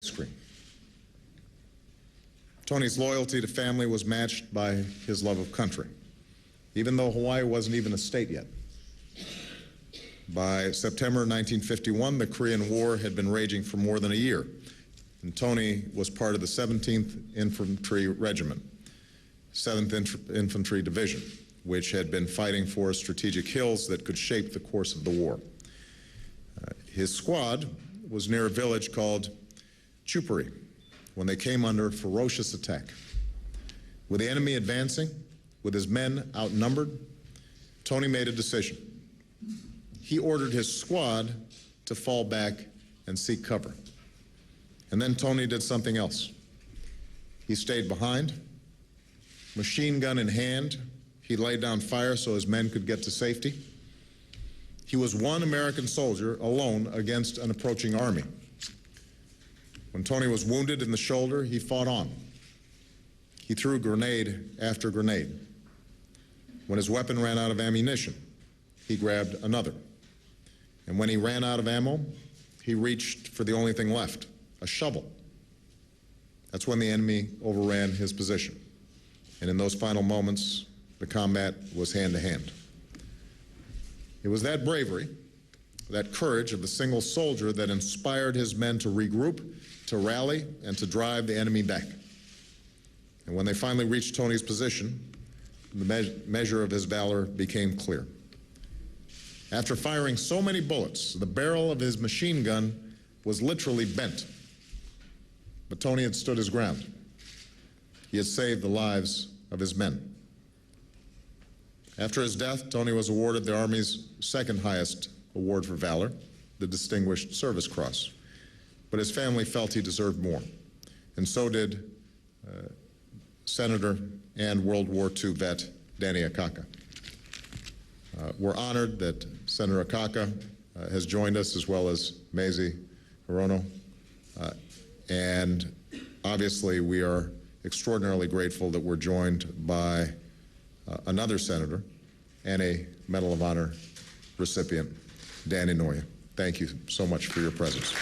screen. Tony's loyalty to family was matched by his love of country, even though Hawaii wasn't even a state yet. By September 1951, the Korean War had been raging for more than a year, and Tony was part of the 17th Infantry Regiment, 7th Infantry Division, which had been fighting for strategic hills that could shape the course of the war. His squad was near a village called Chupari when they came under ferocious attack. With the enemy advancing, with his men outnumbered, Tony made a decision. He ordered his squad to fall back and seek cover. And then Tony did something else. He stayed behind, machine gun in hand. He laid down fire so his men could get to safety. He was one American soldier alone against an approaching army. When Tony was wounded in the shoulder, he fought on. He threw grenade after grenade. When his weapon ran out of ammunition, he grabbed another. And when he ran out of ammo, he reached for the only thing left, a shovel. That's when the enemy overran his position. And in those final moments, the combat was hand-to-hand. It was that bravery, that courage of the single soldier that inspired his men to regroup, to rally, and to drive the enemy back. And when they finally reached Tony's position, the measure of his valor became clear. After firing so many bullets, the barrel of his machine gun was literally bent. But Tony had stood his ground. He had saved the lives of his men. After his death, Tony was awarded the Army's second highest award for valor, the Distinguished Service Cross. But his family felt he deserved more, and so did Senator and World War II vet Danny Akaka. We're honored that Senator Akaka has joined us, as well as Mazie Hirono, and obviously we are extraordinarily grateful that we're joined by another senator and a Medal of Honor recipient, Dan Inouye. Thank you so much for your presence.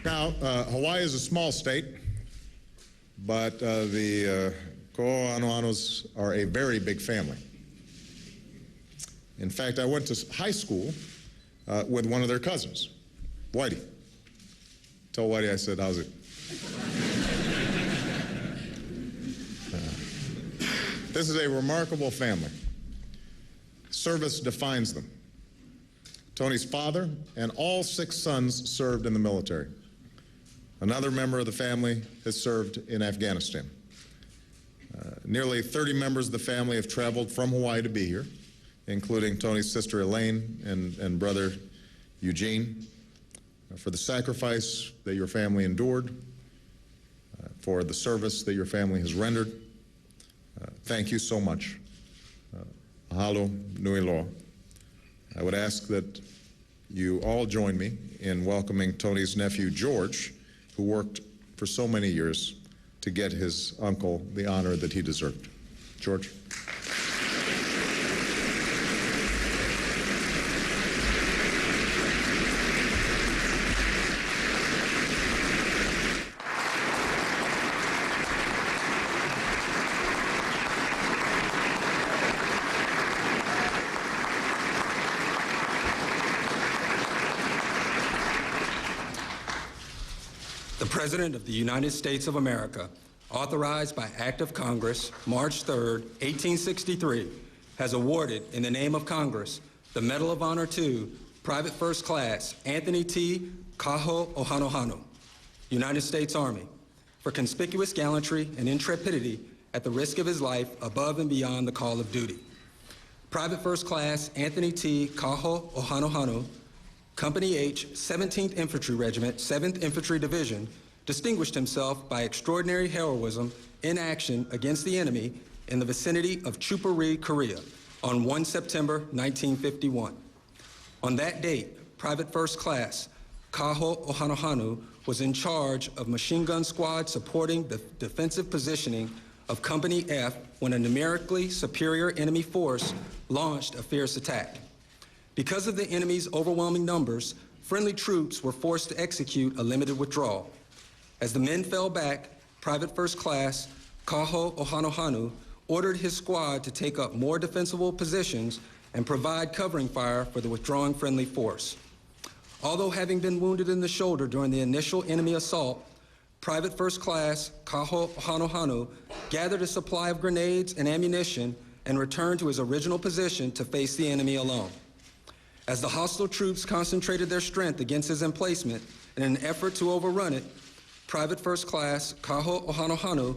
Now, Hawaii is a small state, but the Ko'ohano'anos are a very big family. In fact, I went to high school with one of their cousins, Whitey. Tell Whitey I said, how's it? This is a remarkable family. Service defines them. Tony's father and all 6 sons served in the military. Another member of the family has served in Afghanistan. Nearly 30 members of the family have traveled from Hawaii to be here, including Tony's sister Elaine and brother Eugene, for the sacrifice that your family endured, for the service that your family has rendered. Thank you so much. Mahalo nui loa. I would ask that you all join me in welcoming Tony's nephew, George, who worked for so many years to get his uncle the honor that he deserved. George. The President of the United States of America, authorized by Act of Congress, March 3, 1863, has awarded, in the name of Congress, the Medal of Honor to Private First Class Anthony T. Kaho'ohanohano, United States Army, for conspicuous gallantry and intrepidity at the risk of his life above and beyond the call of duty. Private First Class Anthony T. Kaho'ohanohano, Company H, 17th Infantry Regiment, 7th Infantry Division, distinguished himself by extraordinary heroism in action against the enemy in the vicinity of Chupari, Korea, on 1 September 1951. On that date, Private First Class Kaho'ohanohano was in charge of machine gun squad supporting the defensive positioning of Company F when a numerically superior enemy force launched a fierce attack. Because of the enemy's overwhelming numbers, friendly troops were forced to execute a limited withdrawal. As the men fell back, Private First Class Kaho Ohanohanu ordered his squad to take up more defensible positions and provide covering fire for the withdrawing friendly force. Although having been wounded in the shoulder during the initial enemy assault, Private First Class Kaho Ohanohanu gathered a supply of grenades and ammunition and returned to his original position to face the enemy alone. As the hostile troops concentrated their strength against his emplacement in an effort to overrun it, Private First Class Kaho Ohanohanu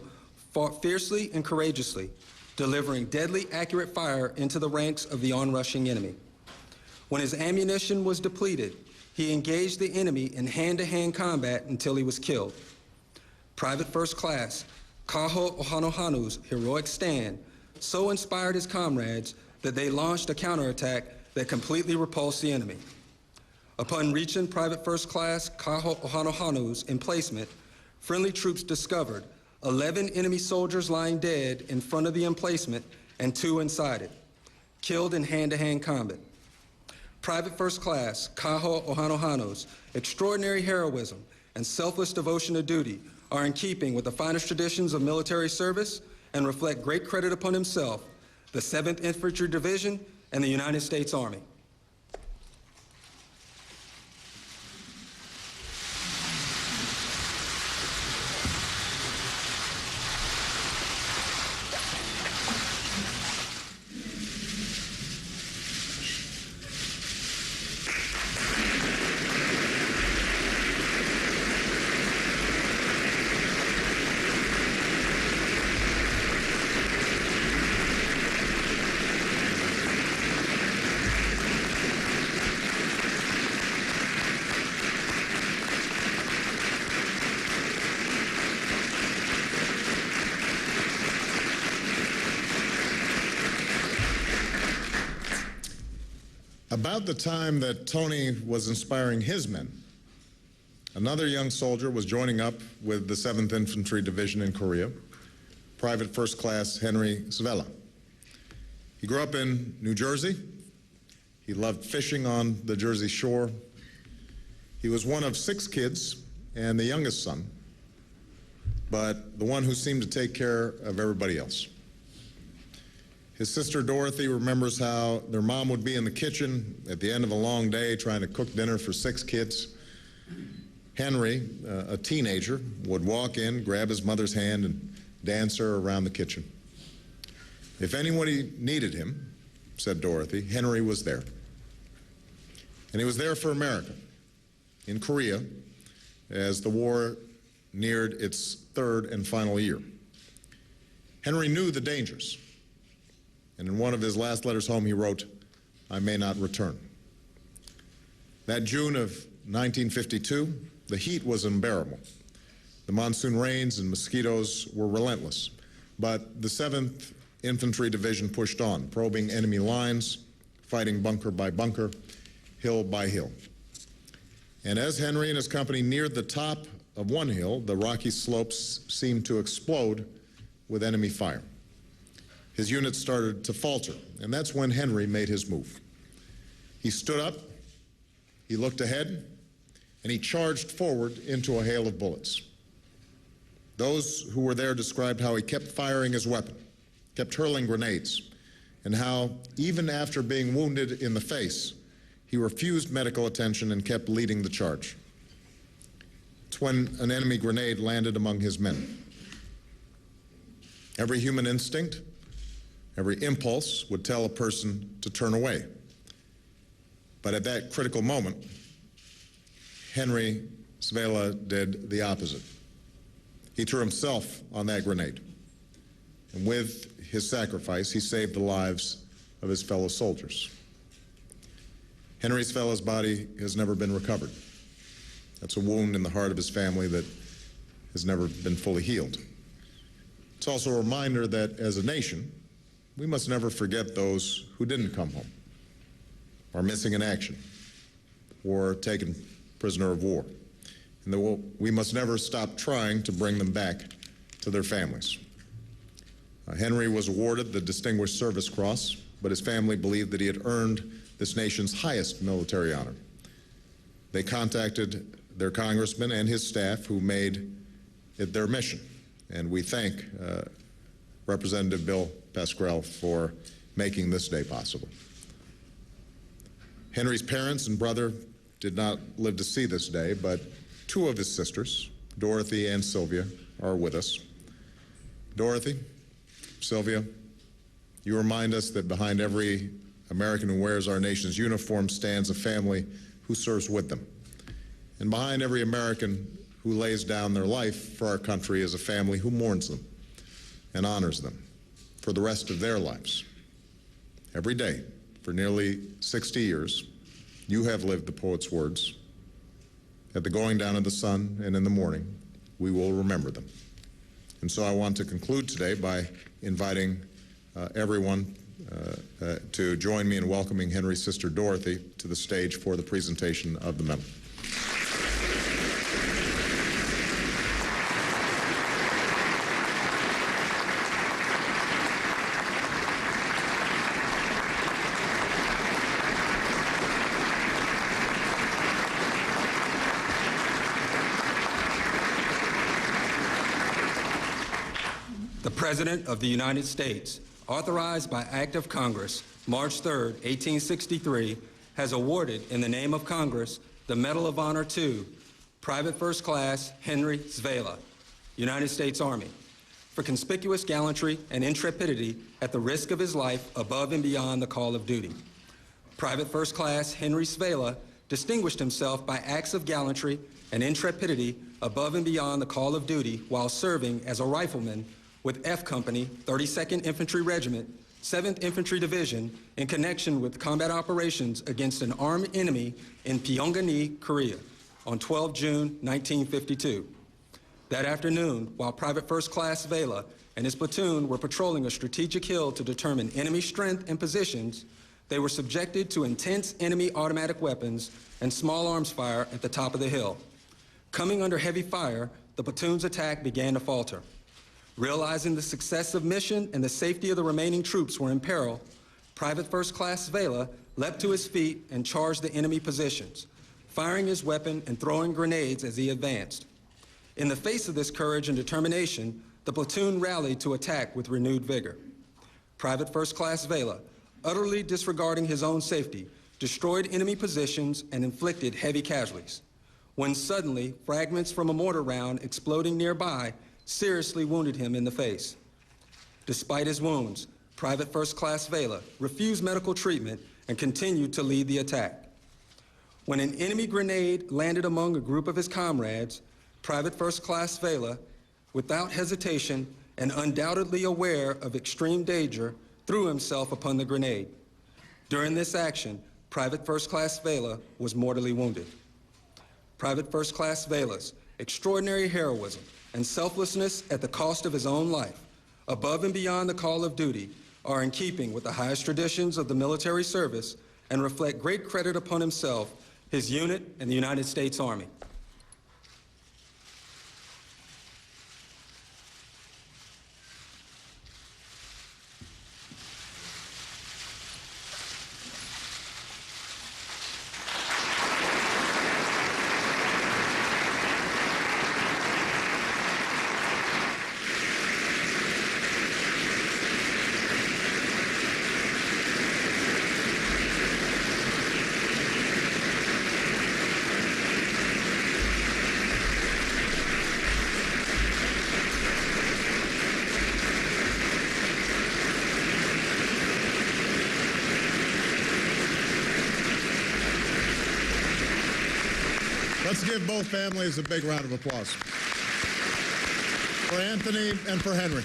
fought fiercely and courageously, delivering deadly accurate fire into the ranks of the onrushing enemy. When his ammunition was depleted, he engaged the enemy in hand-to-hand combat until he was killed. Private First Class Kaho Ohanohanu's heroic stand so inspired his comrades that they launched a counterattack that completely repulsed the enemy. Upon reaching Private First Class Kaho Ohanohanu's emplacement, friendly troops discovered 11 enemy soldiers lying dead in front of the emplacement and 2 inside it, killed in hand-to-hand combat. Private First Class Kaho Ohanohanu's extraordinary heroism and selfless devotion to duty are in keeping with the finest traditions of military service and reflect great credit upon himself, the 7th Infantry Division, and the United States Army. About the time that Tony was inspiring his men, another young soldier was joining up with the 7th Infantry Division in Korea, Private First Class Henry Svela. He grew up in New Jersey. He loved fishing on the Jersey shore. He was one of 6 kids and the youngest son, but the one who seemed to take care of everybody else. His sister Dorothy remembers how their mom would be in the kitchen at the end of a long day trying to cook dinner for 6 kids. Henry, a teenager, would walk in, grab his mother's hand, and dance her around the kitchen. If anybody needed him, said Dorothy, Henry was there. And he was there for America, in Korea, as the war neared its 3rd and final year. Henry knew the dangers. And in one of his last letters home, he wrote, "I may not return." That June of 1952, the heat was unbearable. The monsoon rains and mosquitoes were relentless. But the 7th Infantry Division pushed on, probing enemy lines, fighting bunker by bunker, hill by hill. And as Henry and his company neared the top of one hill, the rocky slopes seemed to explode with enemy fire. His unit started to falter, and that's when Henry made his move. He stood up, he looked ahead, and he charged forward into a hail of bullets. Those who were there described how he kept firing his weapon, kept hurling grenades, and how, even after being wounded in the face, he refused medical attention and kept leading the charge. It's when an enemy grenade landed among his men. Every human instinct, every impulse would tell a person to turn away. But at that critical moment, Henry Svela did the opposite. He threw himself on that grenade. And with his sacrifice, he saved the lives of his fellow soldiers. Henry Svela's body has never been recovered. That's a wound in the heart of his family that has never been fully healed. It's also a reminder that as a nation, we must never forget those who didn't come home, are missing in action, or taken prisoner of war. And that we must never stop trying to bring them back to their families. Henry was awarded the Distinguished Service Cross, but his family believed that he had earned this nation's highest military honor. They contacted their congressman and his staff, who made it their mission. And we thank Representative Bill Pascrell for making this day possible. Henry's parents and brother did not live to see this day, but two of his sisters, Dorothy and Sylvia, are with us. Dorothy, Sylvia, you remind us that behind every American who wears our nation's uniform stands a family who serves with them. And behind every American who lays down their life for our country is a family who mourns them and honors them for the rest of their lives. Every day, for nearly 60 years, you have lived the poet's words. At the going down of the sun and in the morning, we will remember them. And so I want to conclude today by inviting everyone to join me in welcoming Henry's sister Dorothy to the stage for the presentation of the medal. The President of the United States, authorized by Act of Congress, March 3, 1863, has awarded in the name of Congress the Medal of Honor to Private First Class Henry Zvela, United States Army, for conspicuous gallantry and intrepidity at the risk of his life above and beyond the call of duty. Private First Class Henry Zvela distinguished himself by acts of gallantry and intrepidity above and beyond the call of duty while serving as a rifleman with F Company, 32nd Infantry Regiment, 7th Infantry Division, in connection with combat operations against an armed enemy in Pyongyang, Korea, on 12 June 1952. That afternoon, while Private First Class Zvela and his platoon were patrolling a strategic hill to determine enemy strength and positions, they were subjected to intense enemy automatic weapons and small arms fire at the top of the hill. Coming under heavy fire, the platoon's attack began to falter. Realizing the success of mission and the safety of the remaining troops were in peril, Private First Class Zvela leapt to his feet and charged the enemy positions, firing his weapon and throwing grenades as he advanced. In the face of this courage and determination, the platoon rallied to attack with renewed vigor. Private First Class Zvela, utterly disregarding his own safety, destroyed enemy positions and inflicted heavy casualties, when suddenly fragments from a mortar round exploding nearby seriously wounded him in the face. Despite his wounds, Private First Class Zvela refused medical treatment and continued to lead the attack. When an enemy grenade landed among a group of his comrades, Private First Class Zvela, without hesitation and undoubtedly aware of extreme danger, threw himself upon the grenade. During this action, Private First Class Zvela was mortally wounded. Private First Class Zvela's extraordinary heroism and selflessness at the cost of his own life, above and beyond the call of duty, are in keeping with the highest traditions of the military service and reflect great credit upon himself, his unit, and the United States Army. Let's give both families a big round of applause. For Anthony and for Henry.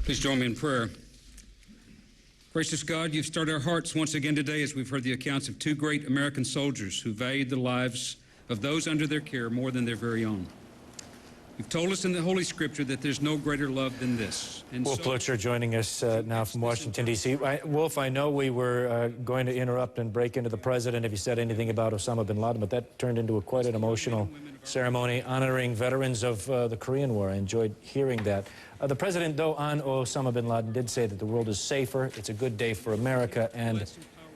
Please join me in prayer. Gracious God, you've stirred our hearts once again today as we've heard the accounts of two great American soldiers who valued the lives of those under their care more than their very own. You've told us in the Holy Scripture that there's no greater love than this. And Wolf Blitzer joining us now from Washington, D.C. Wolf, I know we were going to interrupt and break into the president if he said anything about Osama bin Laden, but that turned into quite an emotional ceremony honoring veterans of the Korean War. I enjoyed hearing that. The president, though, on Osama bin Laden did say that the world is safer, it's a good day for America, and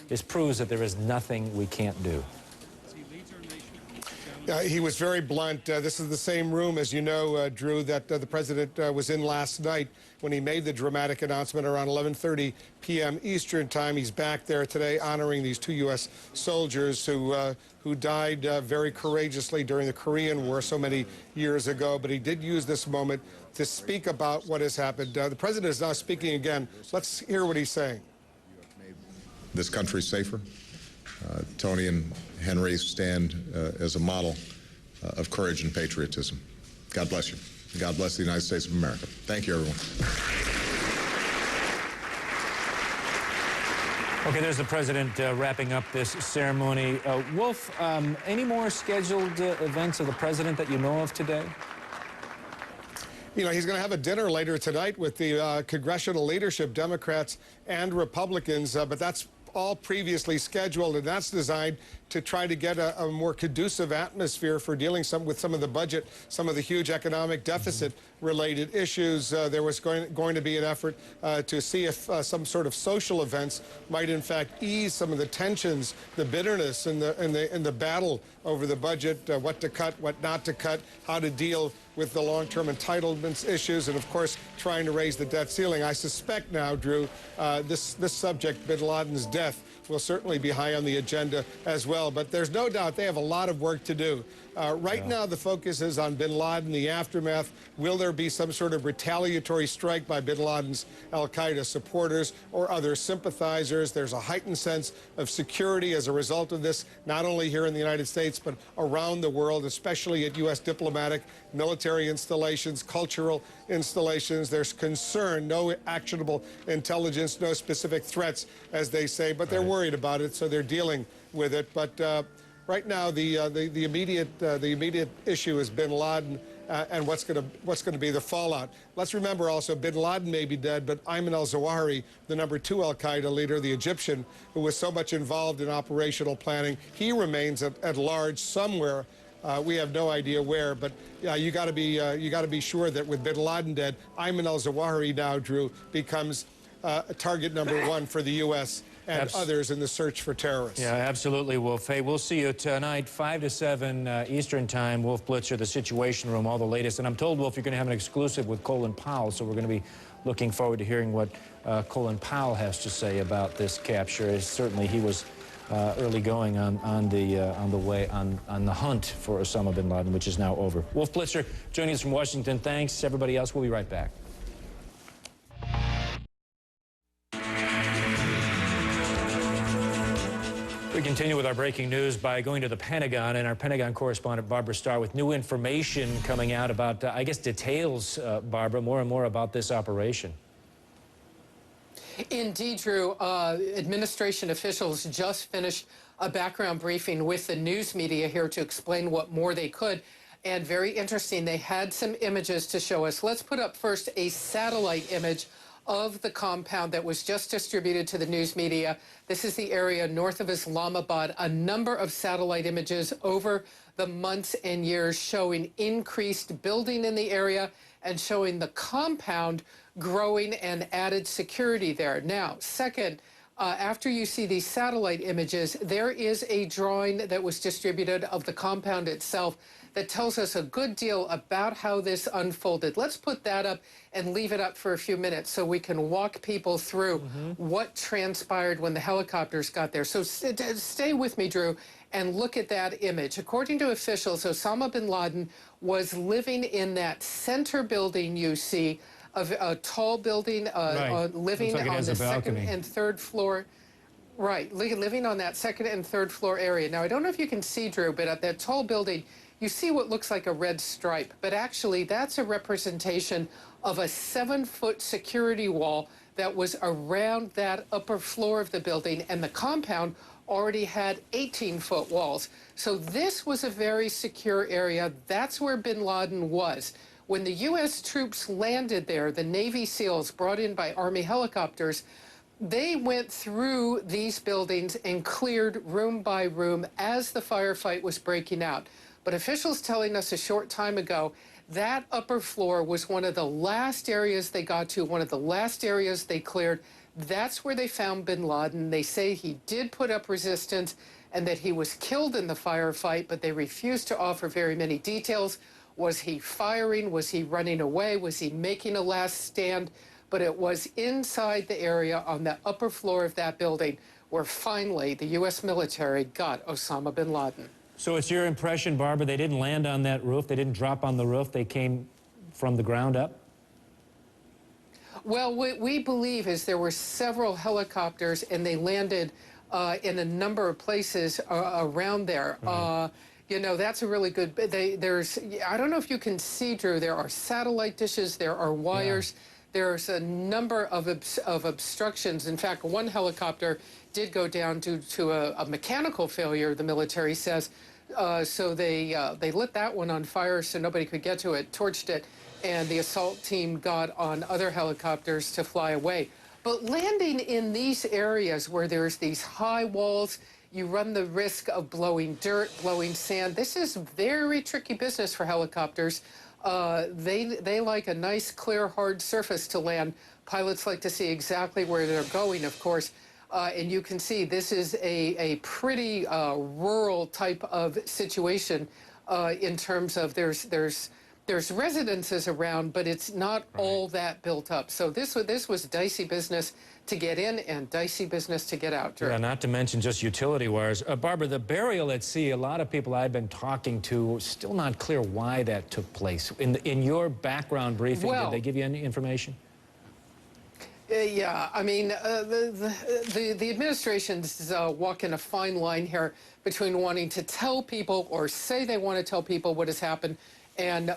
this proves that there is nothing we can't do. He was very blunt. This is the same room, as you know, Drew, that the president was in last night when he made the dramatic announcement around 11:30 p.m. Eastern time. He's back there today honoring these 2 U.S. soldiers who died very courageously during the Korean War so many years ago. But he did use this moment to speak about what has happened. The president is now speaking again. Let's hear what he's saying. This country safer. Tony and Henry stand as a model of courage and patriotism. God bless you. God bless the United States of America. Thank you, everyone. Okay, there's the president wrapping up this ceremony. Wolf, any more scheduled events of the president that you know of today? You know, he's going to have a dinner later tonight with the congressional leadership, Democrats and Republicans, but that's all previously scheduled, and that's designed to try to get a more conducive atmosphere for dealing with some of the budget, some of the huge economic deficit-related issues. There was going to be an effort to see if some sort of social events might, in fact, ease some of the tensions, the bitterness, in the battle over the budget, what to cut, what not to cut, how to deal with the long-term entitlements issues, and, of course, trying to raise the debt ceiling. I suspect now, Drew, this subject, bin Laden's death, will certainly be high on the agenda as well. But there's no doubt they have a lot of work to do. Right now, the focus is on bin Laden, the aftermath. Will there be some sort of retaliatory strike by bin Laden's Al-Qaeda supporters or other sympathizers? There's a heightened sense of security as a result of this, not only here in the United States, but around the world, especially at U.S. diplomatic, military installations, cultural installations. There's concern, no actionable intelligence, no specific threats, as they say, but they're worried about it, so they're dealing with it. But right now, the immediate issue is bin Laden and what's going to be the fallout. Let's remember also, bin Laden may be dead, but Ayman al-Zawahiri, the #2 Al-Qaeda leader, the Egyptian, who was so much involved in operational planning, he remains at large somewhere. We have no idea where, but you got to be sure that with bin Laden dead, Ayman al-Zawahiri now, Drew, becomes target #1 for the U.S. and others in the search for terrorists. Yeah, absolutely, Wolf. Hey, we'll see you tonight, 5 to 7 Eastern Time. Wolf Blitzer, the Situation Room, all the latest. And I'm told, Wolf, you're going to have an exclusive with Colin Powell, so we're going to be looking forward to hearing what Colin Powell has to say about this capture. Certainly, he was early going on the hunt for Osama bin Laden, which is now over. Wolf Blitzer joining us from Washington. Thanks, everybody else. We'll be right back. We continue with our breaking news by going to the Pentagon, and our Pentagon correspondent Barbara Starr with new information coming out about, I guess, details, Barbara, more and more about this operation. Indeed, Drew. Administration officials just finished a background briefing with the news media here to explain what more they could. And very interesting, they had some images to show us. Let's put up first a satellite image of the compound that was just distributed to the news media. This is the area north of Islamabad. A number of satellite images over the months and years showing increased building in the area and showing the compound growing and added security there. Now, second, after you see these satellite images, there is a drawing that was distributed of the compound itself that tells us a good deal about how this unfolded. Let's put that up and leave it up for a few minutes so we can walk people through what transpired when the helicopters got there. So stay with me, Drew, and look at that image. According to officials, Osama bin Laden was living in that center building you see, a tall building, living like on the second and third floor. Right, living on that second and third floor area. Now, I don't know if you can see, Drew, but at that tall building, you see what looks like a red stripe, but actually that's a representation of a 7-foot security wall that was around that upper floor of the building, and the compound already had 18-foot walls. So this was a very secure area. That's where bin Laden was. When the U.S. troops landed there, the Navy SEALs brought in by Army helicopters, they went through these buildings and cleared room by room as the firefight was breaking out. But officials telling us a short time ago, that upper floor was one of the last areas they got to, one of the last areas they cleared. That's where they found bin Laden. They say he did put up resistance and that he was killed in the firefight, but they refused to offer very many details. Was he firing? Was he running away? Was he making a last stand? But it was inside the area on the upper floor of that building where finally the U.S. military got Osama bin Laden. So it's your impression, Barbara, they didn't land on that roof, they didn't drop on the roof, they came from the ground up? Well, what we believe is there were several helicopters and they landed in a number of places around there. You know, that's a really good, I don't know if you can see, Drew, there are satellite dishes, there are wires. Yeah. There's a number of obstructions. In fact, one helicopter did go down due to a mechanical failure, the military says. So they lit that one on fire so nobody could get to it, torched it, and the assault team got on other helicopters to fly away. But landing in these areas where there's these high walls, you run the risk of blowing dirt, blowing sand. This is very tricky business for helicopters. They like a nice, clear, hard surface to land. Pilots like to see exactly where they're going, of course. And you can see this is a pretty rural type of situation in terms of there's residences around, but it's not all that built up. So this was dicey business to get in and dicey business to get out. Yeah, not to mention just utility wires. Barbara, the burial at sea, a lot of people I've been talking to, still not clear why that took place. In your background briefing, did they give you any information? Yeah, I mean, the administration's walking a fine line here between wanting to tell people or say they want to tell people what has happened and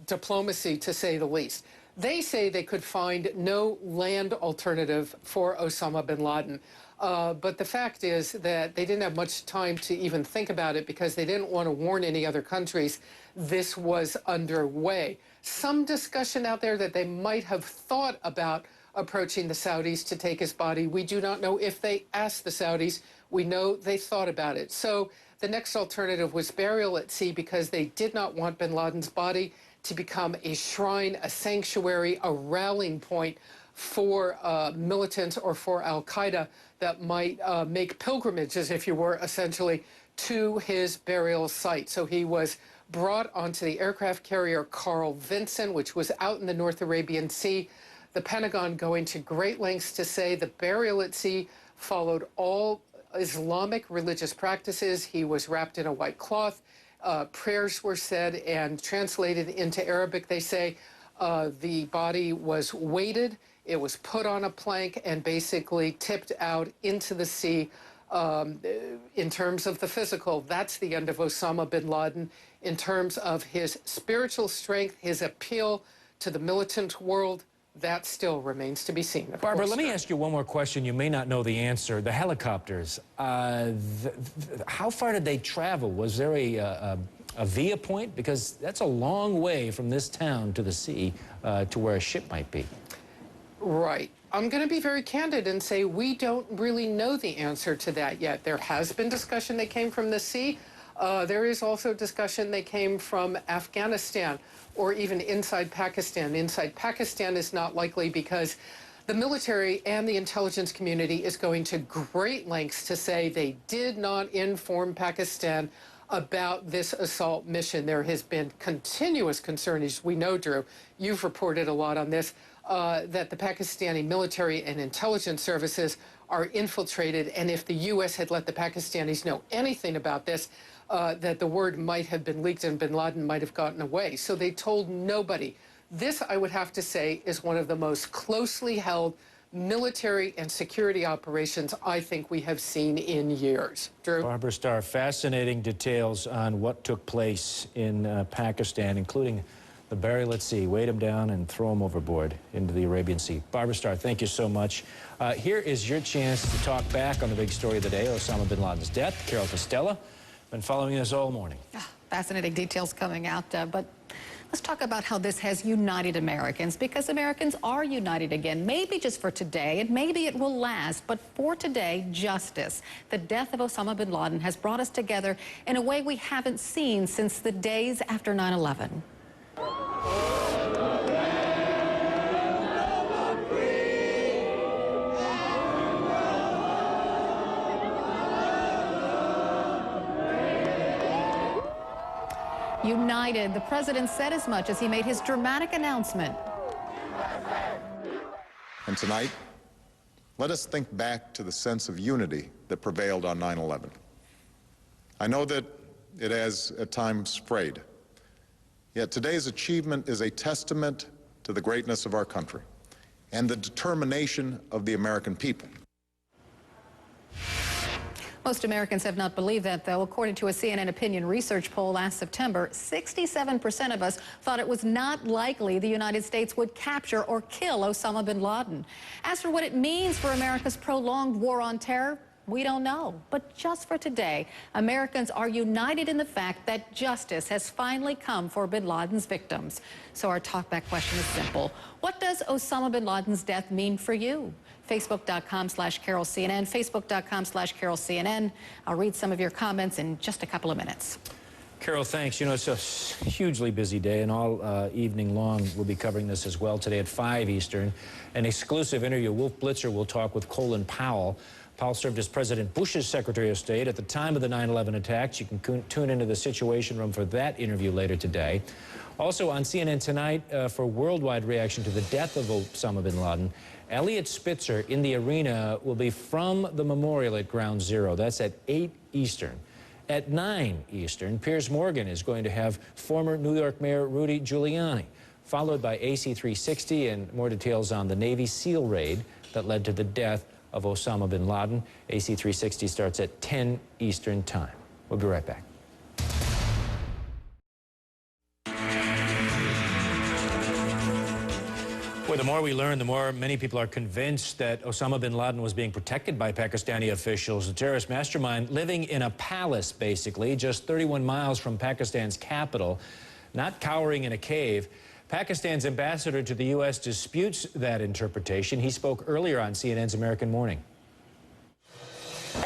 diplomacy, to say the least. They say they could find no land alternative for Osama bin Laden. But the fact is that they didn't have much time to even think about it because they didn't want to warn any other countries this was underway. Some discussion out there that they might have thought about approaching the Saudis to take his body. We do not know if they asked the Saudis. We know they thought about it. So the next alternative was burial at sea because they did not want bin Laden's body to become a shrine, a sanctuary, a rallying point for militants or for Al-Qaeda that might make pilgrimages, if you were, essentially, to his burial site. So he was brought onto the aircraft carrier Carl Vinson, which was out in the North Arabian Sea. The Pentagon going to great lengths to say the burial at sea followed all Islamic religious practices. He was wrapped in a white cloth. Prayers were said, and translated into Arabic, they say the body was weighted, it was put on a plank, and basically tipped out into the sea. In terms of the physical, that's the end of Osama bin Laden. In terms of his spiritual strength, his appeal to the militant world, that still remains to be seen. Barbara, let me ask you one more question. You may not know the answer. The helicopters, how far did they travel? Was there a via point? Because that's a long way from this town to the sea to where a ship might be. Right. I'm going to be very candid and say we don't really know the answer to that yet. There has been discussion they came from the sea. There is also discussion they came from Afghanistan or even inside Pakistan. Inside Pakistan is not likely because the military and the intelligence community is going to great lengths to say they did not inform Pakistan about this assault mission. There has been continuous concern, as we know, Drew, you've reported a lot on this, that the Pakistani military and intelligence services are infiltrated, and if the U.S. had let the Pakistanis know anything about this, that the word might have been leaked and bin Laden might have gotten away. So they told nobody. This, I would have to say, is one of the most closely held military and security operations I think we have seen in years. Drew? Barbara Starr, fascinating details on what took place in Pakistan, including the burial at sea, weight him down and throw him overboard into the Arabian Sea. Barbara Starr, thank you so much. Here is your chance to talk back on the big story of the day, Osama bin Laden's death. Carol Costello, been following us all morning. Fascinating details coming out, but let's talk about how this has united Americans, because Americans are united again, maybe just for today, and maybe it will last, but for today, justice. The death of Osama bin Laden has brought us together in a way we haven't seen since the days after 9/11. United, the president said as much as he made his dramatic announcement. And tonight, let us think back to the sense of unity that prevailed on 9/11. I know that it has at times frayed, yet today's achievement is a testament to the greatness of our country and the determination of the American people. Most Americans have not believed that, though. According to a CNN opinion research poll last September, 67% of us thought it was not likely the United States would capture or kill Osama bin Laden. As for what it means for America's prolonged war on terror, we don't know. But just for today, Americans are united in the fact that justice has finally come for bin Laden's victims. So our talkback question is simple. What does Osama bin Laden's death mean for you? Facebook.com/CarolCNN, Facebook.com/CarolCNN. I'll read some of your comments in just a couple of minutes. Carol, thanks. You know, it's a hugely busy day, and all evening long we'll be covering this as well. Today at 5 Eastern, an exclusive interview. Wolf Blitzer will talk with Colin Powell. Powell served as President Bush's Secretary of State at the time of the 9/11 attacks. You can tune into the Situation Room for that interview later today. Also on CNN tonight, for worldwide reaction to the death of Osama bin Laden, Elliot Spitzer in the arena will be from the memorial at Ground Zero. That's at 8 Eastern. At 9 Eastern, Piers Morgan is going to have former New York Mayor Rudy Giuliani, followed by AC360 and more details on the Navy SEAL raid that led to the death of Osama bin Laden. AC360 starts at 10 Eastern Time. We'll be right back. Well, the more we learn, the more many people are convinced that Osama bin Laden was being protected by Pakistani officials. The terrorist mastermind living in a palace, basically, just 31 miles from Pakistan's capital, not cowering in a cave. Pakistan's ambassador to the U.S. disputes that interpretation. He spoke earlier on CNN's American Morning.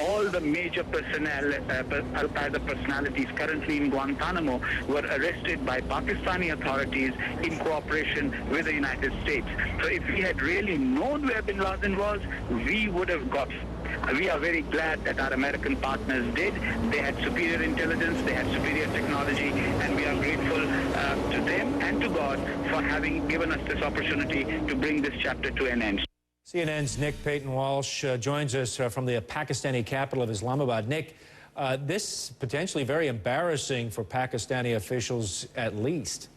All the major personnel, Al-Qaeda personalities currently in Guantanamo were arrested by Pakistani authorities in cooperation with the United States. So if we had really known where bin Laden was, we would have got. We are very glad that our American partners did. They had superior intelligence, they had superior technology, and we are grateful to them and to God for having given us this opportunity to bring this chapter to an end. CNN's Nick Payton-Walsh joins us from the Pakistani capital of Islamabad. Nick, this potentially very embarrassing for Pakistani officials at least.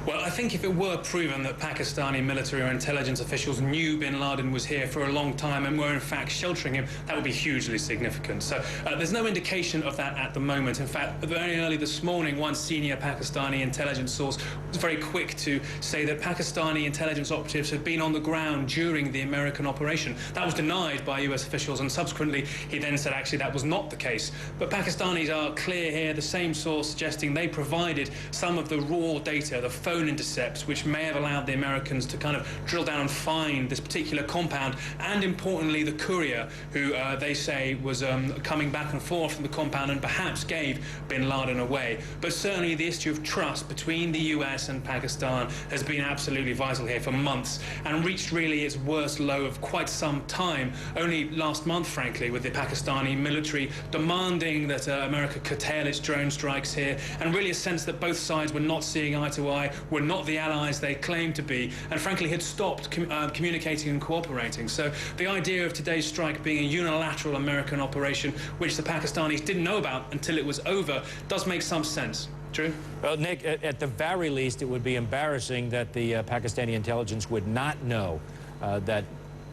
Well, I think if it were proven that Pakistani military or intelligence officials knew bin Laden was here for a long time and were in fact sheltering him, that would be hugely significant. So there's no indication of that at the moment. In fact, very early this morning, one senior Pakistani intelligence source was very quick to say that Pakistani intelligence operatives had been on the ground during the American operation. That was denied by US officials, and subsequently he then said actually that was not the case. But Pakistanis are clear here, the same source suggesting they provided some of the raw data, the phone intercepts, which may have allowed the Americans to kind of drill down and find this particular compound, and importantly the courier who they say was coming back and forth from the compound and perhaps gave bin Laden away. But certainly the issue of trust between the US and Pakistan has been absolutely vital here for months and reached really its worst low of quite some time. Only last month, frankly, with the Pakistani military demanding that America curtail its drone strikes here, and really a sense that both sides were not seeing eye to eye, were not the allies they claimed to be, and frankly had stopped communicating and cooperating. So the idea of today's strike being a unilateral American operation, which the Pakistanis didn't know about until it was over, does make some sense. True? Well, Nick, at the very least, it would be embarrassing that the Pakistani intelligence would not know that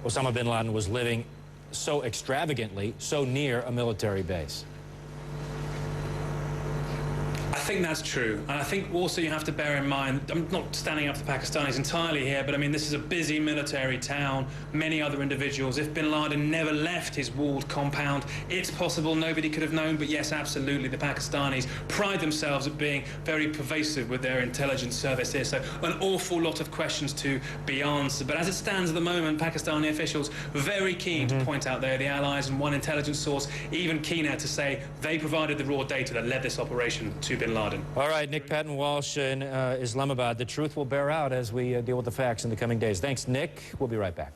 Osama bin Laden was living so extravagantly, so near a military base. I think that's true. And I think also you have to bear in mind, I'm not standing up to Pakistanis entirely here, but I mean, this is a busy military town, many other individuals. If bin Laden never left his walled compound, it's possible nobody could have known, but yes, absolutely, the Pakistanis pride themselves at being very pervasive with their intelligence service here, so an awful lot of questions to be answered. But as it stands at the moment, Pakistani officials very keen to point out they're the allies, and one intelligence source even keener to say they provided the raw data that led this operation to bin Laden. All right, Nick Patton-Walsh in Islamabad. The truth will bear out as we deal with the facts in the coming days. Thanks, Nick. We'll be right back.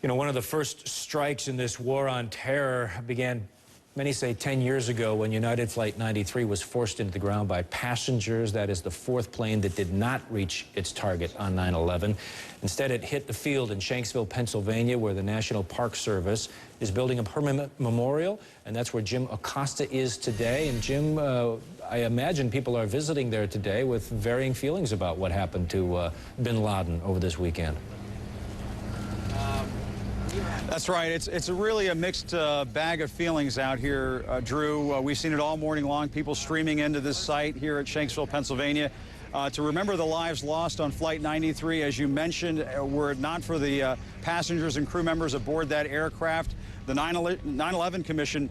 You know, one of the first strikes in this war on terror began, many say, 10 years ago when United Flight 93 was forced into the ground by passengers. That is the fourth plane that did not reach its target on 9/11. Instead, it hit the field in Shanksville, Pennsylvania, where the National Park Service is building a permanent memorial, and that's where Jim Acosta is today. And Jim, I imagine people are visiting there today with varying feelings about what happened to bin Laden over this weekend. That's right. It's really a mixed bag of feelings out here, Drew. We've seen it all morning long, people streaming into this site here at Shanksville, Pennsylvania, to remember the lives lost on Flight 93. As you mentioned, were it not for the passengers and crew members aboard that aircraft, the 9/11 Commission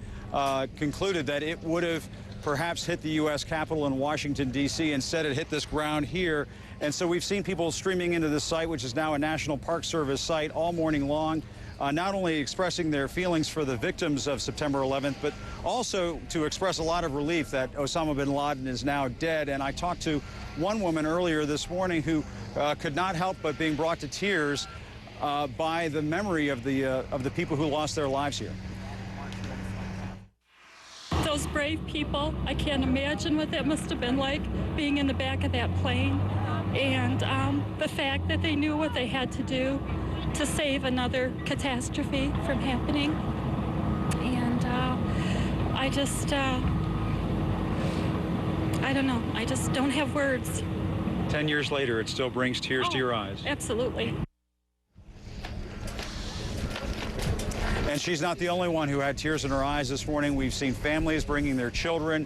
concluded that it would have perhaps hit the U.S. Capitol in Washington, D.C. Instead, it hit this ground here. And so we've seen people streaming into this site, which is now a National Park Service site, all morning long. Not only expressing their feelings for the victims of September 11th, but also to express a lot of relief that Osama bin Laden is now dead. And I talked to one woman earlier this morning who could not help but being brought to tears by the memory of the people who lost their lives here. Those brave people, I can't imagine what that must have been like, being in the back of that plane. And the fact that they knew what they had to do to save another catastrophe from happening. And I don't know, I just don't have words. 10 years later, it still brings tears to your eyes. Absolutely. And she's not the only one who had tears in her eyes this morning. We've seen families bringing their children,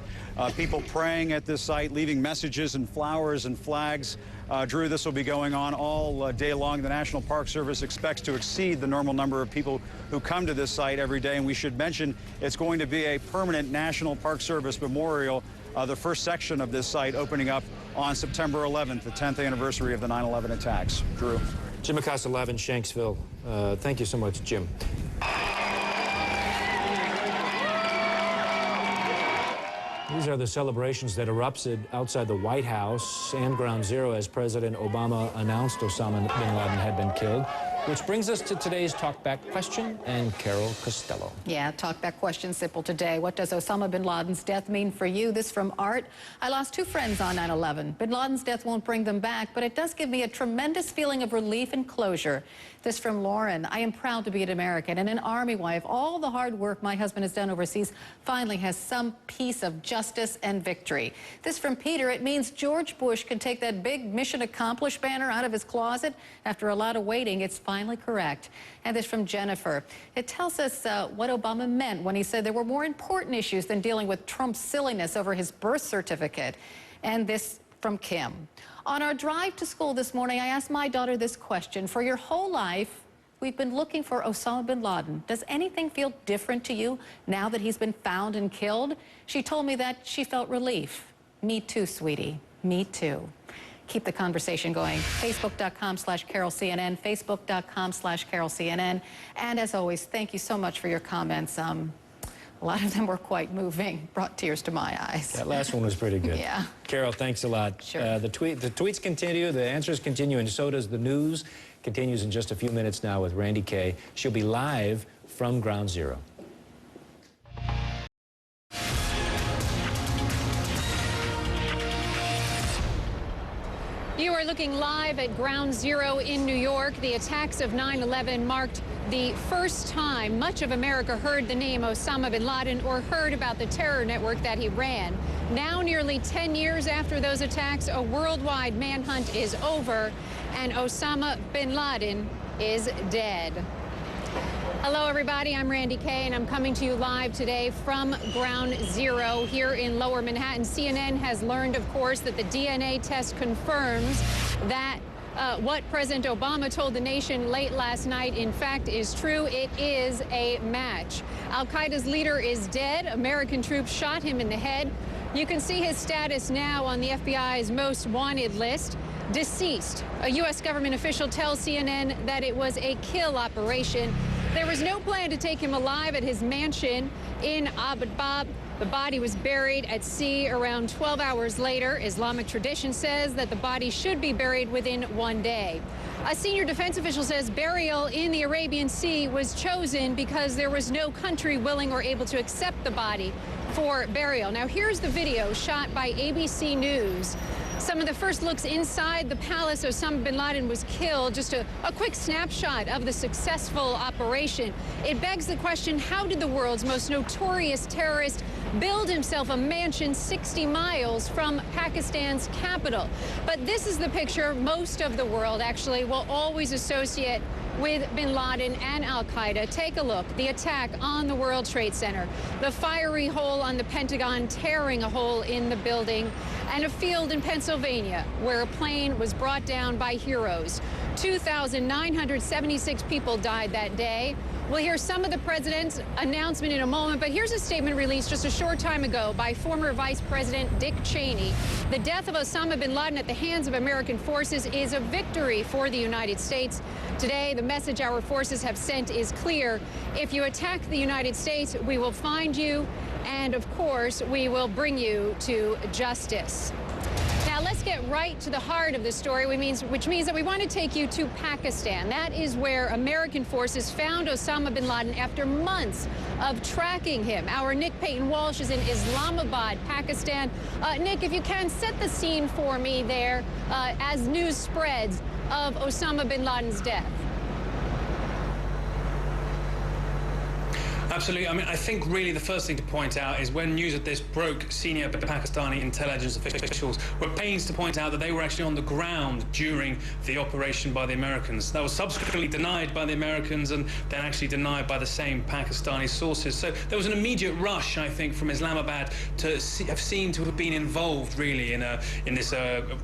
people praying at this site, leaving messages and flowers and flags. Drew, this will be going on all day long. The National Park Service expects to exceed the normal number of people who come to this site every day. And we should mention it's going to be a permanent National Park Service memorial, the first section of this site opening up on September 11th, the 10th anniversary of the 9/11 attacks. Drew. Jim Acosta, live in Shanksville. Thank you so much, Jim. These are the celebrations that erupted outside the White House and Ground Zero as President Obama announced Osama bin Laden had been killed. Which brings us to today's Talkback question and Carol Costello. Yeah, Talkback question simple today. What does Osama bin Laden's death mean for you? This from Art. I lost 2 friends on 9/11. Bin Laden's death won't bring them back, but it does give me a tremendous feeling of relief and closure. This from Lauren. I am proud to be an American and an Army wife. All the hard work my husband has done overseas finally has some piece of justice and victory. This from Peter. It means George Bush can take that big mission accomplished banner out of his closet. After a lot of waiting, it's finally correct. And this from Jennifer. It tells us what Obama meant when he said there were more important issues than dealing with Trump's silliness over his birth certificate. And this from Kim. On our drive to school this morning, I asked my daughter this question. For your whole life, we've been looking for Osama bin Laden. Does anything feel different to you now that he's been found and killed? She told me that she felt relief. Me too, sweetie. Me too. Keep the conversation going. Facebook.com/CarolCNN, Facebook.com/CarolCNN. And as always, thank you so much for your comments. A lot of them were quite moving, brought tears to my eyes. That last one was pretty good. Yeah. Carol, thanks a lot. Sure. The tweets continue, the answers continue, and so does the news. Continues in just a few minutes now with Randy Kay. She'll be live from Ground Zero. You are looking live at Ground Zero in New York. The attacks of 9/11 marked the first time much of America heard the name Osama bin Laden or heard about the terror network that he ran. Now, nearly 10 years after those attacks, a worldwide manhunt is over, and Osama bin Laden is dead. Hello, everybody. I'm Randy Kay, and I'm coming to you live today from Ground Zero here in Lower Manhattan. CNN has learned, of course, that the DNA test confirms that what President Obama told the nation late last night, in fact, is true. It is a match. Al-Qaeda's leader is dead. American troops shot him in the head. You can see his status now on the FBI's most wanted list. Deceased. A U.S. government official tells CNN that it was a kill operation. There was no plan to take him alive at his mansion in Abu Dhabi. The body was buried at sea around 12 hours later. Islamic tradition says that the body should be buried within 1 day. A senior defense official says burial in the Arabian Sea was chosen because there was no country willing or able to accept the body for burial. Now, here's the video shot by ABC News. Some of the first looks inside the palace Osama bin Laden was killed. Just a quick snapshot of the successful operation. It begs the question, how did the world's most notorious terrorist build himself a mansion 60 miles from Pakistan's capital? But this is the picture most of the world actually will always associate with bin Laden and Al-Qaeda. Take a look. The attack on the World Trade Center, the fiery hole on the Pentagon tearing a hole in the building, and a field in Pennsylvania where a plane was brought down by heroes. 2,976 people died that day. We'll hear some of the president's announcement in a moment, but here's a statement released just a short time ago by former Vice President Dick Cheney. The death of Osama bin Laden at the hands of American forces is a victory for the United States. Today, the message our forces have sent is clear. If you attack the United States, we will find you, and of course, we will bring you to justice. Now, let's get right to the heart of the story, which means that we want to take you to Pakistan. That is where American forces found Osama bin Laden after months of tracking him. Our Nick Payton-Walsh is in Islamabad, Pakistan. Nick, if you can, set the scene for me there as news spreads of Osama bin Laden's death. Absolutely. I mean, I think really the first thing to point out is when news of this broke, senior Pakistani intelligence officials were pains to point out that they were actually on the ground during the operation by the Americans. That was subsequently denied by the Americans and then actually denied by the same Pakistani sources. So there was an immediate rush, I think, from Islamabad to have seemed to have been involved really in this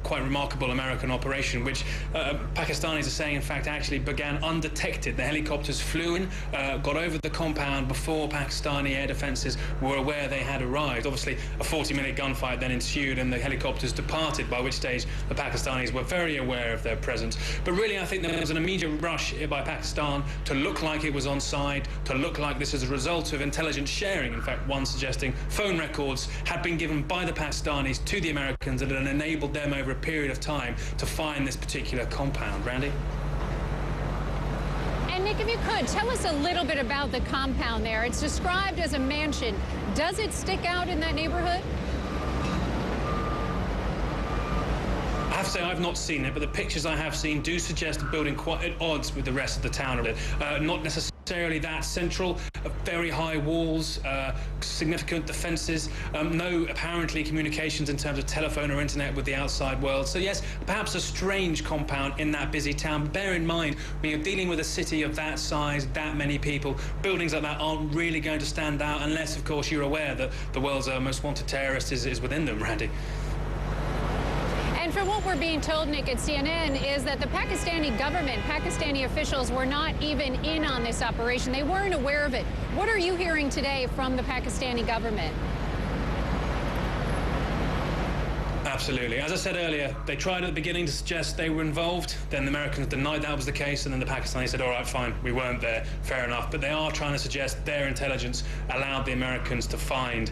quite remarkable American operation, which Pakistanis are saying, in fact, actually began undetected. The helicopters flew in, got over the compound before Pakistani air defences were aware they had arrived. Obviously, a 40-minute gunfight then ensued and the helicopters departed, by which stage the Pakistanis were very aware of their presence. But really, I think there was an immediate rush by Pakistan to look like it was on side, to look like this is a result of intelligence sharing. In fact, one suggesting phone records had been given by the Pakistanis to the Americans and had enabled them over a period of time to find this particular compound. Randy? And Nick, if you could, tell us a little bit about the compound there. It's described as a mansion. Does it stick out in that neighborhood? I have to say I've not seen it, but the pictures I have seen do suggest a building quite at odds with the rest of the town of it. Not necessarily that central, very high walls, significant defences, no apparently communications in terms of telephone or internet with the outside world. So yes, perhaps a strange compound in that busy town. But bear in mind, when you're dealing with a city of that size, that many people, buildings like that aren't really going to stand out unless, of course, you're aware that the world's most wanted terrorist is within them, Randy. And from what we're being told, Nick, at CNN, is that the Pakistani government, Pakistani officials were not even in on this operation. They weren't aware of it. What are you hearing today from the Pakistani government? Absolutely. As I said earlier, they tried at the beginning to suggest they were involved. Then the Americans denied that was the case, and then the Pakistanis said, all right, fine, we weren't there, fair enough. But they are trying to suggest their intelligence allowed the Americans to find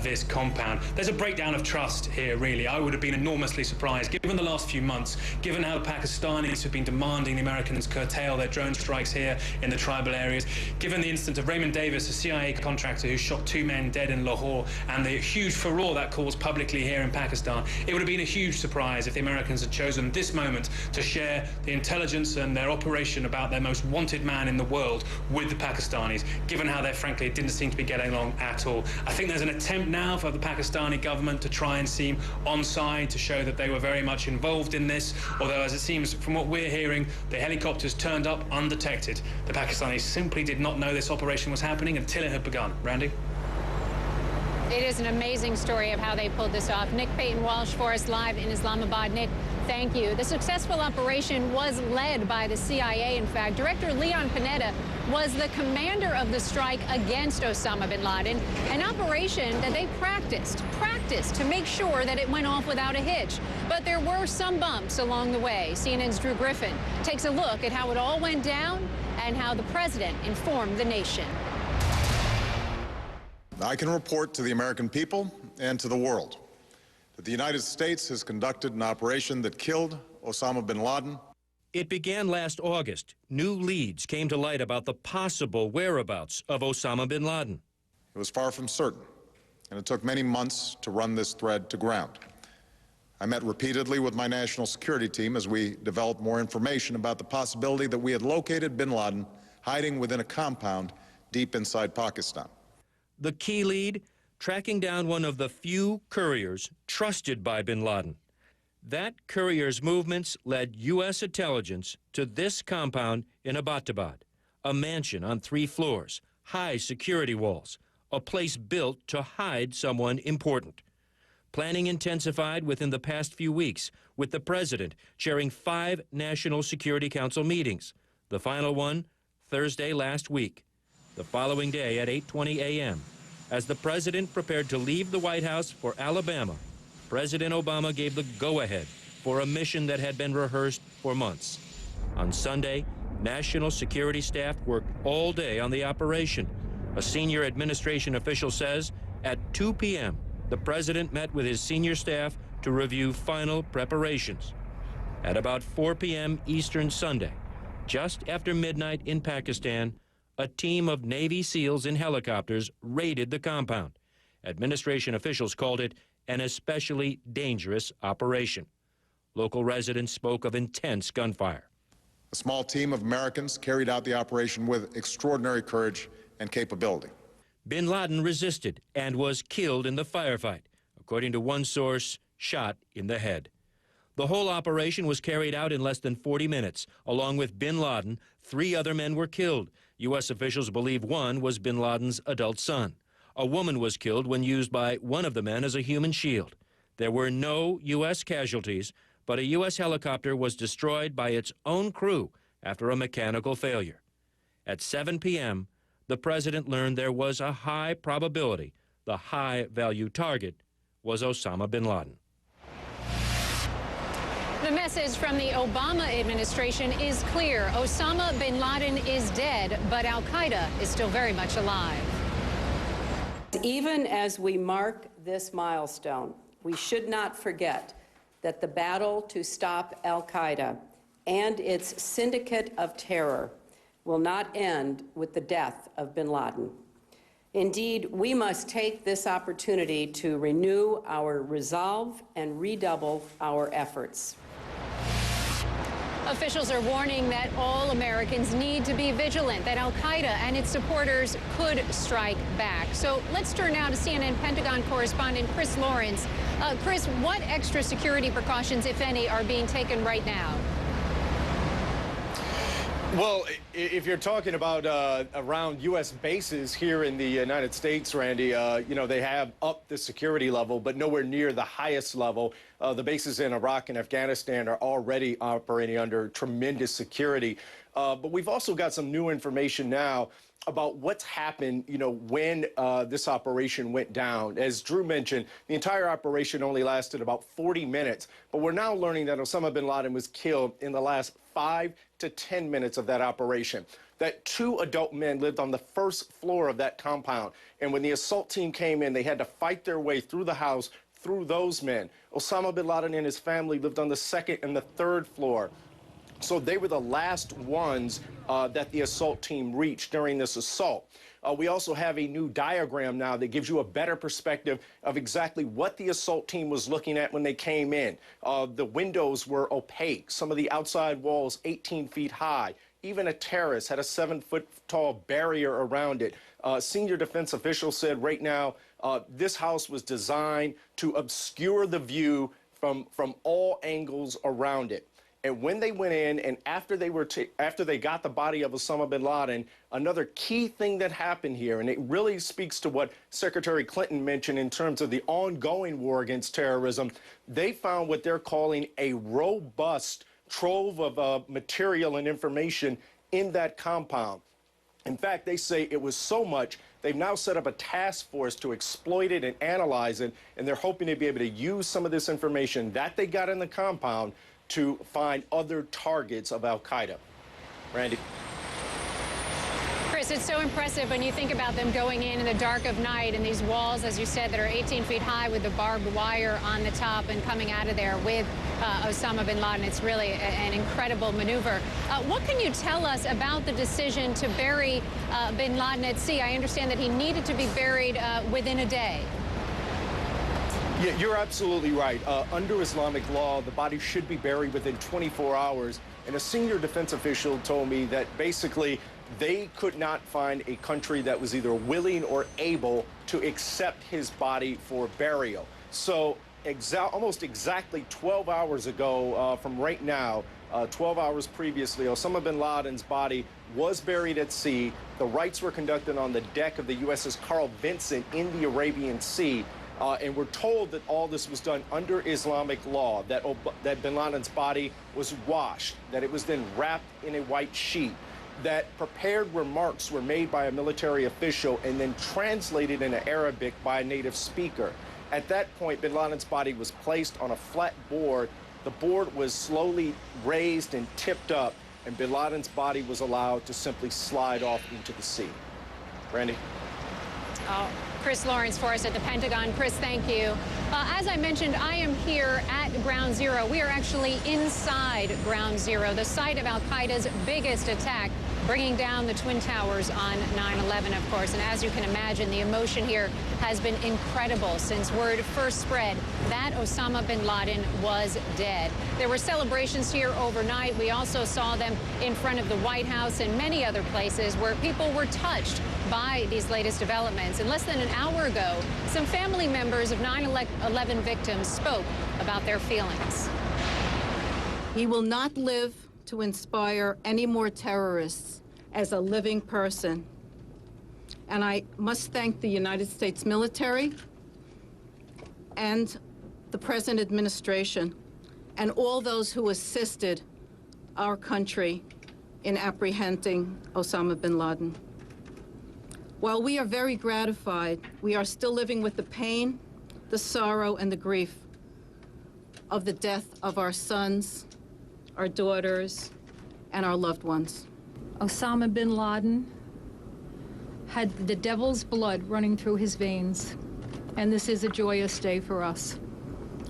this compound. There's a breakdown of trust here, really. I would have been enormously surprised, given the last few months, given how the Pakistanis have been demanding the Americans curtail their drone strikes here in the tribal areas, given the instance of Raymond Davis, a CIA contractor who shot 2 men dead in Lahore, and the huge furore that caused publicly here in Pakistan. It would have been a huge surprise if the Americans had chosen this moment to share the intelligence and their operation about their most wanted man in the world with the Pakistanis, given how they frankly didn't seem to be getting along at all. I think there's an attempt now for the Pakistani government to try and seem on side, to show that they were very much involved in this, although as it seems from what we're hearing, the helicopters turned up undetected. The Pakistanis simply did not know this operation was happening until it had begun. Randy? It is an amazing story of how they pulled this off. Nick Payton-Walsh for us live in Islamabad. Nick, thank you. The successful operation was led by the CIA, in fact. Director Leon Panetta was the commander of the strike against Osama bin Laden, an operation that they practiced to make sure that it went off without a hitch. But there were some bumps along the way. CNN's Drew Griffin takes a look at how it all went down and how the president informed the nation. I can report to the American people and to the world that the United States has conducted an operation that killed Osama bin Laden. It began last August. New leads came to light about the possible whereabouts of Osama bin Laden. It was far from certain, and it took many months to run this thread to ground. I met repeatedly with my national security team as we developed more information about the possibility that we had located bin Laden hiding within a compound deep inside Pakistan. The key lead, tracking down one of the few couriers trusted by bin Laden. That courier's movements led U.S. intelligence to this compound in Abbottabad, a mansion on 3 floors, high security walls, a place built to hide someone important. Planning intensified within the past few weeks, with the president chairing 5 National Security Council meetings, the final one Thursday last week. The following day at 8:20 a.m., as the president prepared to leave the White House for Alabama, President Obama gave the go-ahead for a mission that had been rehearsed for months. On Sunday, national security staff worked all day on the operation. A senior administration official says at 2 p.m., the president met with his senior staff to review final preparations. At about 4 p.m. Eastern Sunday, just after midnight in Pakistan, a team of Navy SEALs in helicopters raided the compound. Administration officials called it an especially dangerous operation. Local residents spoke of intense gunfire. A small team of Americans carried out the operation with extraordinary courage and capability. Bin Laden resisted and was killed in the firefight, according to one source, shot in the head. The whole operation was carried out in less than 40 minutes. Along with bin Laden, 3 other men were killed. U.S. officials believe one was bin Laden's adult son. A woman was killed when used by one of the men as a human shield. There were no U.S. casualties, but a U.S. helicopter was destroyed by its own crew after a mechanical failure. At 7 p.m., the president learned there was a high probability the high-value target was Osama bin Laden. The message from the Obama administration is clear. Osama bin Laden is dead, but Al-Qaeda is still very much alive. Even as we mark this milestone, we should not forget that the battle to stop Al-Qaeda and its syndicate of terror will not end with the death of bin Laden. Indeed, we must take this opportunity to renew our resolve and redouble our efforts. Officials are warning that all Americans need to be vigilant, that Al-Qaeda and its supporters could strike back. So let's turn now to CNN Pentagon correspondent Chris Lawrence. Chris, what extra security precautions, if any, are being taken right now? Well, if you're talking about around U.S. bases here in the United States, Randy, you know, they have upped the security level, but nowhere near the highest level. The bases in Iraq and Afghanistan are already operating under tremendous security. But we've also got some new information now about what's happened, you know, when this operation went down. As Drew mentioned, the entire operation only lasted about 40 minutes, but we're now learning that Osama bin Laden was killed in the last 5 to 10 minutes of that operation. That 2 adult men lived on the first floor of that compound, and when the assault team came in, they had to fight their way through the house through those men. Osama bin Laden and his family lived on the 2nd and the 3rd floor. So they were the last ones that the assault team reached during this assault. We also have a new diagram now that gives you a better perspective of exactly what the assault team was looking at when they came in. The windows were opaque. Some of the outside walls 18 feet high. Even a terrace had a 7-foot-tall barrier around it. Senior defense officials said right now this house was designed to obscure the view from all angles around it. And when they went in and after they got the body of Osama bin Laden, another key thing that happened here, and it really speaks to what Secretary Clinton mentioned in terms of the ongoing war against terrorism, they found what they're calling a robust trove of material and information in that compound. In fact, they say it was so much, they've now set up a task force to exploit it and analyze it, and they're hoping to be able to use some of this information that they got in the compound to find other targets of Al-Qaeda. Randy. Chris, it's so impressive when you think about them going in the dark of night and these walls, as you said, that are 18 feet high with the barbed wire on the top and coming out of there with Osama bin Laden. It's really an incredible maneuver. What can you tell us about the decision to bury bin Laden at sea? I understand that he needed to be buried within a day. Yeah, you're absolutely right. Under Islamic law, the body should be buried within 24 hours. And a senior defense official told me that basically they could not find a country that was either willing or able to accept his body for burial. So almost exactly 12 hours ago from right now, 12 hours previously, Osama bin Laden's body was buried at sea. The rites were conducted on the deck of the USS Carl Vinson in the Arabian Sea. And we're told that all this was done under Islamic law, that bin Laden's body was washed, that it was then wrapped in a white sheet, that prepared remarks were made by a military official and then translated into Arabic by a native speaker. At that point, bin Laden's body was placed on a flat board. The board was slowly raised and tipped up, and bin Laden's body was allowed to simply slide off into the sea. Randy? Chris Lawrence for us at the Pentagon. Chris, thank you. As I mentioned, I am here at Ground Zero. We are actually inside Ground Zero, the site of Al-Qaeda's biggest attack, bringing down the Twin Towers on 9/11, of course. And as you can imagine, the emotion here has been incredible since word first spread that Osama bin Laden was dead. There were celebrations here overnight. We also saw them in front of the White House and many other places where people were touched by these latest developments. And less than an hour ago, some family members of 9/11 victims spoke about their feelings. He will not live to inspire any more terrorists as a living person. And I must thank the United States military and the present administration and all those who assisted our country in apprehending Osama bin Laden. While we are very gratified, we are still living with the pain, the sorrow, and the grief of the death of our sons, our daughters, and our loved ones. Osama bin Laden had the devil's blood running through his veins, and this is a joyous day for us.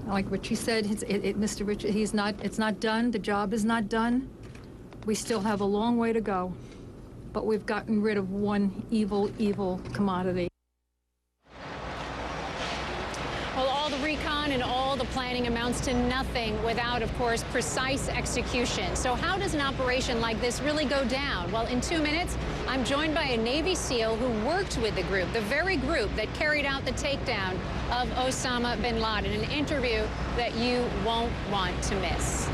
Like Richie said, Mr. Richie, it's not done. The job is not done. We still have a long way to go, but we've gotten rid of one evil commodity. Well, all the recon and all the planning amounts to nothing without, of course, precise execution. So how does an operation like this really go down? Well, in 2 minutes, I'm joined by a Navy SEAL who worked with the group, the very group that carried out the takedown of Osama bin Laden, an interview that you won't want to miss.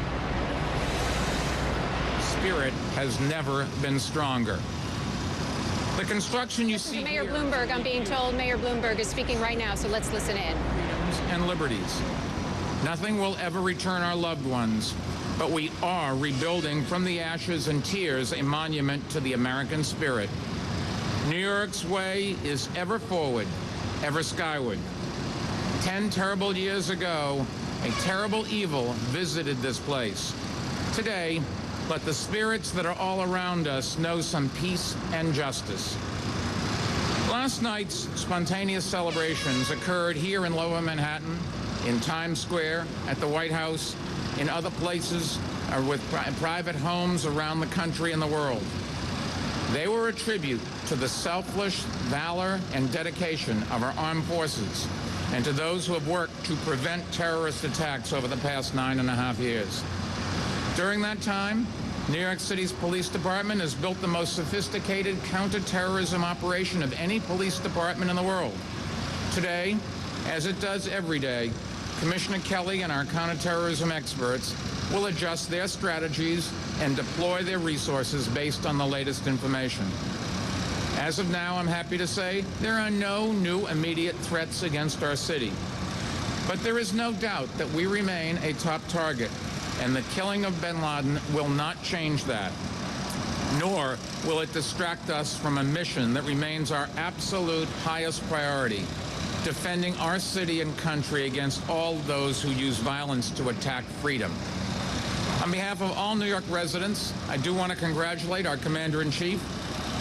Spirit has never been stronger. The construction you see Mayor here, Bloomberg, I'm being told Mayor Bloomberg is speaking right now, so let's listen in. and liberties. Nothing will ever return our loved ones, but we are rebuilding from the ashes and tears a monument to the American spirit. New York's way is ever forward, ever skyward. 10 terrible years ago, a terrible evil visited this place. Today, let the spirits that are all around us know some peace and justice. Last night's spontaneous celebrations occurred here in Lower Manhattan, in Times Square, at the White House, in other places, or with private homes around the country and the world. They were a tribute to the selfless valor and dedication of our armed forces and to those who have worked to prevent terrorist attacks over the past 9.5 years. During that time, New York City's police department has built the most sophisticated counterterrorism operation of any police department in the world. Today, as it does every day, Commissioner Kelly and our counterterrorism experts will adjust their strategies and deploy their resources based on the latest information. As of now, I'm happy to say there are no new immediate threats against our city. But there is no doubt that we remain a top target, and the killing of bin Laden will not change that. Nor will it distract us from a mission that remains our absolute highest priority: defending our city and country against all those who use violence to attack freedom. On behalf of all New York residents, I do want to congratulate our Commander-in-Chief,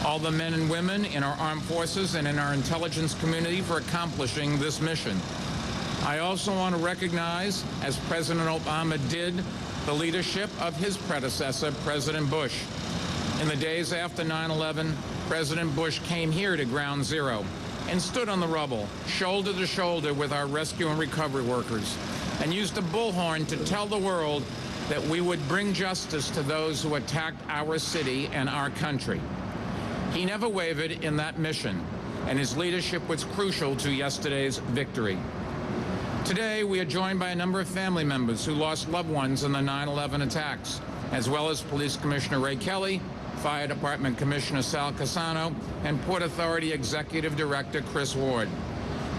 all the men and women in our armed forces and in our intelligence community for accomplishing this mission. I also want to recognize, as President Obama did, the leadership of his predecessor, President Bush. In the days after 9/11, President Bush came here to Ground Zero and stood on the rubble, shoulder to shoulder with our rescue and recovery workers, and used a bullhorn to tell the world that we would bring justice to those who attacked our city and our country. He never wavered in that mission, and his leadership was crucial to yesterday's victory. Today, we are joined by a number of family members who lost loved ones in the 9/11 attacks, as well as Police Commissioner Ray Kelly, Fire Department Commissioner Sal Cassano, and Port Authority Executive Director Chris Ward.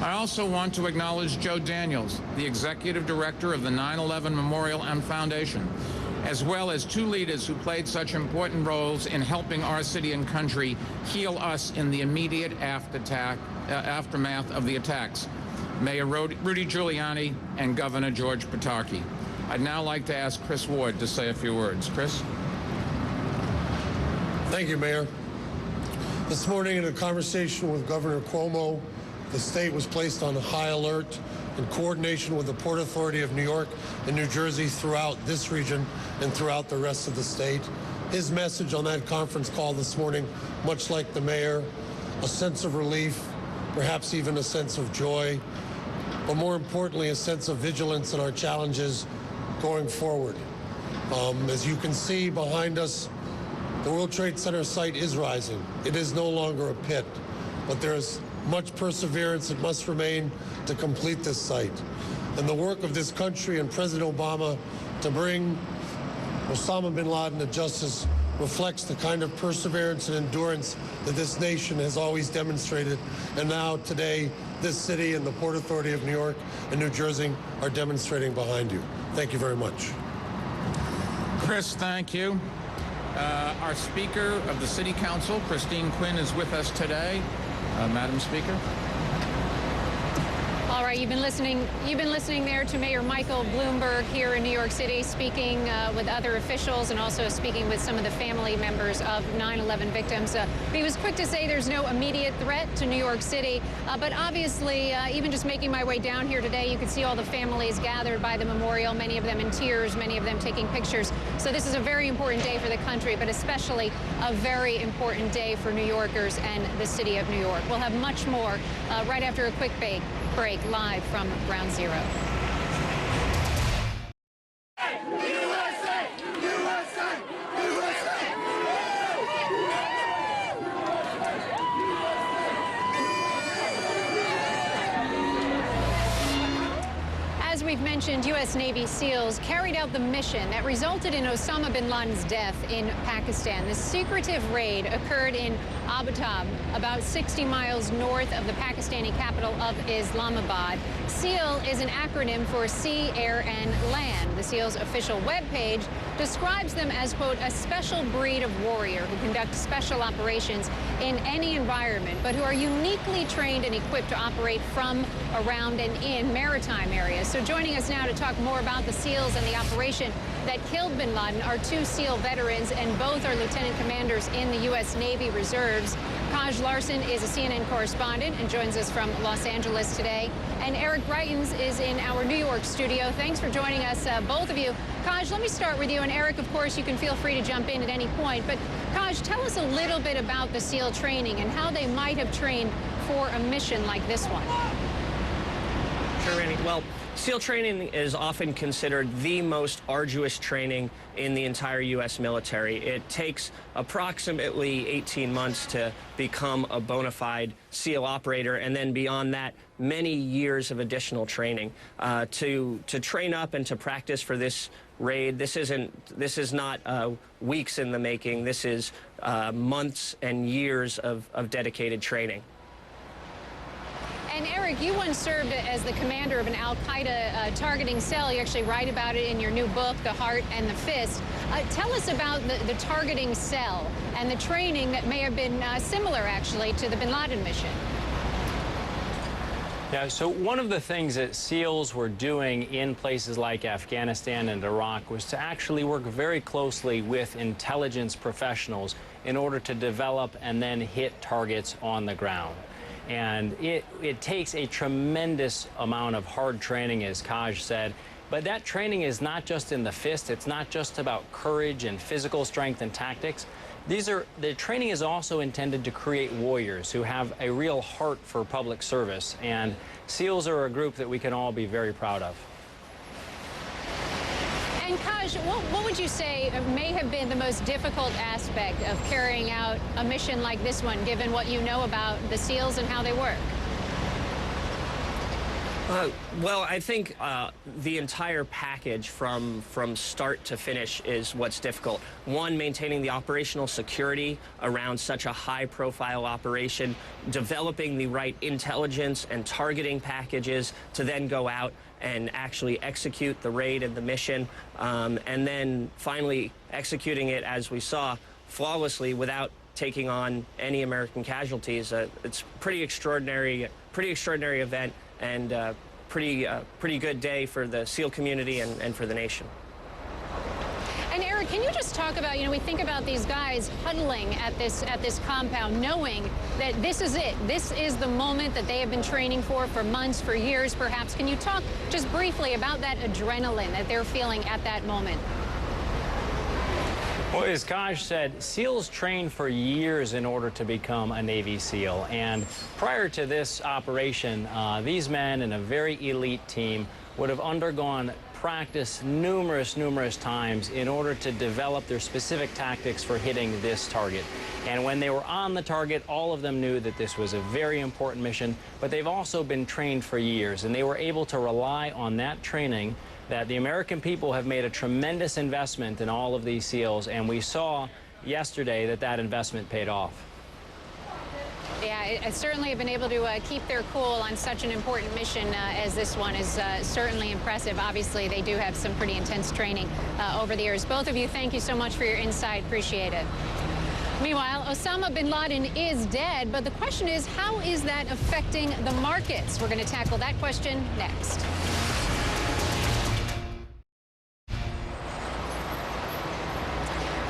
I also want to acknowledge Joe Daniels, the Executive Director of the 9/11 Memorial and Foundation, as well as two leaders who played such important roles in helping our city and country heal us in the immediate aftermath of the attacks: Mayor Rudy Giuliani and Governor George Pataki. I'd now like to ask Chris Ward to say a few words. Chris? Thank you, Mayor. This morning in a conversation with Governor Cuomo, the state was placed on high alert in coordination with the Port Authority of New York and New Jersey throughout this region and throughout the rest of the state. His message on that conference call this morning, much like the mayor, a sense of relief, perhaps even a sense of joy, but more importantly, a sense of vigilance in our challenges going forward. As you can see behind us, the World Trade Center site is rising. It is no longer a pit, but there is much perseverance that must remain to complete this site. And the work of this country and President Obama to bring Osama bin Laden to justice reflects the kind of perseverance and endurance that this nation has always demonstrated. And now, today, this city and the Port Authority of New York and New Jersey are demonstrating behind you. Thank you very much. Chris, thank you. Our Speaker of the City Council, Christine Quinn, is with us today. Madam Speaker. All right, you've been listening there to Mayor Michael Bloomberg here in New York City, speaking with other officials and also speaking with some of the family members of 9/11 victims. He was quick to say there's no immediate threat to New York City, but obviously, even just making my way down here today, you can see all the families gathered by the memorial, many of them in tears, many of them taking pictures. So this is a very important day for the country, but especially a very important day for New Yorkers and the city of New York. We'll have much more right after a quick break live from Ground Zero. USA! USA! USA! As we've mentioned, U.S. Navy SEALs carried out the mission that resulted in Osama bin Laden's death in Pakistan. The secretive raid occurred in Abitab, about 60 miles north of the Pakistani capital of Islamabad. SEAL is an acronym for Sea, Air, and Land. The SEAL's official webpage describes them as, quote, a special breed of warrior who conduct special operations in any environment, but who are uniquely trained and equipped to operate from, around, and in maritime areas. So joining us now to talk more about the SEALs and the operation that killed bin Laden are two SEAL veterans, and both are lieutenant commanders in the U.S. Navy Reserve. Reserves. Kaj Larson is a CNN correspondent and joins us from Los Angeles today. And Eric Greitens is in our New York studio. Thanks for joining us, both of you. Kaj, let me start with you. And Eric, of course, you can feel free to jump in at any point. But Kaj, tell us a little bit about the SEAL training and how they might have trained for a mission like this one. Sure, Randy. Well, SEAL training is often considered the most arduous training in the entire U.S. military. It takes approximately 18 months to become a bona fide SEAL operator, and then beyond that, many years of additional training. To train up and to practice for this raid, this is not weeks in the making. This is months and years of dedicated training. And Eric, you once served as the commander of an Al-Qaeda targeting cell. You actually write about it in your new book, The Heart and the Fist. Tell us about the targeting cell and the training that may have been similar, actually, to the bin Laden mission. Yeah, so one of the things that SEALs were doing in places like Afghanistan and Iraq was to actually work very closely with intelligence professionals in order to develop and then hit targets on the ground. And it takes a tremendous amount of hard training, as Kaj said. But that training is not just in the fist. It's not just about courage and physical strength and tactics. The training is also intended to create warriors who have a real heart for public service. And SEALs are a group that we can all be very proud of. And Kaj, what would you say may have been the most difficult aspect of carrying out a mission like this one, given what you know about the SEALs and how they work? Well, I think the entire package from start to finish is what's difficult. One, maintaining the operational security around such a high-profile operation, developing the right intelligence and targeting packages to then go out and actually execute the raid and the mission, and then finally executing it, as we saw, flawlessly without taking on any American casualties. It's pretty extraordinary event, and pretty good day for the SEAL community and for the nation. And Eric, can you just talk about, we think about these guys huddling at this compound, knowing that this is it. This is the moment that they have been training for months, for years, perhaps. Can you talk just briefly about that adrenaline that they're feeling at that moment? Well, as Kaj said, SEALs train for years in order to become a Navy SEAL. And prior to this operation, these men and a very elite team would have undergone practice numerous times in order to develop their specific tactics for hitting this target. And when they were on the target, all of them knew that this was a very important mission, but they've also been trained for years, and they were able to rely on that training. That the American people have made a tremendous investment in all of these SEALs, and we saw yesterday that that investment paid off. Yeah, I certainly have been able to keep their cool on such an important mission as this one is certainly impressive. Obviously, they do have some pretty intense training over the years. Both of you, thank you so much for your insight. Appreciate it. Meanwhile, Osama bin Laden is dead, but the question is, how is that affecting the markets? We're going to tackle that question next.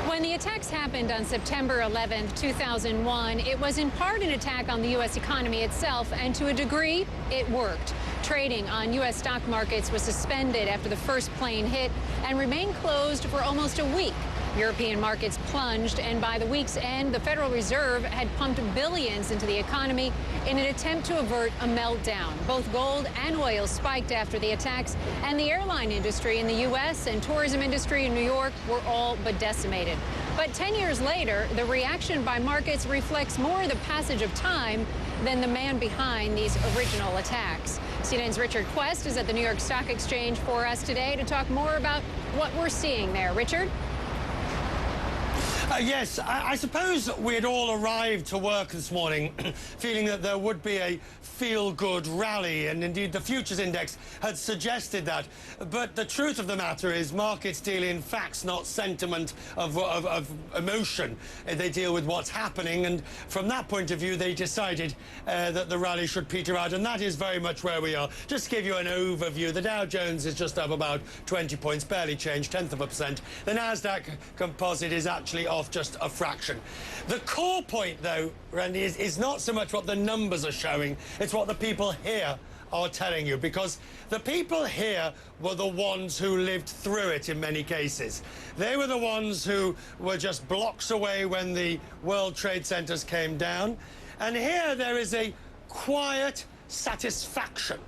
When the attacks happened on September 11th, 2001, it was in part an attack on the U.S. economy itself, and to a degree, it worked. Trading on U.S. stock markets was suspended after the first plane hit and remained closed for almost a week. European markets plunged, and by the week's end, the Federal Reserve had pumped billions into the economy in an attempt to avert a meltdown. Both gold and oil spiked after the attacks, and the airline industry in the U.S. and tourism industry in New York were all but decimated. But 10 years later, the reaction by markets reflects more the passage of time than the man behind these original attacks. CNN's Richard Quest is at the New York Stock Exchange for us today to talk more about what we're seeing there. Richard? Yes, I suppose we had all arrived to work this morning feeling that there would be a feel-good rally, and indeed the futures index had suggested that. But the truth of the matter is markets deal in facts, not sentiment of emotion. They deal with what's happening, and from that point of view they decided that the rally should peter out, and that is very much where we are. Just to give you an overview, the Dow Jones is just up about 20 points, barely changed, 1/10%. The Nasdaq Composite is actually off off just a fraction. The core point, though, Randy, is not so much what the numbers are showing, it's what the people here are telling you, because the people here were the ones who lived through it in many cases. They were the ones who were just blocks away when the World Trade Centers came down. And here there is a quiet satisfaction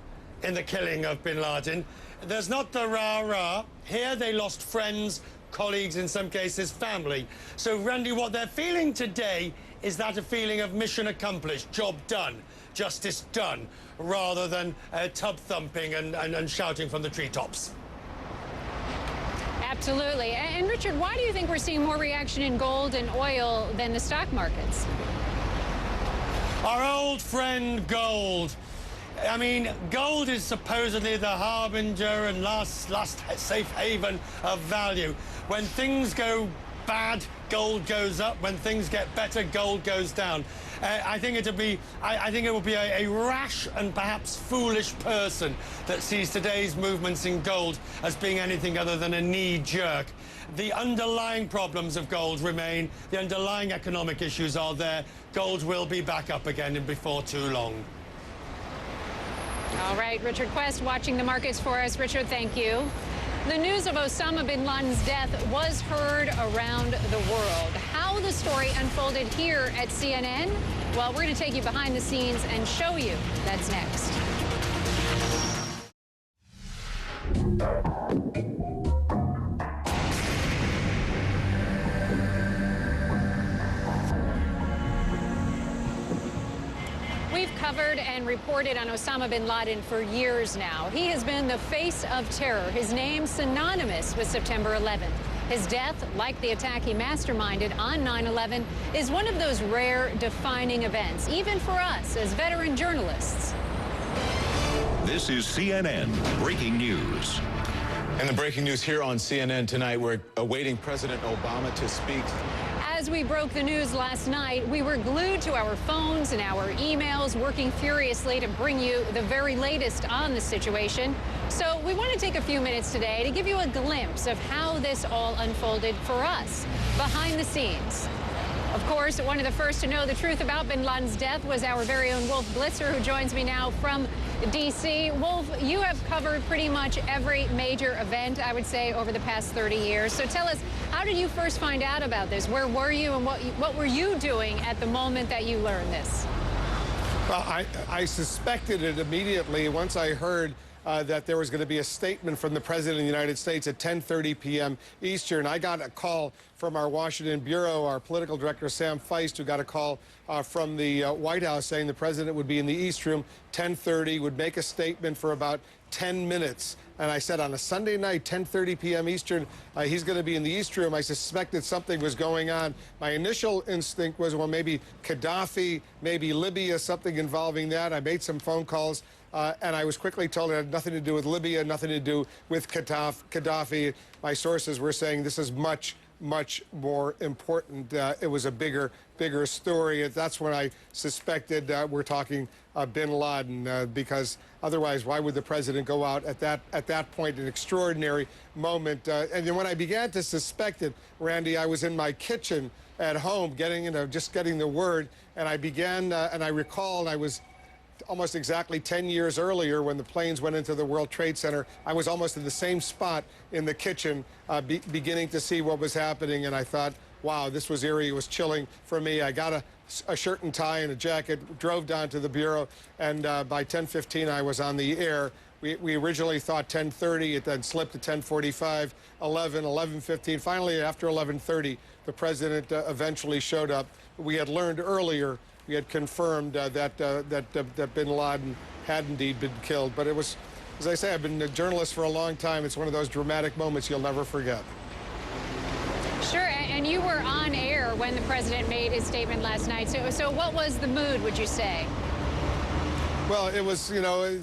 in the killing of bin Laden. There's not the rah-rah. Here they lost friends, colleagues, in some cases family. So, Randy, what they're feeling today is that a feeling of mission accomplished, job done, justice done, rather than tub thumping and shouting from the treetops. Absolutely. And Richard, why do you think we're seeing more reaction in gold and oil than the stock markets? Our old friend gold. I mean, gold is supposedly the harbinger and last safe haven of value. When things go bad, gold goes up. When things get better, gold goes down. I think it will be a rash and perhaps foolish person that sees today's movements in gold as being anything other than a knee jerk. The underlying problems of gold remain. The underlying economic issues are there. Gold will be back up again and before too long. All right, Richard Quest watching the markets for us. Richard, thank you. The news of Osama bin Laden's death was heard around the world. How the story unfolded here at CNN? Well, we're going to take you behind the scenes and show you. That's next. We've covered and reported on Osama bin Laden for years now. He has been the face of terror, his name synonymous with September 11th. His death, like the attack he masterminded on 9/11, is one of those rare defining events, even for us as veteran journalists. This is CNN Breaking News. And the breaking news here on CNN tonight, we're awaiting President Obama to speak. As we broke the news last night, we were glued to our phones and our emails, working furiously to bring you the very latest on the situation. So we want to take a few minutes today to give you a glimpse of how this all unfolded for us, behind the scenes. Of course, one of the first to know the truth about bin Laden's death was our very own Wolf Blitzer, who joins me now from D.C. Wolf, you have covered pretty much every major event, I would say, over the past 30 years. So tell us, how did you first find out about this? Where were you, and what were you doing at the moment that you learned this? Well, I suspected it immediately once I heard that there was going to be a statement from the President of the United States at 10:30 p.m. Eastern. I got a call from our Washington bureau, our political director, Sam Feist, who got a call from the White House saying the President would be in the East Room, 10:30, would make a statement for about 10 minutes. And I said, on a Sunday night, 10:30 p.m. Eastern, he's going to be in the East Room. I suspected something was going on. My initial instinct was, well, maybe Gaddafi, maybe Libya, something involving that. I made some phone calls, and I was quickly told it had nothing to do with Libya, nothing to do with Gaddafi. My sources were saying this is much more important. It was a bigger story. That's when I suspected we're talking bin Laden, because otherwise, why would the president go out at that point, an extraordinary moment? And then when I began to suspect it, Randy, I was in my kitchen at home just getting the word, and I began, and I recall, I was almost exactly 10 years earlier when the planes went into the World Trade Center. I was almost in the same spot in the kitchen, beginning to see what was happening, and I thought, wow, this was eerie. It was chilling for me. I got a shirt and tie and a jacket, drove down to the bureau, and by 10:15 I was on the air. We originally thought 10:30. It then slipped to 10:45, 11, 11:15. Finally, after 11:30, the president eventually showed up. We had learned earlier, we had confirmed that bin Laden had indeed been killed. But it was, as I say, I've been a journalist for a long time. It's one of those dramatic moments you'll never forget. Sure, and you were on air when the president made his statement last night. So what was the mood, would you say? Well, it was,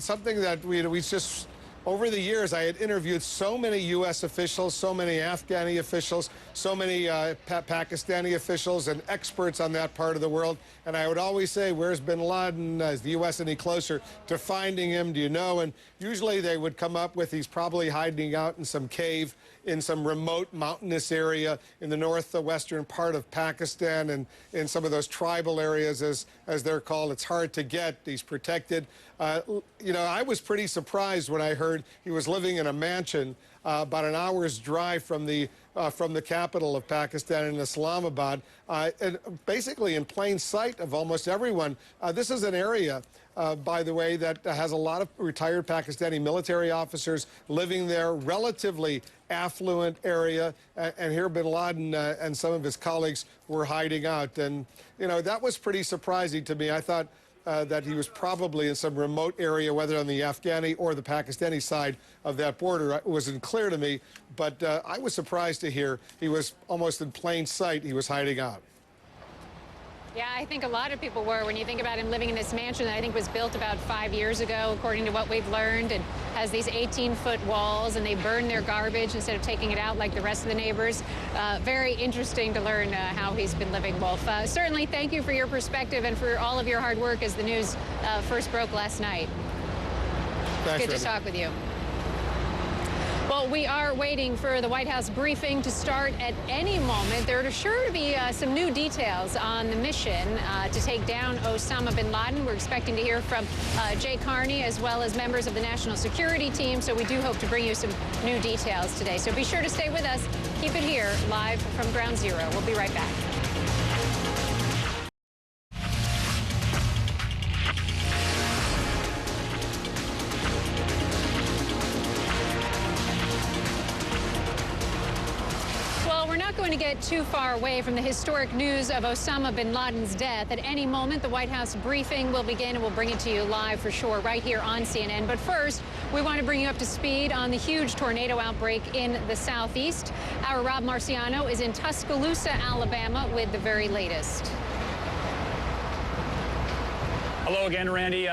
something that we just over the years, I had interviewed so many U.S. officials, so many Afghani officials, so many Pakistani officials and experts on that part of the world. And I would always say, where's bin Laden? Is the U.S. any closer to finding him? Do you know? And usually they would come up with he's probably hiding out in some cave in some remote mountainous area in the northwestern part of Pakistan and in some of those tribal areas, as they're called. It's hard to get. He's protected. You know, I was pretty surprised when I heard he was living in a mansion about an hour's drive from the capital of Pakistan in Islamabad, and basically in plain sight of almost everyone. This is an area, by the way, that has a lot of retired Pakistani military officers living there, relatively affluent area, and here bin Laden and some of his colleagues were hiding out. And, you know, that was pretty surprising to me. I thought that he was probably in some remote area, whether on the Afghani or the Pakistani side of that border. It wasn't clear to me, but I was surprised to hear he was almost in plain sight. He was hiding out. Yeah, I think a lot of people were. When you think about him living in this mansion that I think was built about 5 years ago, according to what we've learned, and has these 18-foot walls, and they burn their garbage instead of taking it out like the rest of the neighbors. Very interesting to learn how he's been living, Wolf. Certainly, thank you for your perspective and for all of your hard work as the news first broke last night. Thanks, Good to talk with you. Well, we are waiting for the White House briefing to start at any moment. There are sure to be some new details on the mission to take down Osama bin Laden. We're expecting to hear from Jay Carney as well as members of the National Security Team, so we do hope to bring you some new details today. So be sure to stay with us. Keep it here live from Ground Zero. We'll be right back. Going to get too far away from the historic news of Osama bin Laden's death. At any moment, the White House briefing will begin, and we'll bring it to you live for sure right here on CNN. But first, we want to bring you up to speed on the huge tornado outbreak in the southeast. Our Rob Marciano is in Tuscaloosa, Alabama, with the very latest. Hello again, Randy.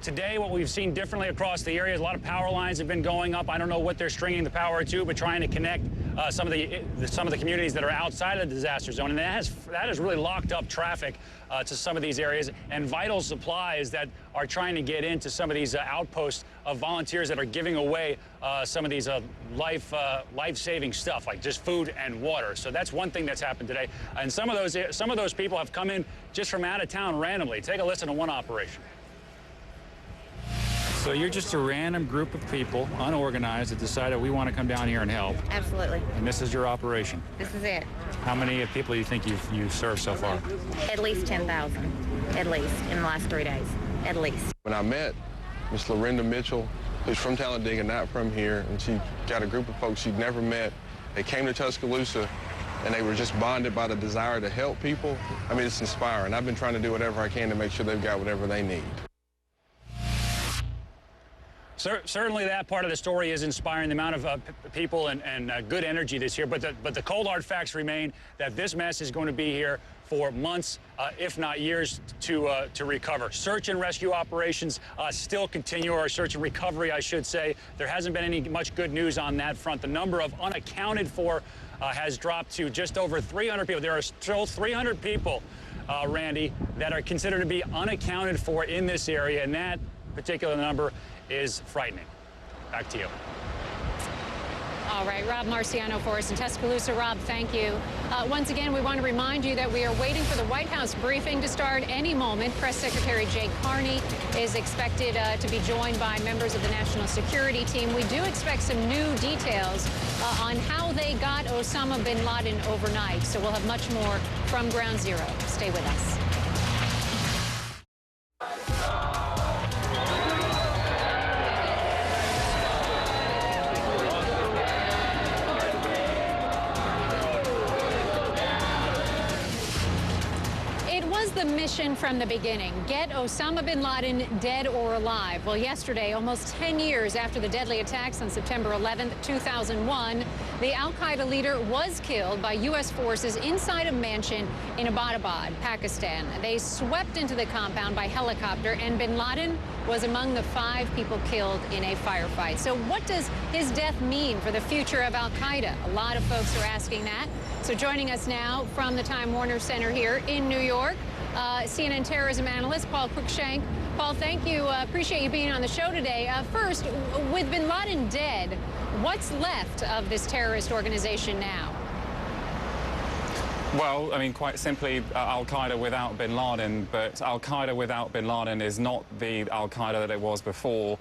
Today, what we've seen differently across the area is a lot of power lines have been going up. I don't know what they're stringing the power to, but trying to connect some of the communities that are outside of the disaster zone, and that has really locked up traffic to some of these areas, and vital supplies that are trying to get into some of these outposts of volunteers that are giving away some of these life-saving stuff, like just food and water. So that's one thing that's happened today, and some of those people have come in just from out of town randomly. Take a listen to one operation. So you're just a random group of people, unorganized, that decided we want to come down here and help. Absolutely. And this is your operation. This is it. How many people do you think you've served so far? At least 10,000, at least, in the last 3 days, at least. When I met Miss Lorinda Mitchell, who's from Talladega, not from here, and she got a group of folks she'd never met. They came to Tuscaloosa, and they were just bonded by the desire to help people. I mean, it's inspiring. I've been trying to do whatever I can to make sure they've got whatever they need. Certainly that part of the story is inspiring, the amount of people and good energy this year, but the cold hard facts remain that this mess is going to be here for months, if not years, to recover. Search and rescue operations still continue, or search and recovery, I should say. There hasn't been much good news on that front. The number of unaccounted for has dropped to just over 300 people. There are still 300 people, Randy, that are considered to be unaccounted for in this area, and that particular number is frightening. Back to you. All right, Rob Marciano for us in Tuscaloosa. Rob, thank you. Once again, we want to remind you that we are waiting for the White House briefing to start any moment. Press Secretary Jay Carney is expected to be joined by members of the National Security Team. We do expect some new details on how they got Osama bin Laden overnight. So we'll have much more from Ground Zero. Stay with us. the mission from the beginning? Get Osama bin Laden dead or alive. Well, yesterday, almost 10 years after the deadly attacks on September 11th, 2001, the Al-Qaeda leader was killed by U.S. forces inside a mansion in Abbottabad, Pakistan. They swept into the compound by helicopter, and bin Laden was among the 5 people killed in a firefight. So what does his death mean for the future of Al-Qaeda? A lot of folks are asking that. So joining us now from the Time Warner Center here in New York, CNN terrorism analyst Paul Cruikshank. Paul, thank you. Appreciate you being on the show today. First, with bin Laden dead, what's left of this terrorist organization now? Well, I mean, quite simply, Al-Qaeda without bin Laden, but Al-Qaeda without bin Laden is not the Al-Qaeda that it was before.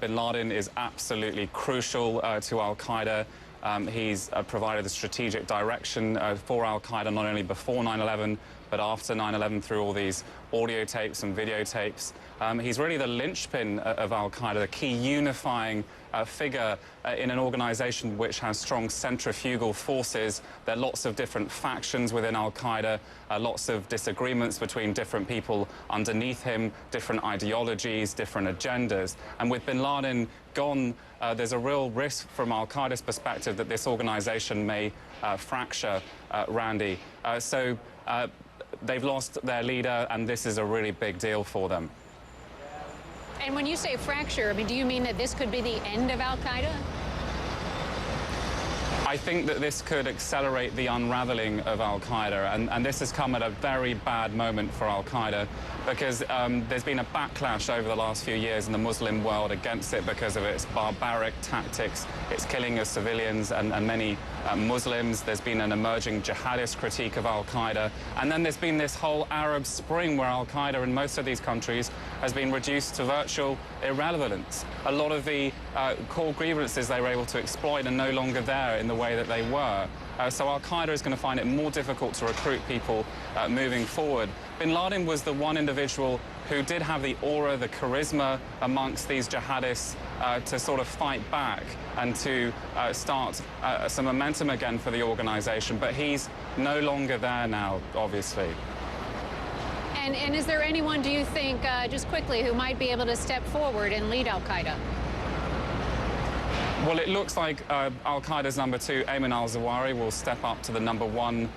Bin Laden is absolutely crucial to Al-Qaeda. He's provided the strategic direction for Al-Qaeda not only before 9/11, but after 9/11 through all these audio tapes and videotapes. He's really the linchpin of Al-Qaeda, the key unifying figure in an organization which has strong centrifugal forces. There are lots of different factions within Al-Qaeda, lots of disagreements between different people underneath him, different ideologies, different agendas. And with bin Laden gone, there's a real risk from Al-Qaeda's perspective that this organization may fracture, Randy. So they've lost their leader, and this is a really big deal for them. And when you say fracture, I mean, do you mean that this could be the end of Al-Qaeda? I think that this could accelerate the unraveling of Al-Qaeda, and this has come at a very bad moment for Al-Qaeda because there's been a backlash over the last few years in the Muslim world against it because of its barbaric tactics, its killing of civilians and many Muslims. There's been an emerging jihadist critique of Al-Qaeda, and then there's been this whole Arab Spring where Al-Qaeda in most of these countries has been reduced to virtual irrelevance. A lot of the core grievances they were able to exploit are no longer there in the way that they were. So Al-Qaeda is going to find it more difficult to recruit people moving forward. Bin Laden was the one individual who did have the aura, the charisma amongst these jihadists to sort of fight back and to start some momentum again for the organization. But he's no longer there now, obviously. And is there anyone, do you think, just quickly, who might be able to step forward and lead Al-Qaeda? Well, it looks like Al-Qaeda's number 2, Ayman al-Zawahiri, will step up to the number 1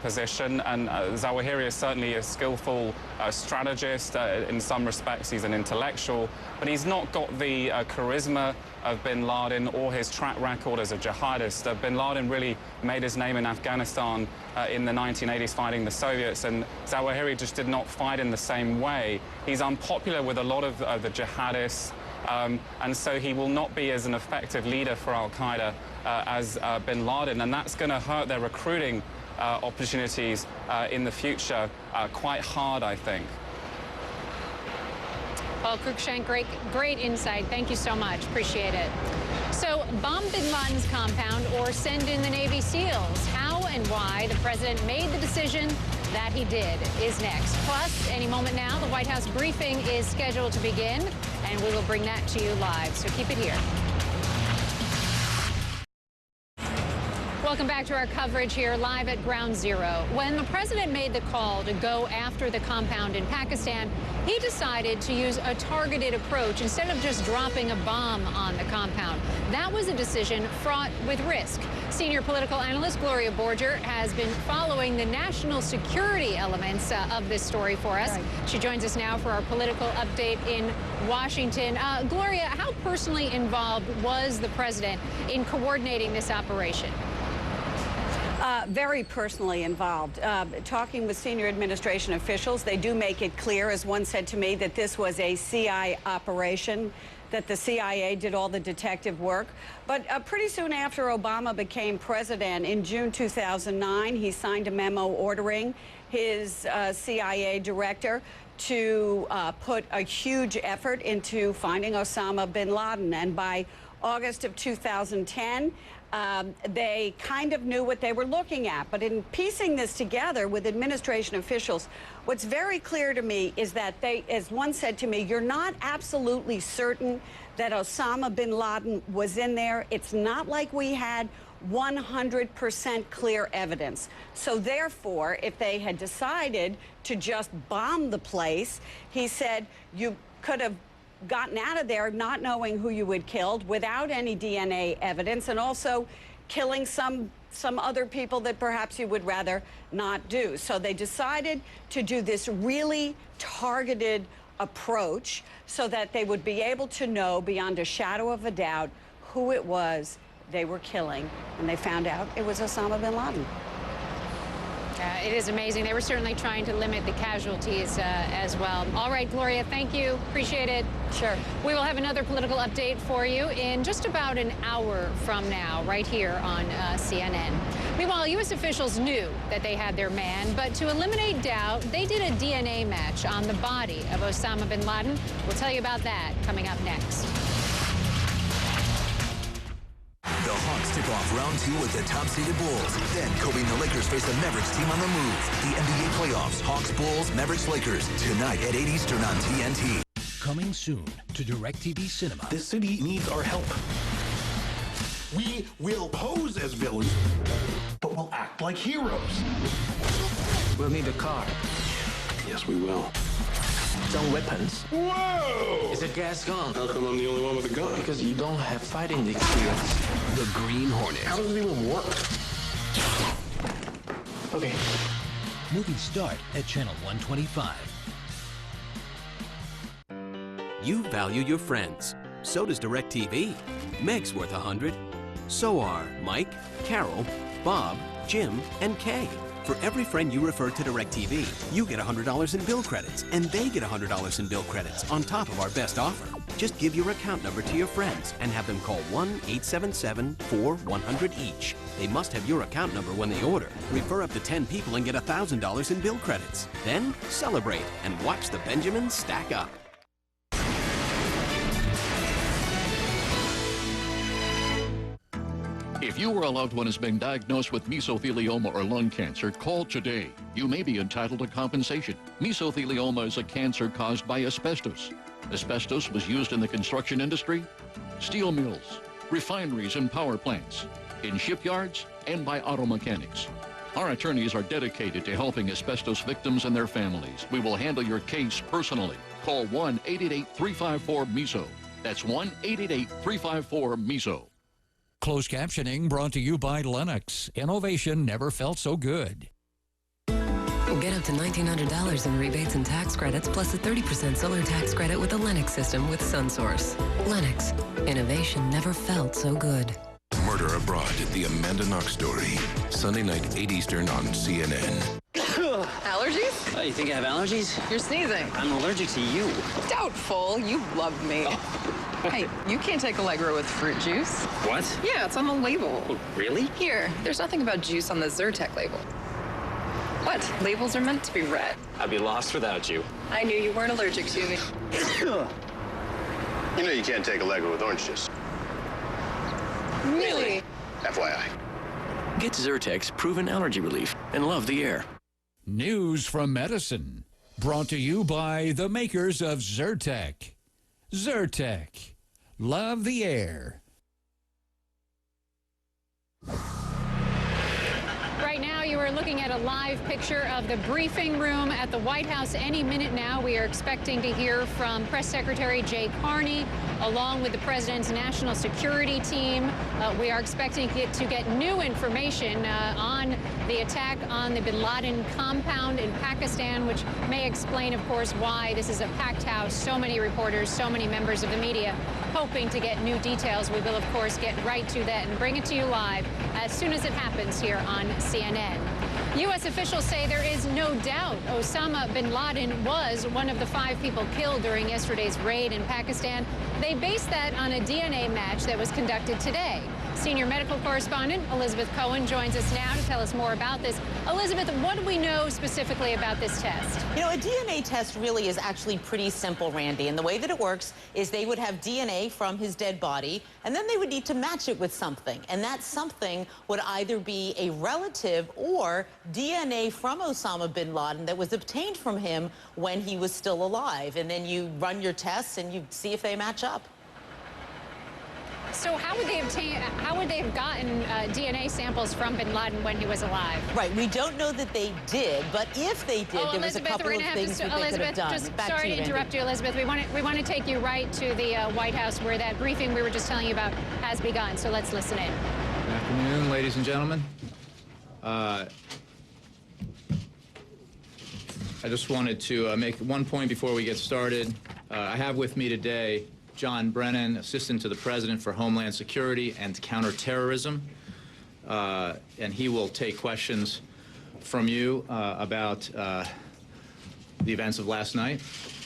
position. And Zawahiri is certainly a skillful strategist. In some respects, he's an intellectual. But he's not got the charisma of bin Laden or his track record as a jihadist. Bin Laden really made his name in Afghanistan in the 1980s fighting the Soviets, and Zawahiri just did not fight in the same way. He's unpopular with a lot of the jihadists. And so he will not be as an effective leader for Al-Qaeda as bin Laden, and that's going to hurt their recruiting opportunities in the future quite hard, I think. Paul Cruikshank, great insight. Thank you so much. Appreciate it. So, bomb bin Laden's compound or send in the Navy SEALs? How and why the president made the decision that he did is next. Plus, any moment now, the White House briefing is scheduled to begin, and we will bring that to you live, so keep it here. Welcome back to our coverage here live at Ground Zero. When the president made the call to go after the compound in Pakistan, he decided to use a targeted approach instead of just dropping a bomb on the compound. That was a decision fraught with risk. Senior political analyst Gloria Borger has been following the national security elements of this story for us. Right. She joins us now for our political update in Washington. Gloria, how personally involved was the president in coordinating this operation? Very personally involved. Talking with senior administration officials, they do make it clear, as one said to me, that this was a CIA operation, that the CIA did all the detective work. But pretty soon after Obama became president in June 2009, he signed a memo ordering his CIA director to put a huge effort into finding Osama bin Laden. And by August of 2010, they kind of knew what they were looking at. But in piecing this together with administration officials, what's very clear to me is that they, as one said to me, you're not absolutely certain that Osama bin Laden was in there. It's not like we had 100% clear evidence. So therefore, if they had decided to just bomb the place, he said you could have gotten out of there not knowing who you had killed without any DNA evidence, and also killing some other people that perhaps you would rather not do. So they decided to do this really targeted approach so that they would be able to know beyond a shadow of a doubt who it was they were killing. And they found out it was Osama bin Laden. It is amazing. They were certainly trying to limit the casualties as well. All right, Gloria, thank you. Appreciate it. Sure. We will have another political update for you in just about an hour from now, right here on CNN. Meanwhile, U.S. officials knew that they had their man, but to eliminate doubt, they did a DNA match on the body of Osama bin Laden. We'll tell you about that coming up next. The Hawks tip off round 2 with the top-seeded Bulls. Then Kobe and the Lakers face the Mavericks team on the move. The NBA playoffs, Hawks, Bulls, Mavericks, Lakers. Tonight at 8 Eastern on TNT. Coming soon to DirecTV Cinema. This city needs our help. We will pose as villains, but we'll act like heroes. We'll need a car. Yes, we will. Some weapons. Whoa! Is the gas gone? How come I'm the only one with a gun? Because you don't have fighting experience. The Green Hornet. How does it even work? Okay. Movies start at Channel 125. You value your friends. So does DirecTV. Meg's worth 100. So are Mike, Carol, Bob, Jim, and Kay. For every friend you refer to DirecTV, you get $100 in bill credits, and they get $100 in bill credits on top of our best offer. Just give your account number to your friends and have them call 1-877-4-100 each. They must have your account number when they order. Refer up to 10 people and get $1,000 in bill credits. Then celebrate and watch the Benjamins stack up. If you or a loved one has been diagnosed with mesothelioma or lung cancer, call today. You may be entitled to compensation. Mesothelioma is a cancer caused by asbestos. Asbestos was used in the construction industry, steel mills, refineries and power plants, in shipyards, and by auto mechanics. Our attorneys are dedicated to helping asbestos victims and their families. We will handle your case personally. Call 1-888-354-MESO. That's 1-888-354-MESO. Closed captioning brought to you by Lennox. Innovation never felt so good. Get up to $1,900 in rebates and tax credits, plus a 30% solar tax credit with the Lennox system with SunSource. Lennox. Innovation never felt so good. Murder Abroad, the Amanda Knox story. Sunday night, 8 Eastern on CNN. Allergies? Oh, you think I have allergies? You're sneezing. I'm allergic to you. Doubtful. You love me. Oh. Hey, you can't take Allegra with fruit juice. What? Yeah, it's on the label. Oh, really? Here, there's nothing about juice on the Zyrtec label. What? Labels are meant to be read. I'd be lost without you. I knew you weren't allergic to me. You know you can't take Allegra with orange juice. Really? FYI. Get Zyrtec's proven allergy relief and love the air. News from medicine. Brought to you by the makers of Zyrtec. Zyrtec. Love the air. Right now, you are looking at a live picture of the briefing room at the White House. Any minute now, we are expecting to hear from Press Secretary Jay Carney, along with the president's national security team. We are expecting to get new information on the attack on the bin Laden compound in Pakistan, which may explain, of course, why this is a packed house. So many reporters, so many members of the media hoping to get new details. We will, of course, get right to that and bring it to you live as soon as it happens here on CNN. U.S. officials say there is no doubt Osama bin Laden was one of the 5 people killed during yesterday's raid in Pakistan. They based that on a DNA match that was conducted today. Senior medical correspondent Elizabeth Cohen joins us now to tell us more about this. Elizabeth, what do we know specifically about this test? You know, a DNA test really is actually pretty simple, Randy. And the way that it works is they would have DNA from his dead body, and then they would need to match it with something. And that something would either be a relative or DNA from Osama bin Laden that was obtained from him when he was still alive. And then you run your tests and you see if they match up. So how would they have gotten DNA samples from bin Laden when he was alive? Right. We don't know that they did, but if they did, there was a couple of things that they could have done. Just sorry to interrupt you, Elizabeth. We want to take you right to the White House where that briefing we were just telling you about has begun. So let's listen in. Good afternoon, ladies and gentlemen. I just wanted to make one point before we get started. I have with me today John Brennan, Assistant to the President for Homeland Security and Counterterrorism, and he will take questions from you about the events of last night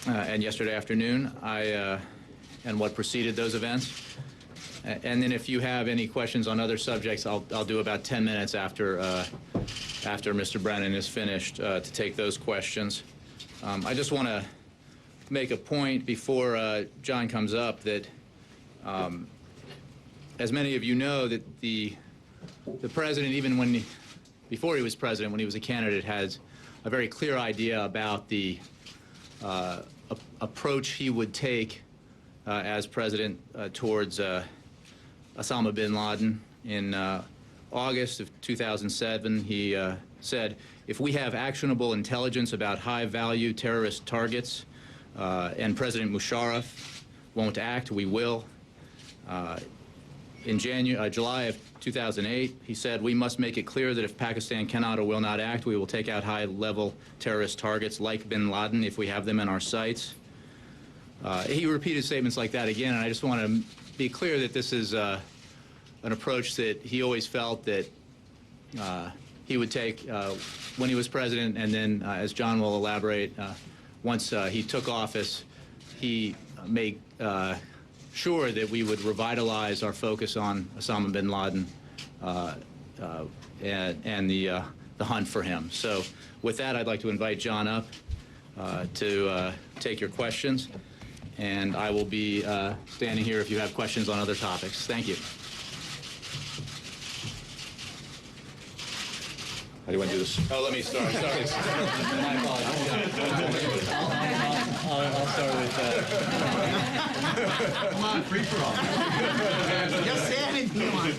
and yesterday afternoon, and what preceded those events. And then if you have any questions on other subjects, I'll do about 10 minutes after Mr. Brennan is finished to take those questions. I just want to make a point before John comes up that, as many of you know, that the president, even before he was president, when he was a candidate, has a very clear idea about the approach he would take as president towards Osama bin Laden. In August of 2007, he said, if we have actionable intelligence about high-value terrorist targets and President Musharraf won't act, we will. In July of 2008, he said, we must make it clear that if Pakistan cannot or will not act, we will take out high-level terrorist targets like bin Laden if we have them in our sights. He repeated statements like that again, and I just want to be clear that this is an approach that he always felt that he would take when he was president, and then, as John will elaborate, once he took office, he made sure that we would revitalize our focus on Osama bin Laden and the hunt for him. So with that, I'd like to invite John up to take your questions, and I will be standing here if you have questions on other topics. Thank you. How do you want to do this? Oh, let me start. Sorry. My apologies. I'll start with Come on, free for all. Just say anything you want.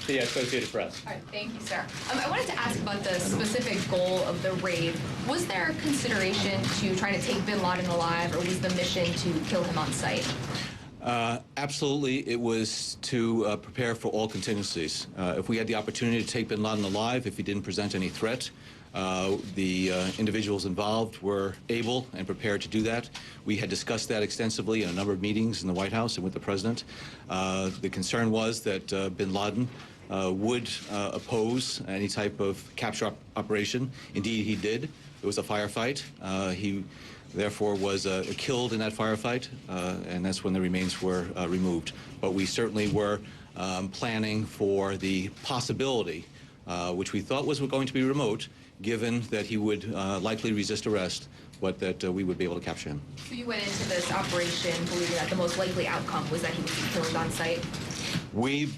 The Associated Press. All right, thank you, sir. I wanted to ask about the specific goal of the raid. Was there consideration to try to take bin Laden alive, or was the mission to kill him on sight? Absolutely, it was to prepare for all contingencies. If we had the opportunity to take bin Laden alive, if he didn't present any threat, the individuals involved were able and prepared to do that. We had discussed that extensively in a number of meetings in the White House and with the president. The concern was that bin Laden would oppose any type of capture operation. Indeed, he did. It was a firefight. He therefore was killed in that firefight, and that's when the remains were removed. But we certainly were planning for the possibility, which we thought was going to be remote, given that he would likely resist arrest, but that we would be able to capture him. So you went into this operation believing that the most likely outcome was that he would be killed on sight? We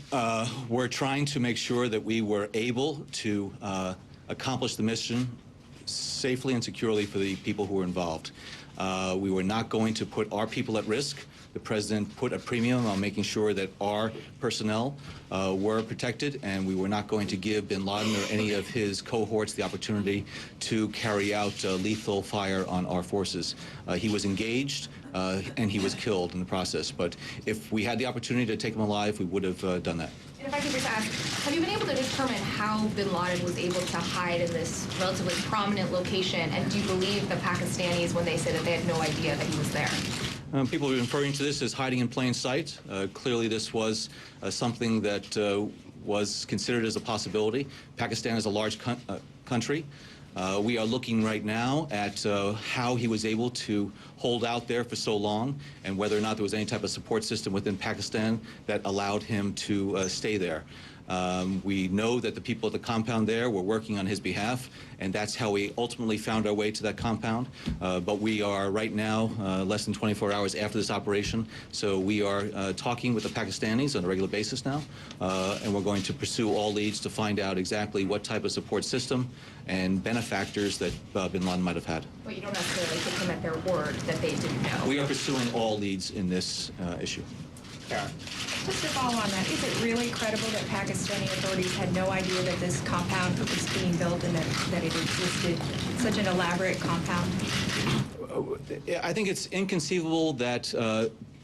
were trying to make sure that we were able to accomplish the mission safely and securely for the people who were involved. We were not going to put our people at risk. The president put a premium on making sure that our personnel were protected, and we were not going to give bin Laden or any of his cohorts the opportunity to carry out lethal fire on our forces. He was engaged, and he was killed in the process. But if we had the opportunity to take him alive, we would have done that. And if I could just ask, have you been able to determine how bin Laden was able to hide in this relatively prominent location? And do you believe the Pakistanis when they say that they had no idea that he was there? People have been referring to this as hiding in plain sight. Clearly, this was something that was considered as a possibility. Pakistan is a large country. We are looking right now at how he was able to hold out there for so long and whether or not there was any type of support system within Pakistan that allowed him to stay there. We know that the people at the compound there were working on his behalf, and that's how we ultimately found our way to that compound. But we are right now less than 24 hours after this operation, so we are talking with the Pakistanis on a regular basis now, and we're going to pursue all leads to find out exactly what type of support system and benefactors that bin Laden might have had. But you don't necessarily take them at their word that they didn't know. We are pursuing all leads in this issue. Karen. Just to follow on that, is it really credible that Pakistani authorities had no idea that this compound was being built and that it existed, such an elaborate compound? I think it's inconceivable that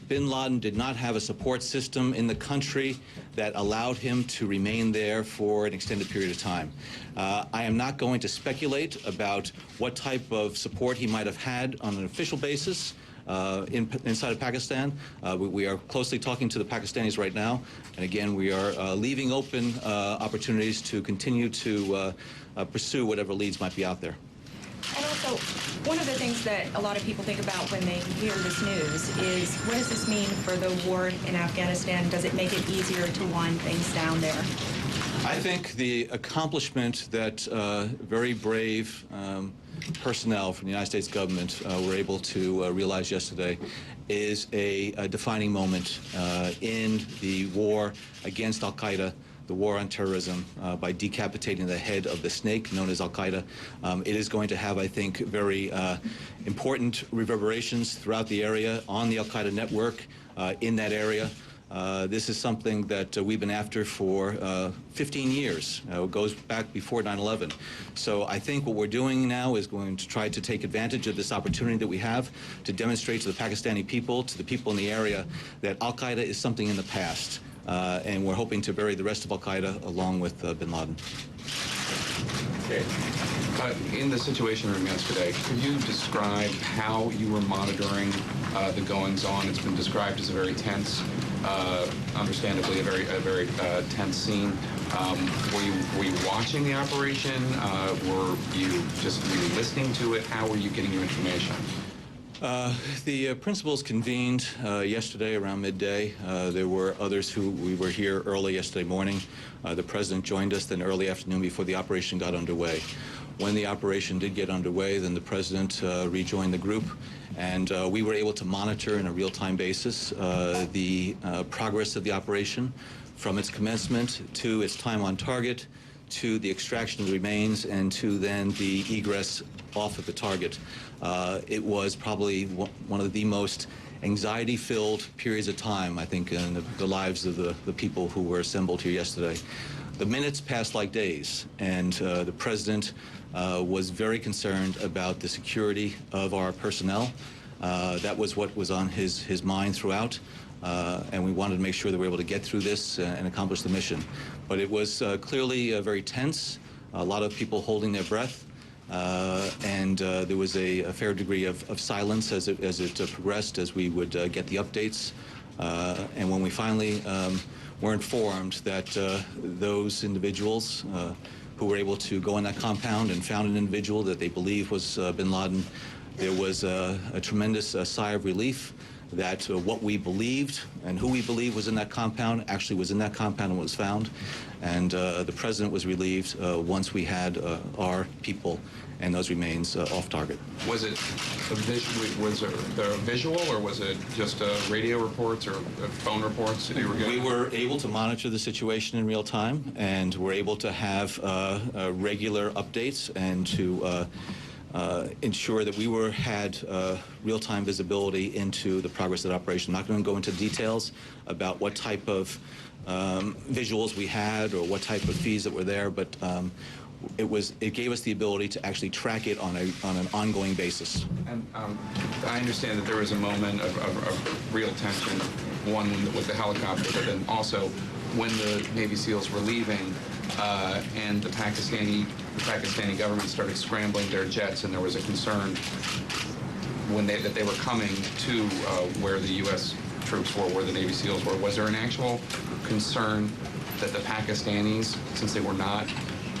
bin Laden did not have a support system in the country that allowed him to remain there for an extended period of time. I am not going to speculate about what type of support he might have had on an official basis inside of Pakistan. We are closely talking to the Pakistanis right now, and again, we are leaving open opportunities to continue to pursue whatever leads might be out there. And also, one of the things that a lot of people think about when they hear this news is, what does this mean for the war in Afghanistan? Does it make it easier to wind things down there? I think the accomplishment that very brave personnel from the United States government were able to realize yesterday is a defining moment in the war against Al-Qaeda, the war on terrorism, by decapitating the head of the snake known as Al-Qaeda. It is going to have, I think, very important reverberations throughout the area on the Al-Qaeda network in that area. This is something that we've been after for 15 years. It goes back before 9/11. So I think what we're doing now is going to try to take advantage of this opportunity that we have to demonstrate to the Pakistani people, to the people in the area, that Al-Qaeda is something in the past. And we're hoping to bury the rest of Al-Qaeda along with bin Laden. Okay. In the Situation Room yesterday, could you describe how you were monitoring the goings-on? It's been described as a very tense, understandably a very tense scene. Were you watching the operation? Were you listening to it? How were you getting your information? The principals convened yesterday around midday. There were others who we were here early yesterday morning. The president joined us then early afternoon before the operation got underway. When the operation did get underway, then the president rejoined the group, and we were able to monitor on a real-time basis the progress of the operation from its commencement to its time on target, to the extraction of the remains, and to then the egress off of the target. It was probably one of the most anxiety-filled periods of time, I think, in the lives of the people who were assembled here yesterday. The minutes passed like days, and the president was very concerned about the security of our personnel. That was what was on his mind throughout. And we wanted to make sure that we were able to get through this and accomplish the mission. But it was clearly very tense, a lot of people holding their breath, and there was a fair degree of silence as it progressed, as we would get the updates. And when we finally were informed that those individuals who were able to go in that compound and found an individual that they believed was bin Laden, there was a tremendous sigh of relief that what we believed and who we believed was in that compound actually was in that compound and was found. And the president was relieved once we had our people and those remains off target. Was it was there a visual, or was it just radio reports or phone reports that you were getting? We were able to monitor the situation in real time, and were able to have regular updates and to ensure that we had real-time visibility into the progress of the operation. I'm not going to go into details about what type of visuals we had or what type of feeds that were there, but it gave us the ability to actually track it on an ongoing basis. And I understand that there was a moment of real tension, one with the helicopter, but then also when the Navy SEALs were leaving, and the Pakistani government started scrambling their jets, and there was a concern that they were coming to where the U.S. troops were, where the Navy SEALs were. Was there an actual concern that the Pakistanis, since they were not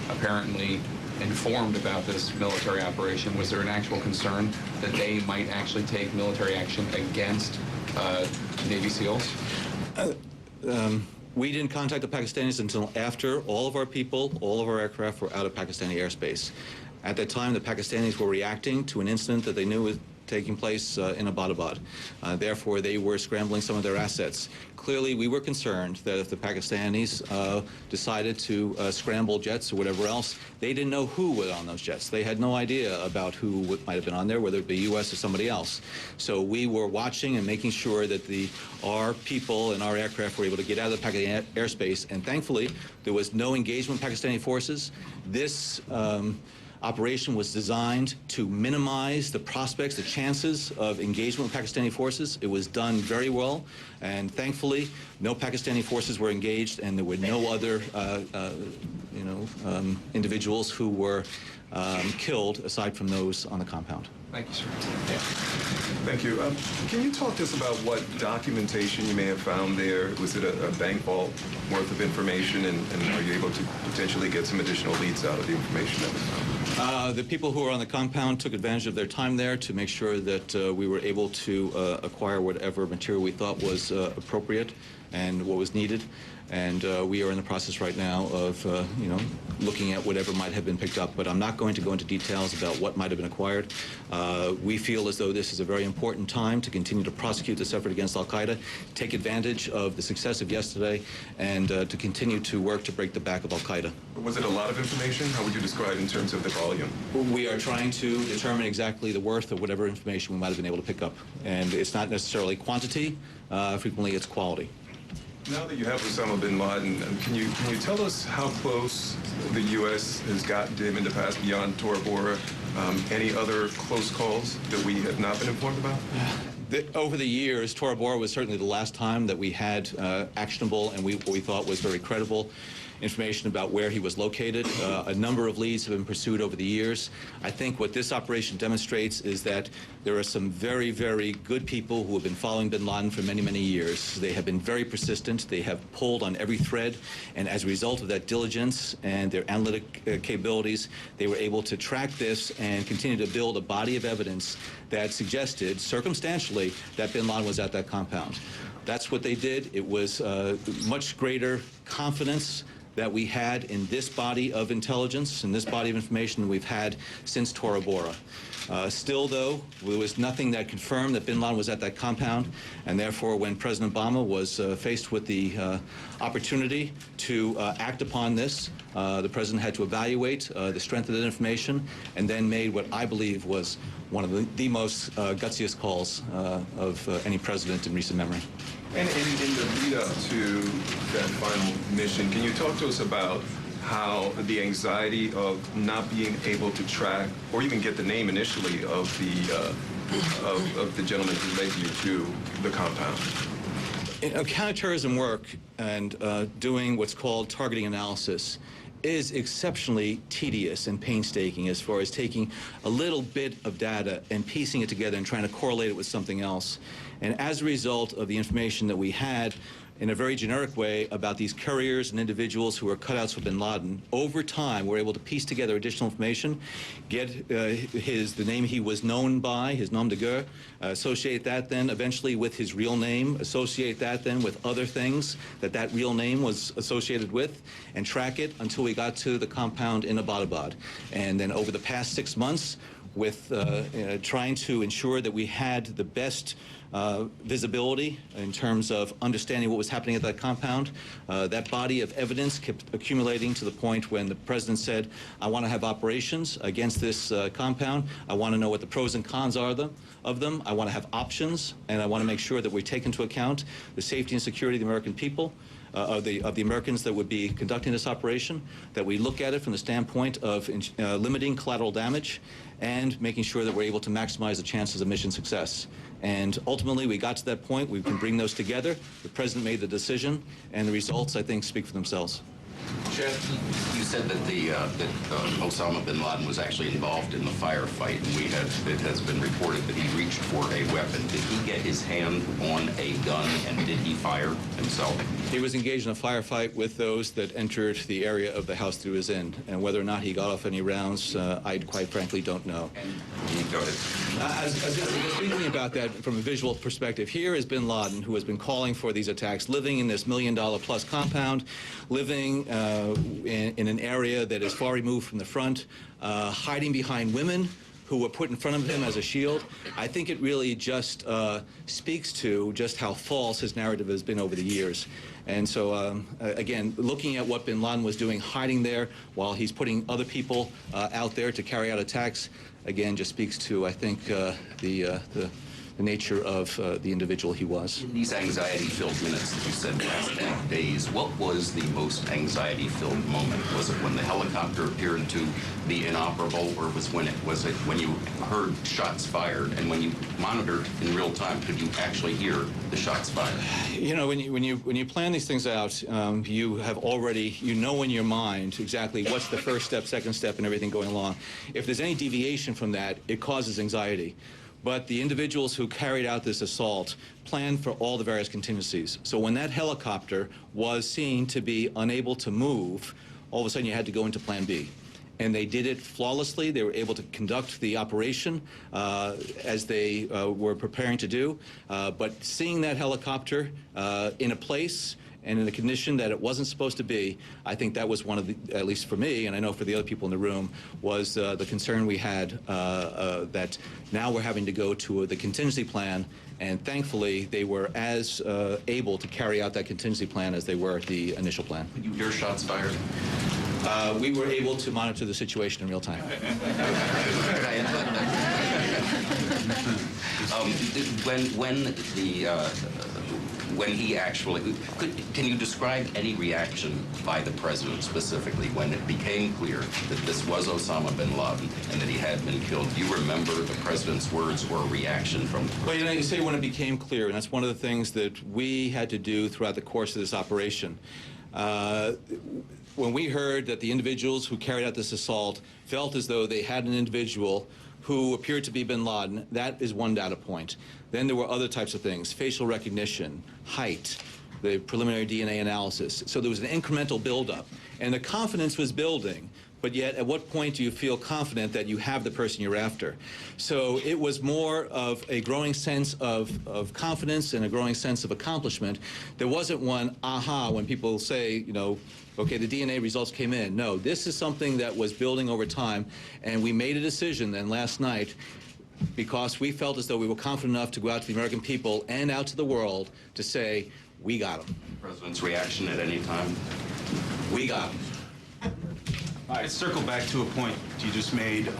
apparently informed about this military operation, was there an actual concern that they might actually take military action against Navy SEALs? We didn't contact the Pakistanis until after all of our people, all of our aircraft were out of Pakistani airspace. At that time, the Pakistanis were reacting to an incident that they knew taking place in Abbottabad. Therefore, they were scrambling some of their assets. Clearly, we were concerned that if the Pakistanis decided to scramble jets or whatever else, they didn't know who was on those jets. They had no idea about who might have been on there, whether it be U.S. or somebody else. So we were watching and making sure that our people and our aircraft were able to get out of the Pakistani airspace. And thankfully, there was no engagement with Pakistani forces. This operation was designed to minimize the prospects, the chances of engagement with Pakistani forces. It was done very well, and thankfully, no Pakistani forces were engaged, and there were no other, individuals who were killed aside from those on the compound. Thank you, sir. Yeah. Thank you. Can you talk to us about what documentation you may have found there? Was it a bank vault worth of information, and are you able to potentially get some additional leads out of the information that was found? The people who were on the compound took advantage of their time there to make sure that we were able to acquire whatever material we thought was appropriate and what was needed. And we are in the process right now of, looking at whatever might have been picked up. But I'm not going to go into details about what might have been acquired. We feel as though this is a very important time to continue to prosecute this effort against Al-Qaeda, take advantage of the success of yesterday, and to continue to work to break the back of Al-Qaeda. Was it a lot of information? How would you describe in terms of the volume? We are trying to determine exactly the worth of whatever information we might have been able to pick up. And it's not necessarily quantity. Frequently, it's quality. Now that you have Osama bin Laden, can you tell us how close the U.S. has gotten to him in the past beyond Tora Bora? Any other close calls that we have not been informed about? Over the years, Tora Bora was certainly the last time that we had actionable and what we thought was very credible information about where he was located. A number of leads have been pursued over the years. I think what this operation demonstrates is that there are some very, very good people who have been following bin Laden for many, many years. They have been very persistent. They have pulled on every thread. And as a result of that diligence and their analytic capabilities, they were able to track this and continue to build a body of evidence that suggested, circumstantially, that bin Laden was at that compound. That's what they did. It was much greater confidence that we had in this body of intelligence and this body of information than we've had since Tora Bora. Still, though, there was nothing that confirmed that bin Laden was at that compound, and therefore when President Obama was faced with the opportunity to act upon this, the president had to evaluate the strength of that information and then made what I believe was one of the most gutsiest calls of any president in recent memory. And in the lead-up to that final mission, can you talk to us about how the anxiety of not being able to track or even get the name initially of the gentleman who led you to the compound? Counterterrorism work and doing what's called targeting analysis is exceptionally tedious and painstaking as far as taking a little bit of data and piecing it together and trying to correlate it with something else. And as a result of the information that we had in a very generic way about these couriers and individuals who were cutouts for bin Laden, over time we're able to piece together additional information, get the name he was known by, his nom de guerre, associate that then eventually with his real name, associate that then with other things that real name was associated with, and track it until we got to the compound in Abbottabad. And then over the past 6 months, with trying to ensure that we had the best visibility in terms of understanding what was happening at that compound. That body of evidence kept accumulating to the point when the president said, I want to have operations against this compound. I want to know what the pros and cons are of them. I want to have options, and I want to make sure that we take into account the safety and security of the American people, of the Americans that would be conducting this operation, that we look at it from the standpoint of limiting collateral damage and making sure that we're able to maximize the chances of mission success. And ultimately, we got to that point. We can bring those together. The president made the decision, and the results, I think, speak for themselves. Jeff, you said that Osama bin Laden was actually involved in the firefight, and it has been reported that he reached for a weapon. Did he get his hand on a gun, and did he fire himself? He was engaged in a firefight with those that entered the area of the house that he was in, and whether or not he got off any rounds, I quite frankly don't know. Go ahead. Speaking about that from a visual perspective, here is bin Laden, who has been calling for these attacks, living in this $1 million-plus compound, living in an area that is far removed from the front, hiding behind women who were put in front of him as a shield, I think it really just speaks to just how false his narrative has been over the years. And so, again, looking at what bin Laden was doing, hiding there while he's putting other people out there to carry out attacks, again, just speaks to, I think, the nature of the individual he was. In these anxiety-filled minutes that you said last 8 days, what was the most anxiety-filled moment? Was it when the helicopter appeared to be inoperable, or was it when you heard shots fired, and when you monitored in real time, could you actually hear the shots fired? You know, when you plan these things out, you have already, you know in your mind exactly what's the first step, second step, and everything going along. If there's any deviation from that, it causes anxiety. But the individuals who carried out this assault planned for all the various contingencies. So when that helicopter was seen to be unable to move, all of a sudden you had to go into Plan B. And they did it flawlessly. They were able to conduct the operation as they were preparing to do. But seeing that helicopter in a place and in a condition that it wasn't supposed to be, I think that was one of the, at least for me, and I know for the other people in the room, was the concern we had that now we're having to go to the contingency plan, and thankfully they were as able to carry out that contingency plan as they were the initial plan. Did you hear shots fired? We were able to monitor the situation in real time. When he actually, can you describe any reaction by the president specifically when it became clear that this was Osama bin Laden and that he had been killed? Do you remember the president's words or reaction from? Well, you know, you say when it became clear, and that's one of the things that we had to do throughout the course of this operation. When we heard that the individuals who carried out this assault felt as though they had an individual who appeared to be bin Laden, that is one data point. Then there were other types of things, facial recognition, height, the preliminary DNA analysis. So there was an incremental buildup, and the confidence was building. But yet, at what point do you feel confident that you have the person you're after? So it was more of a growing sense of confidence and a growing sense of accomplishment. There wasn't one aha when people say, you know, okay, the DNA results came in. No, this is something that was building over time, and we made a decision then last night because we felt as though we were confident enough to go out to the American people and out to the world to say, we got him. The president's reaction at any time? We got him. All right, circle back to a point you just made.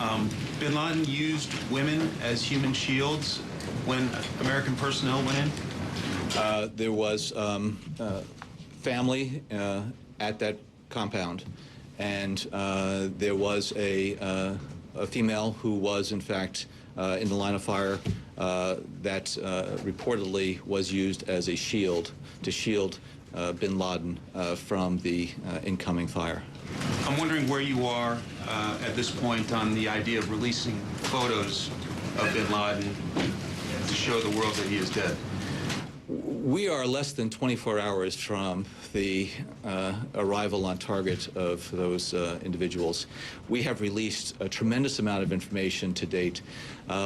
Bin Laden used women as human shields when American personnel went in? There was family at that compound, and there was a female who was, in fact, in the line of fire that reportedly was used as a shield to shield bin Laden from the incoming fire. I'm wondering where you are at this point on the idea of releasing photos of bin Laden to show the world that he is dead. We are less than 24 hours from the arrival on target of those individuals. We have released a tremendous amount of information to date.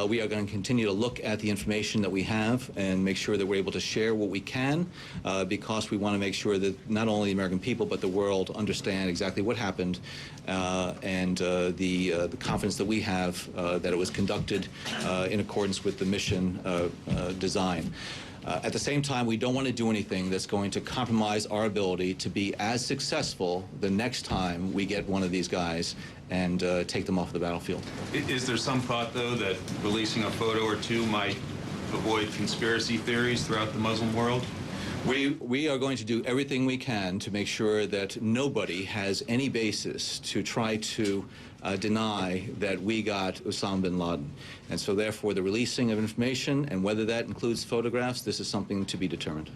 We are going to continue to look at the information that we have and make sure that we're able to share what we can because we want to make sure that not only the American people but the world understand exactly what happened and the confidence that we have that it was conducted in accordance with the mission design. At the same time, we don't want to do anything that's going to compromise our ability to be as successful the next time we get one of these guys and take them off the battlefield. Is there some thought, though, that releasing a photo or two might avoid conspiracy theories throughout the Muslim world? We are going to do everything we can to make sure that nobody has any basis to try to deny that we got Osama bin Laden. And so therefore the releasing of information, and whether that includes photographs, this is something to be determined.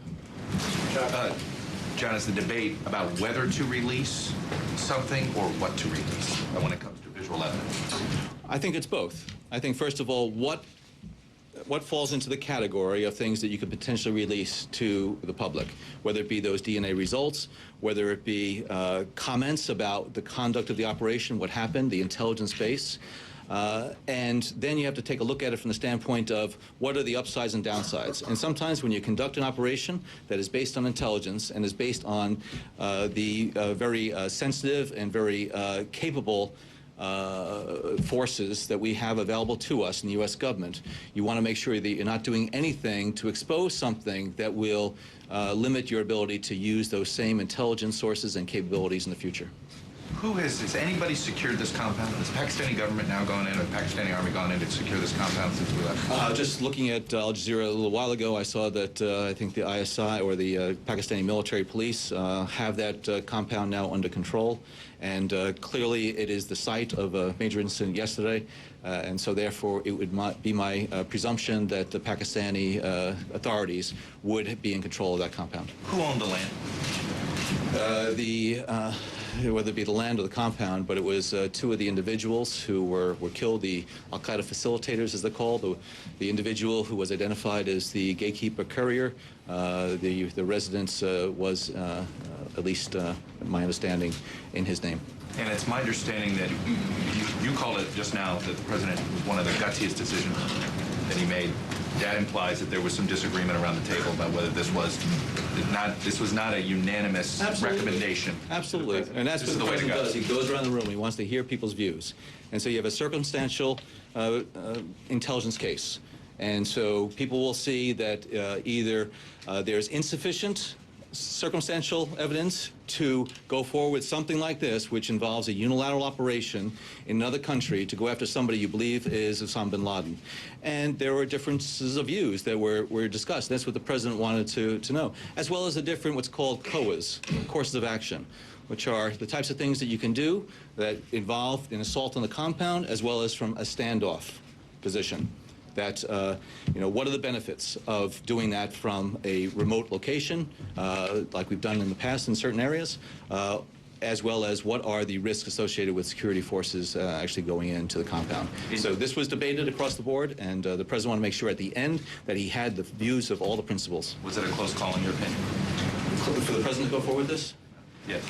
John, is the debate about whether to release something or what to release when it comes to visual evidence? I think it's both. I think, first of all, what falls into the category of things that you could potentially release to the public, whether it be those DNA results, whether it be comments about the conduct of the operation, what happened, the intelligence base. And then you have to take a look at it from the standpoint of what are the upsides and downsides. And sometimes when you conduct an operation that is based on intelligence and is based on the very sensitive and very capable forces that we have available to us in the U.S. government, you want to make sure that you're not doing anything to expose something that will limit your ability to use those same intelligence sources and capabilities in the future. Has anybody secured this compound? Has the Pakistani government now gone in, or the Pakistani army gone in to secure this compound since we left? Just looking at Al Jazeera a little while ago, I saw that I think the ISI, or the Pakistani military police, have that compound now under control. And clearly it is the site of a major incident yesterday. And so therefore it would be my presumption that the Pakistani authorities would be in control of that compound. Who owned the land? Whether it be the land or the compound, but it was two of the individuals who were killed, the Al-Qaeda facilitators, as they're called. The individual who was identified as the gatekeeper courier, the residence was, at least my understanding, in his name. And it's my understanding that you called it just now that the president, one of the gutsiest decisions that he made. That implies that there was some disagreement around the table about whether this was not a unanimous recommendation. Absolutely. And that's what the president does. He goes around the room. He wants to hear people's views. And so you have a circumstantial intelligence case. And so people will see that either there's insufficient circumstantial evidence to go forward with something like this, which involves a unilateral operation in another country to go after somebody you believe is Osama bin Laden. And there were differences of views that were discussed. That's what the president wanted to know, as well as the different what's called COAs, courses of action, which are the types of things that you can do that involve an assault on the compound, as well as from a standoff position. That, what are the benefits of doing that from a remote location, like we've done in the past in certain areas, as well as what are the risks associated with security forces actually going into the compound. So this was debated across the board, and the president wanted to make sure at the end that he had the views of all the principals. Was it a close call in your opinion? For the president to go forward with this? Yes.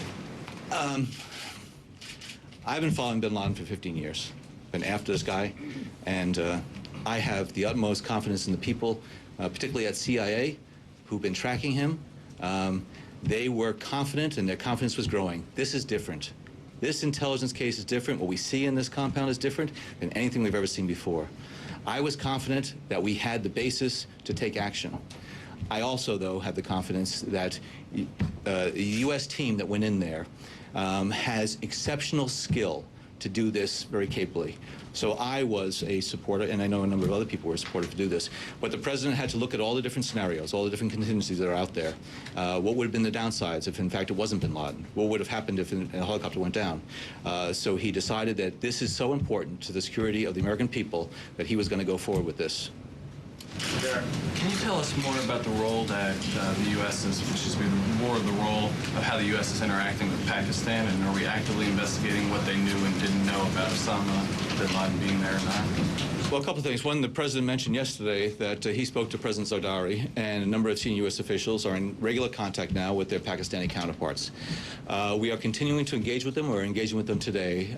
I've been following bin Laden for 15 years. Been after this guy, and I have the utmost confidence in the people, particularly at CIA, who've been tracking him. They were confident, and their confidence was growing. This is different. This intelligence case is different. What we see in this compound is different than anything we've ever seen before. I was confident that we had the basis to take action. I also, though, have the confidence that the U.S. team that went in there has exceptional skill to do this very capably. So I was a supporter, and I know a number of other people were supportive to do this. But the president had to look at all the different scenarios, all the different contingencies that are out there. What would have been the downsides if, in fact, it wasn't bin Laden? What would have happened if a helicopter went down? So he decided that this is so important to the security of the American people that he was going to go forward with this. Can you tell us more about the role that the U.S. is, which is more of the role of how the U.S. is interacting with Pakistan, and are we actively investigating what they knew and didn't know about Osama bin Laden being there or not? Well, a couple of things. One, the president mentioned yesterday that he spoke to President Zardari, and a number of senior U.S. officials are in regular contact now with their Pakistani counterparts. We are continuing to engage with them. We're engaging with them today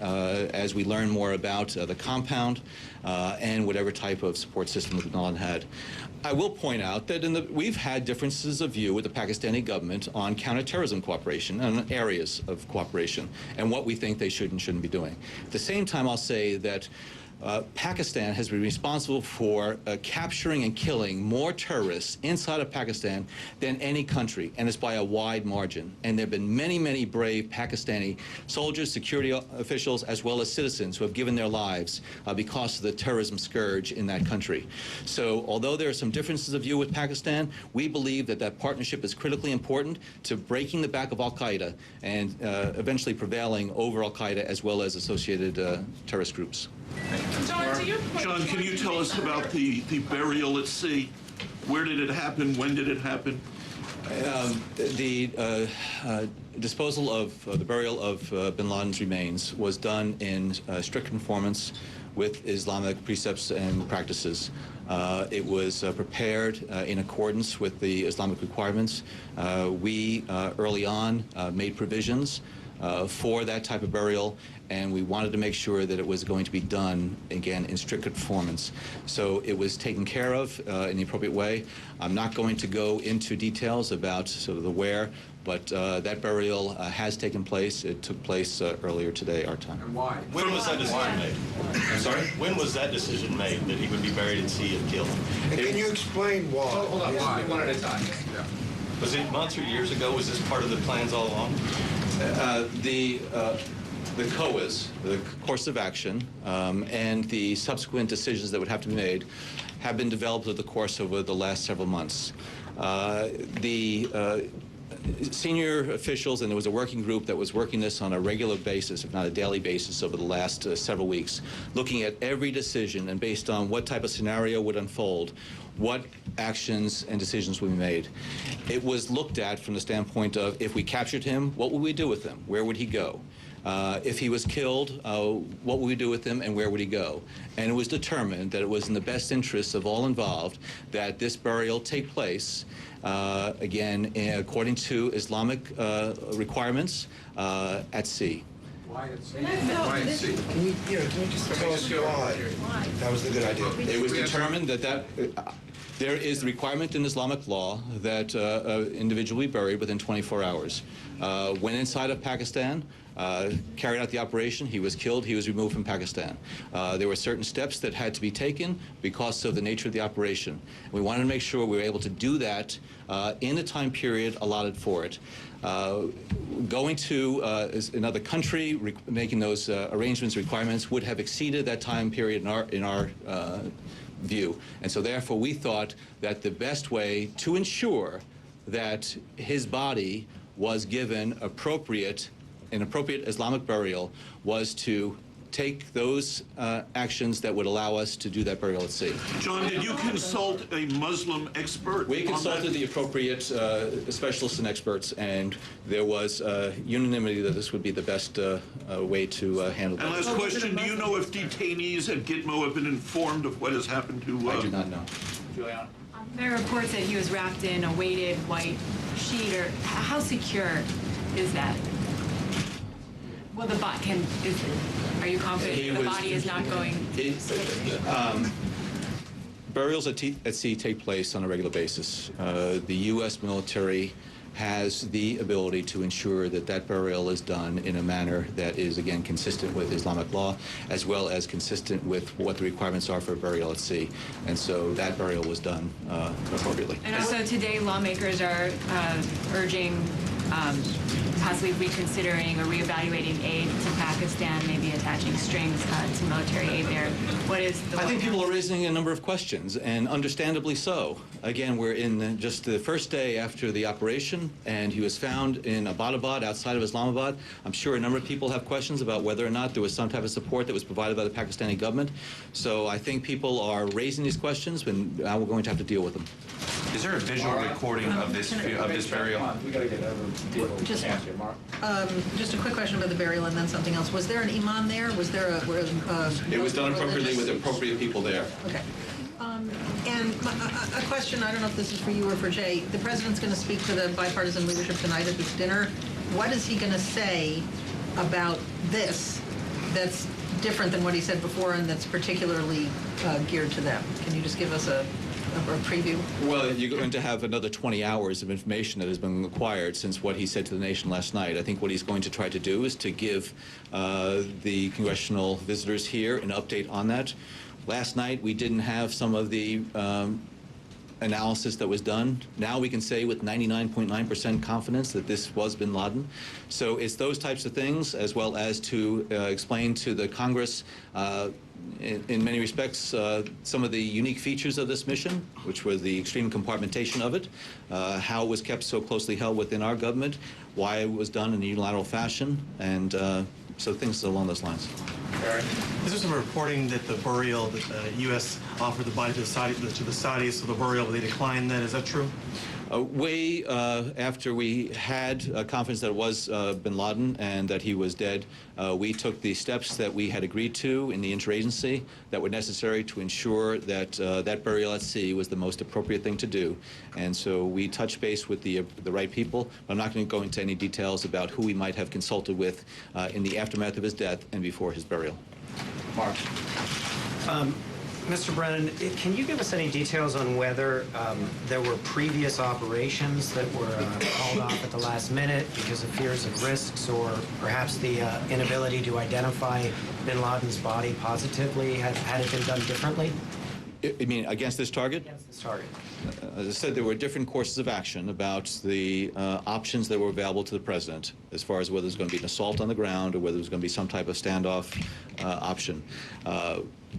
as we learn more about the compound and whatever type of support system that bin Laden had. I will point out that we've had differences of view with the Pakistani government on counterterrorism cooperation and areas of cooperation and what we think they should and shouldn't be doing. At the same time, I'll say that Pakistan has been responsible for capturing and killing more terrorists inside of Pakistan than any country, and it's by a wide margin. And there have been many, many brave Pakistani soldiers, security officials, as well as citizens who have given their lives because of the terrorism scourge in that country. So although there are some differences of view with Pakistan, we believe that that partnership is critically important to breaking the back of Al-Qaeda and eventually prevailing over Al-Qaeda as well as associated terrorist groups. John, can you tell us about the burial at sea? Where did it happen? When did it happen? The disposal of the burial of bin Laden's remains was done in strict conformance with Islamic precepts and practices. It was prepared in accordance with the Islamic requirements. We early on made provisions for that type of burial, and we wanted to make sure that it was going to be done, again, in strict conformance. So it was taken care of in the appropriate way. I'm not going to go into details about sort of the where, But that burial has taken place. It took place earlier today, our time. And why? When was that decision made? I'm sorry? When was that decision made that he would be buried at sea if killed? And can you explain why? Hold on, one at a time. Yeah. Was it months or years ago? Was this part of the plans all along? The COAs, the course of action, and the subsequent decisions that would have to be made have been developed over the course of the last several months. The senior officials, and there was a working group that was working this on a regular basis, if not a daily basis, over the last several weeks, looking at every decision and based on what type of scenario would unfold, what actions and decisions would be made. It was looked at from the standpoint of, if we captured him, what would we do with him? Where would he go? If he was killed, what would we do with him and where would he go? And it was determined that it was in the best interest of all involved that this burial take place, again, according to Islamic requirements, at sea. Why at sea? Why at sea? Can you just tell us why? That was the good idea. It was determined that there is the requirement in Islamic law that an individual be buried within 24 hours. Went inside of Pakistan, carried out the operation, he was killed, he was removed from Pakistan. There were certain steps that had to be taken because of the nature of the operation. We wanted to make sure we were able to do that in the time period allotted for it. Going to another country, making those arrangements, requirements, would have exceeded that time period in our view. And so therefore we thought that the best way to ensure that his body was given an appropriate Islamic burial was to take those actions that would allow us to do that burial at sea. John, did you consult a Muslim expert? We consulted the appropriate specialists and experts, and there was unanimity that this would be the best way to handle that. And last question, do you know if detainees at Gitmo have been informed of what has happened to... I do not know. Juliana? There are reports that he was wrapped in a weighted white sheet. Or how secure is that? Well, the body are you confident the body is not going? Burials at sea take place on a regular basis. The U.S. military has the ability to ensure that that burial is done in a manner that is, again, consistent with Islamic law, as well as consistent with what the requirements are for a burial at sea. And so that burial was done appropriately. And also today, lawmakers are urging possibly reconsidering or reevaluating aid to Pakistan, maybe attaching strings to military aid there. What is the... I think people are raising a number of questions, and understandably so. Again, we're in just the first day after the operation, and he was found in Abbottabad, outside of Islamabad. I'm sure a number of people have questions about whether or not there was some type of support that was provided by the Pakistani government. So I think people are raising these questions, and now we're going to have to deal with them. Is there a visual recording of this burial? We got to get over Just a quick question about the burial and then something else. Was there an imam there? Was there a... it was done appropriately with appropriate people there. Okay. And a question, I don't know if this is for you or for Jay. The president's going to speak to the bipartisan leadership tonight at this dinner. What is he going to say about this that's different than what he said before and that's particularly geared to them? Can you just give us a preview? Well, you're going to have another 20 hours of information that has been acquired since what he said to the nation last night. I think what he's going to try to do is to give the congressional visitors here an update on that. Last night, we didn't have some of the analysis that was done. Now we can say with 99.9% confidence that this was bin Laden. So it's those types of things, as well as to explain to the Congress in many respects, some of the unique features of this mission, which were the extreme compartmentation of it, how it was kept so closely held within our government, why it was done in a unilateral fashion, and so things along those lines. Is there some reporting that the burial, that the U.S. offered the body to the Saudis for the burial, but they declined that? Is that true? Way after we had confidence that it was bin Laden and that he was dead, we took the steps that we had agreed to in the interagency that were necessary to ensure that that burial at sea was the most appropriate thing to do. And so we touched base with the right people. I'm not going to go into any details about who we might have consulted with in the aftermath of his death and before his burial. Mark. Mr. Brennan, can you give us any details on whether there were previous operations that were called off at the last minute because of fears of risks, or perhaps the inability to identify bin Laden's body positively? Had it been done differently? You mean against this target? Against this target. As I said, there were different courses of action about the options that were available to the president as far as whether there's going to be an assault on the ground or whether there's going to be some type of standoff option.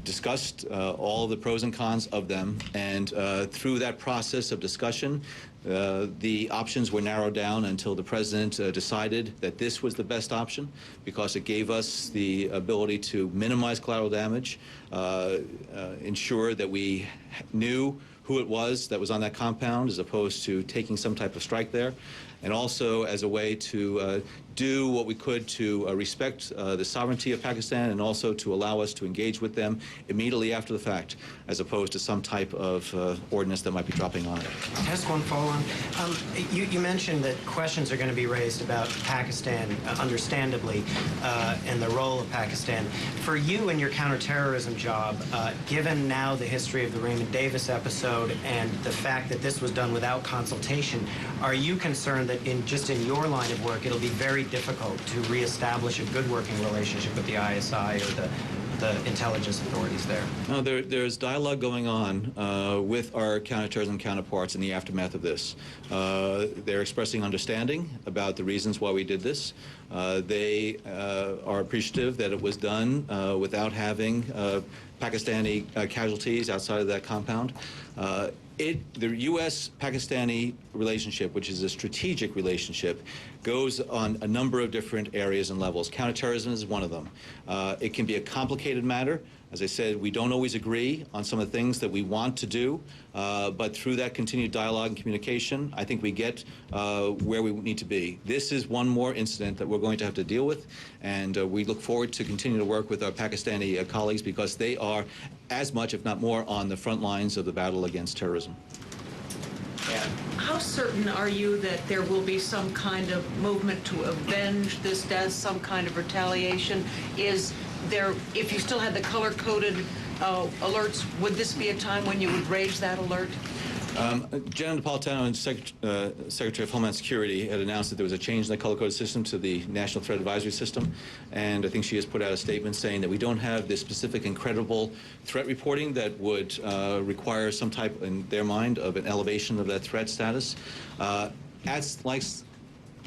Discussed all of the pros and cons of them, and through that process of discussion, the options were narrowed down until the president decided that this was the best option because it gave us the ability to minimize collateral damage, ensure that we knew who it was that was on that compound as opposed to taking some type of strike there, and also as a way to do what we could to respect the sovereignty of Pakistan and also to allow us to engage with them immediately after the fact, as opposed to some type of ordinance that might be dropping on it. Just one follow-on. You mentioned that questions are going to be raised about Pakistan, understandably, and the role of Pakistan. For you and your counterterrorism job, given now the history of the Raymond Davis episode and the fact that this was done without consultation, are you concerned that just in your line of work, it'll be very difficult to reestablish a good working relationship with the ISI or the intelligence authorities there? No, there's dialogue going on with our counterterrorism counterparts in the aftermath of this. They're expressing understanding about the reasons why we did this. They are appreciative that it was done without having Pakistani casualties outside of that compound. The U.S.-Pakistani relationship, which is a strategic relationship, goes on a number of different areas and levels. Counterterrorism is one of them. It can be a complicated matter. As I said, we don't always agree on some of the things that we want to do, but through that continued dialogue and communication, I think we get where we need to be. This is one more incident that we're going to have to deal with, and we look forward to continue to work with our Pakistani colleagues because they are as much, if not more, on the front lines of the battle against terrorism. How certain are you that there will be some kind of movement to avenge this death, some kind of retaliation? Is there, if you still had the color-coded alerts, would this be a time when you would raise that alert? Janet Napolitano and Secretary of Homeland Security had announced that there was a change in the color-coded system to the National Threat Advisory System, and I think she has put out a statement saying that we don't have the specific and credible threat reporting that would require some type, in their mind, of an elevation of that threat status. As like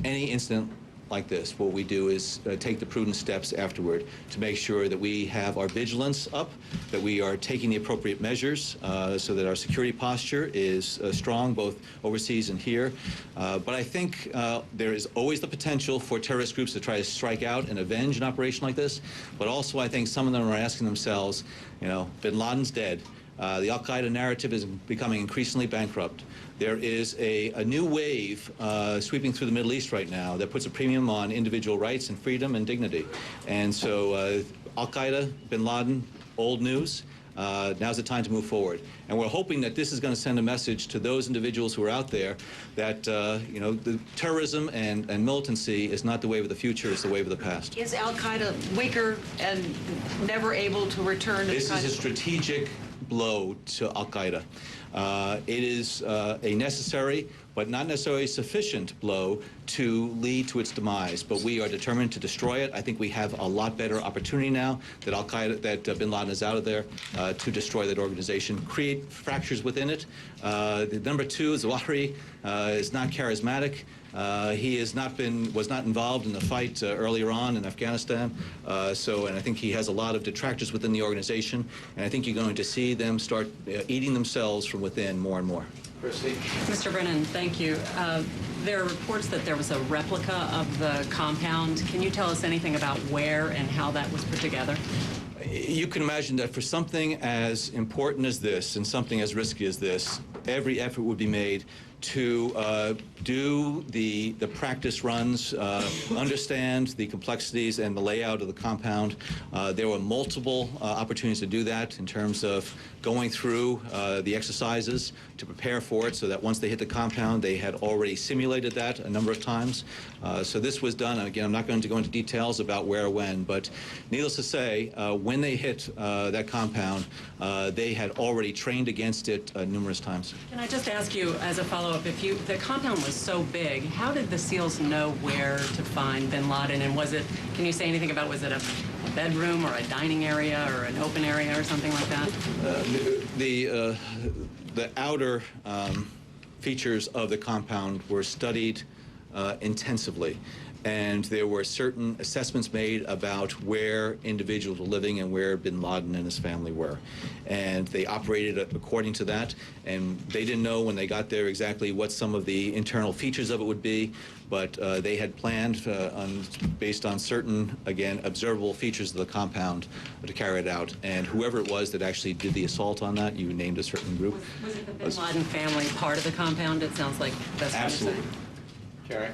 any incident like this, what we do is take the prudent steps afterward to make sure that we have our vigilance up, that we are taking the appropriate measures so that our security posture is strong both overseas and here. But I think there is always the potential for terrorist groups to try to strike out and avenge an operation like this. But also I think some of them are asking themselves, you know, bin Laden's dead. The Al-Qaeda narrative is becoming increasingly bankrupt. There is a new wave sweeping through the Middle East right now that puts a premium on individual rights and freedom and dignity. And so Al-Qaeda, bin Laden, old news. Now's the time to move forward. And we're hoping that this is going to send a message to those individuals who are out there that, you know, the terrorism and militancy is not the wave of the future, it's the wave of the past. Is Al-Qaeda weaker and never able to return? This is a strategic blow to Al-Qaeda. It is a necessary but not necessarily sufficient blow to lead to its demise. But we are determined to destroy it. I think we have a lot better opportunity now that Al-Qaeda, that bin Laden is out of there, to destroy that organization, create fractures within it. The number two, Zawahiri, is not charismatic. He was not involved in the fight earlier on in Afghanistan. And I think he has a lot of detractors within the organization. And I think you're going to see them start eating themselves from within more and more. Christy. Mr. Brennan, thank you. There are reports that there was a replica of the compound. Can you tell us anything about where and how that was put together? You can imagine that for something as important as this and something as risky as this, every effort would be made to do the practice runs, understand the complexities and the layout of the compound. There were multiple opportunities to do that in terms of going through the exercises to prepare for it so that once they hit the compound, they had already simulated that a number of times. So this was done. Again, I'm not going to go into details about where or when, but needless to say, when they hit that compound, they had already trained against it numerous times. Can I just ask you, as a follow-up, if the compound was so big, how did the SEALs know where to find bin Laden? And was it, can you say anything about, was it a bedroom or a dining area or an open area or something like that? The outer features of the compound were studied intensively, and there were certain assessments made about where individuals were living and where bin Laden and his family were. And they operated according to that, and they didn't know when they got there exactly what some of the internal features of it would be, but they had planned based on certain, again, observable features of the compound to carry it out. And whoever it was that actually did the assault on that, you named a certain group. Was it the bin Laden family part of the compound? It sounds like that's what you're saying. Absolutely. Carrie?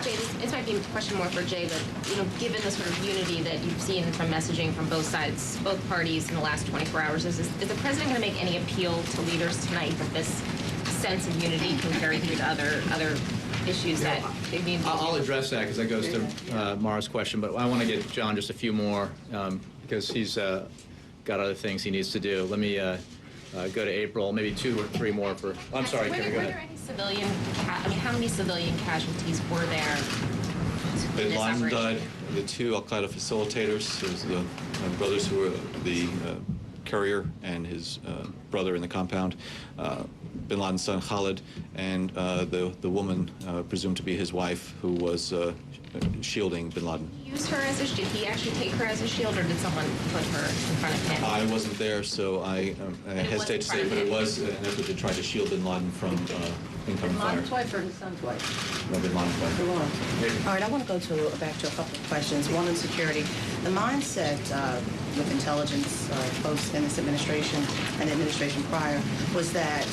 Jay, this might be a question more for Jay, but given the sort of unity that you've seen from messaging from both sides, both parties in the last 24 hours, is the president going to make any appeal to leaders tonight that this sense of unity can carry through to other issues that they need? I'll address that because that goes to Mara's question, but I want to get John just a few more because he's got other things he needs to do. Let me go to April, maybe 2 or 3 more for. I'm sorry, Carrie, go ahead. Were there any civilian? How many civilian casualties were there? Bin Laden died. The 2 Al-Qaeda facilitators, the brothers who were the courier and his brother in the compound, bin Laden's son Khalid, and the woman presumed to be his wife who was shielding bin Laden. Did he use her as a shield? Did he actually take her as a shield, or did someone put her in front of him? I wasn't there, so I hesitate to say, but it was an effort to try to shield bin Laden from incoming Bin fire. Laden's wife or his son's wife? No, bin Laden's wife. All right, I want to go back to a couple of questions. One on security. The mindset with intelligence folks in this administration and the administration prior was that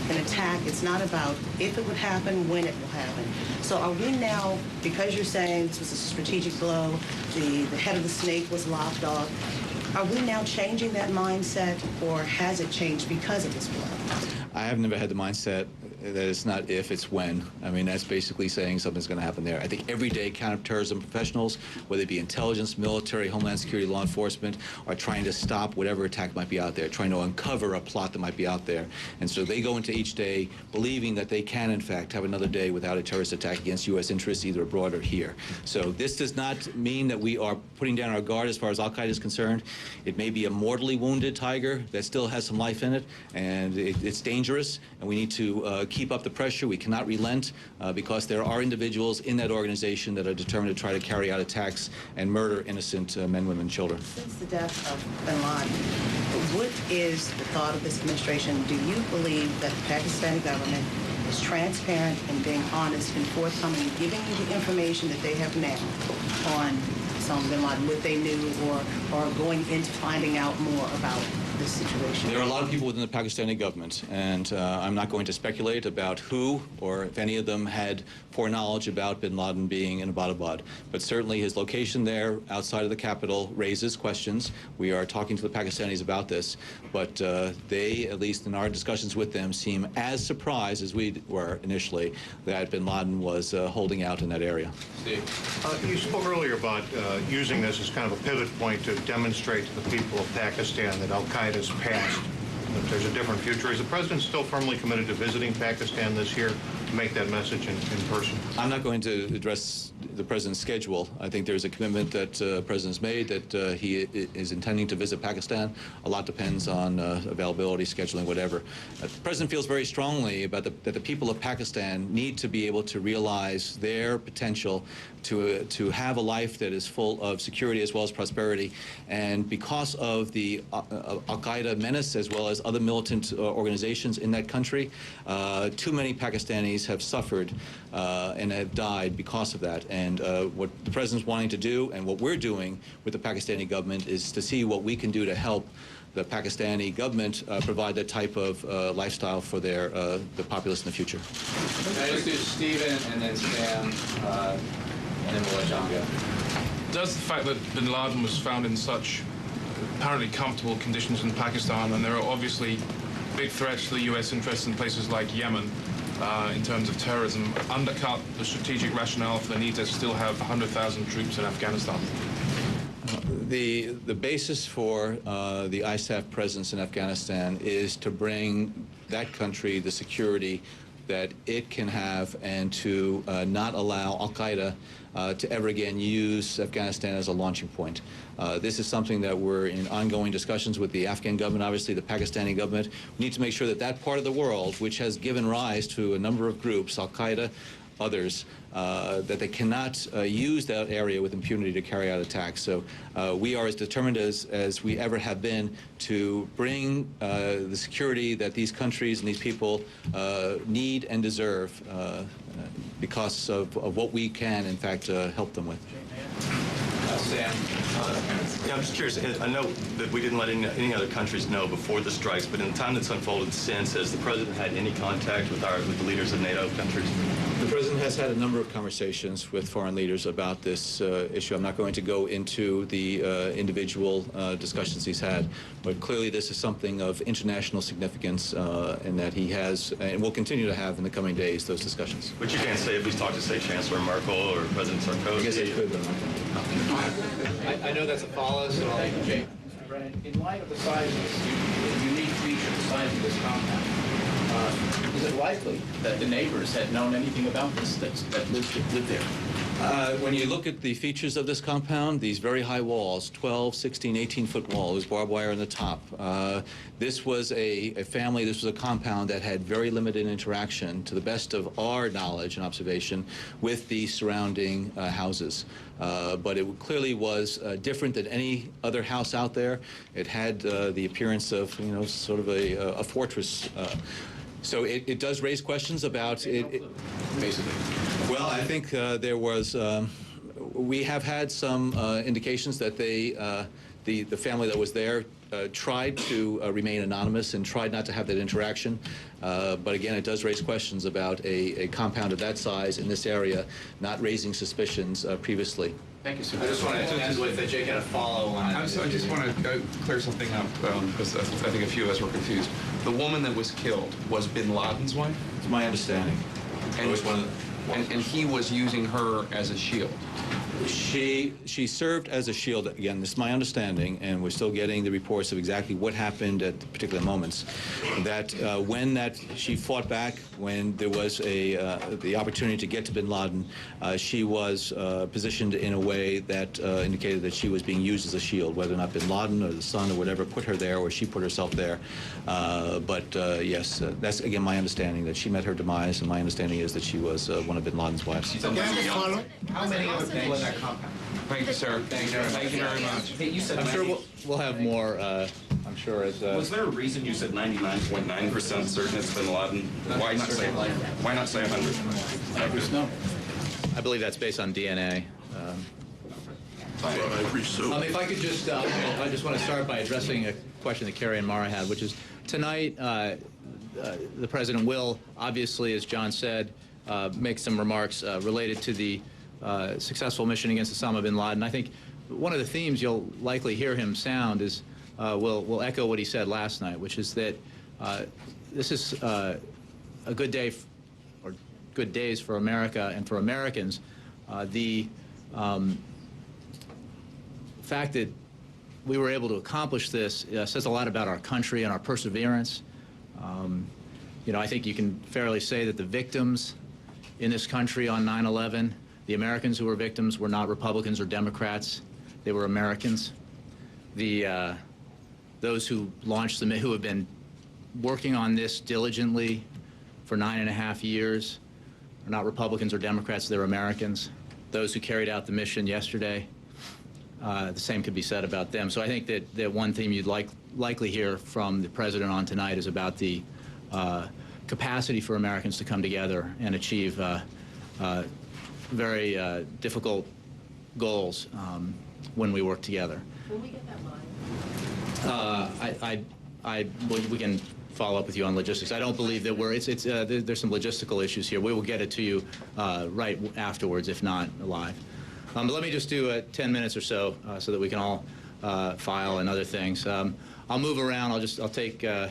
an attack, it's not about if it would happen, when it will happen. So are we now, because you're saying this was a strategic blow, the head of the snake was lopped off, are we now changing that mindset, or has it changed because of this blow? I have never had the mindset that it's not if, it's when. I mean, that's basically saying something's going to happen there. I think every day counterterrorism professionals, whether it be intelligence, military, homeland security, law enforcement, are trying to stop whatever attack might be out there, trying to uncover a plot that might be out there. And so they go into each day believing that they can, in fact, have another day without a terrorist attack against U.S. interests, either abroad or here. So this does not mean that we are putting down our guard as far as Al-Qaeda is concerned. It may be a mortally wounded tiger that still has some life in it, and it's dangerous, and we need to keep up the pressure. We cannot relent because there are individuals in that organization that are determined to try to carry out attacks and murder innocent men, women, and children. Since the death of bin Laden, what is the thought of this administration? Do you believe that the Pakistani government is transparent and being honest and forthcoming and giving you the information that they have now on Osama bin Laden, what they knew, or going into finding out more about this situation? There are a lot of people within the Pakistani government, and I'm not going to speculate about who or if any of them had foreknowledge about bin Laden being in Abbottabad. But certainly his location there outside of the capital raises questions. We are talking to the Pakistanis about this, but they, at least in our discussions with them, seem as surprised as we were initially that bin Laden was holding out in that area. You spoke earlier about using this as kind of a pivot point to demonstrate to the people of Pakistan that Al-Qaeda's past, that there's a different future. Is the president still firmly committed to visiting Pakistan this year to make that message in person? I'm not going to address the president's schedule. I think there's a commitment that the president's made that he is intending to visit Pakistan. A lot depends on availability, scheduling, whatever. The president feels very strongly about that the people of Pakistan need to be able to realize their potential to have a life that is full of security as well as prosperity. And because of the Al-Qaeda menace as well as as other militant organizations in that country. Too many Pakistanis have suffered and have died because of that. And what the president's wanting to do and what we're doing with the Pakistani government is to see what we can do to help the Pakistani government provide that type of lifestyle for their the populace in the future. Can I just do Stephen and then Sam, and then we'll let John go. Does the fact that bin Laden was found in such apparently comfortable conditions in Pakistan, and there are obviously big threats to the U.S. interests in places like Yemen in terms of terrorism, undercut the strategic rationale for the need to still have 100,000 troops in Afghanistan? The basis for the ISAF presence in Afghanistan is to bring that country the security that it can have and to not allow Al-Qaeda to ever again use Afghanistan as a launching point. This is something that we're in ongoing discussions with the Afghan government, obviously the Pakistani government. We need to make sure that that part of the world, which has given rise to a number of groups, Al-Qaeda, others, that they cannot use that area with impunity to carry out attacks. So we are as determined as we ever have been to bring the security that these countries and these people need and deserve because of what we can, in fact, help them with. Sam. Yeah, I'm just curious. I know that we didn't let any other countries know before the strikes, but in the time that's unfolded since, has the president had any contact with the leaders of NATO countries? The president has had a number of conversations with foreign leaders about this issue. I'm not going to go into the individual discussions he's had, but clearly this is something of international significance and that he has and will continue to have in the coming days, those discussions. But you can't say if he's talked to, say, Chancellor Merkel or President Sarkozy. I guess I could, but I'm not going to. I know that's a follow, so I'll Jake. In light of the size of this unique feature, the size of this compound, is it likely that the neighbors had known anything about this that lived there? When you look at the features of this compound, these very high walls, 12, 16, 18-foot walls, barbed wire on the top, this was a family, this was a compound that had very limited interaction, to the best of our knowledge and observation, with the surrounding houses. But it clearly was different than any other house out there. It had the appearance of, sort of a fortress. So it does raise questions about it. Basically. Well, I think there was, we have had some indications that the family that was there tried to remain anonymous and tried not to have that interaction. But again, it does raise questions about a compound of that size in this area not raising suspicions previously. Thank you, sir. I just want to end with Jake had a follow on. I just want to clear something up because I think a few of us were confused. The woman that was killed was bin Laden's wife? It's my understanding. And he was using her as a shield. She served as a shield. Again, this is my understanding, and we're still getting the reports of exactly what happened at particular moments. That when she fought back, when there was the opportunity to get to bin Laden, she was positioned in a way that indicated that she was being used as a shield, whether or not bin Laden or the son or whatever put her there, or she put herself there. But yes, that's again my understanding, that she met her demise, and my understanding is that she was one of bin Laden's wives. How many other people in that compound? Thank you, sir. Thank you very much. Hey, you said I'm sure we'll have more, I'm sure, as... Was there a reason you said 99.9% certain it's bin Laden? Why not say 100? No. I believe that's based on DNA. If I could just, I just want to start by addressing a question that Carrie and Mara had, which is tonight the president will, obviously, as John said, make some remarks related to the successful mission against Osama bin Laden. I think one of the themes you'll likely hear him sound is, will echo what he said last night, which is that this is a good day, or good days for America and for Americans. The fact that we were able to accomplish this says a lot about our country and our perseverance. I think you can fairly say that the victims in this country on 9/11, the Americans who were victims were not Republicans or Democrats. They were Americans. Those who launched them, who have been working on this diligently for 9.5 years, are not Republicans or Democrats. They're Americans. Those who carried out the mission yesterday, the same could be said about them. So I think that one theme you'd likely hear from the president on tonight is about the capacity for Americans to come together and achieve very difficult goals when we work together. Will we get that live? We can follow up with you on logistics. I don't believe that there's some logistical issues here. We will get it to you right afterwards, if not live. But let me just do 10 minutes or so so that we can all file and other things. I'll move around. I'll take the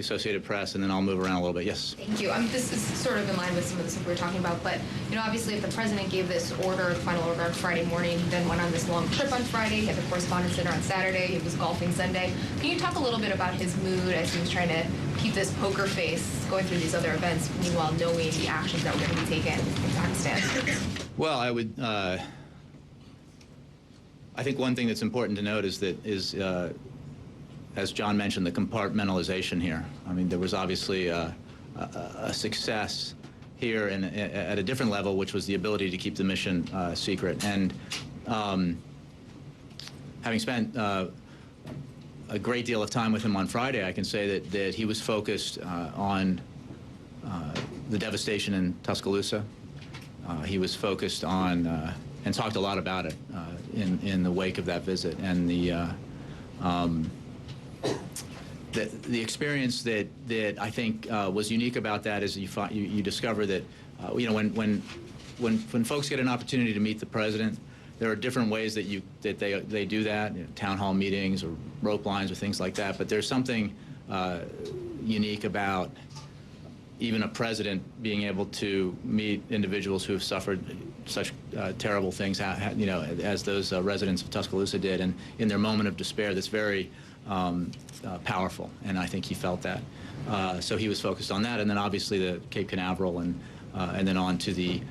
Associated Press, and then I'll move around a little bit. Yes? Thank you. This is sort of in line with some of the stuff we were talking about, but, you know, obviously if the president gave this order, the final order on Friday morning, he then went on this long trip on Friday, he had the correspondence dinner on Saturday, he was golfing Sunday. Can you talk a little bit about his mood as he was trying to keep this poker face going through these other events, meanwhile knowing the actions that were going to be taken in Pakistan? Well, I think one thing that's important to note is that as John mentioned, the compartmentalization here. I mean, there was obviously a success here at a different level, which was the ability to keep the mission secret. And having spent a great deal of time with him on Friday, I can say that he was focused on the devastation in Tuscaloosa. He was focused on, and talked a lot about it in the wake of that visit. And the experience that I think was unique about that is you discover that you know, when folks get an opportunity to meet the president, there are different ways that they do that, you know, town hall meetings or rope lines or things like that. But there's something unique about even a president being able to meet individuals who have suffered such terrible things, you know, as those residents of Tuscaloosa did, and in their moment of despair, that's very powerful, and I think he felt that. So he was focused on that, and then obviously the Cape Canaveral, and then on to the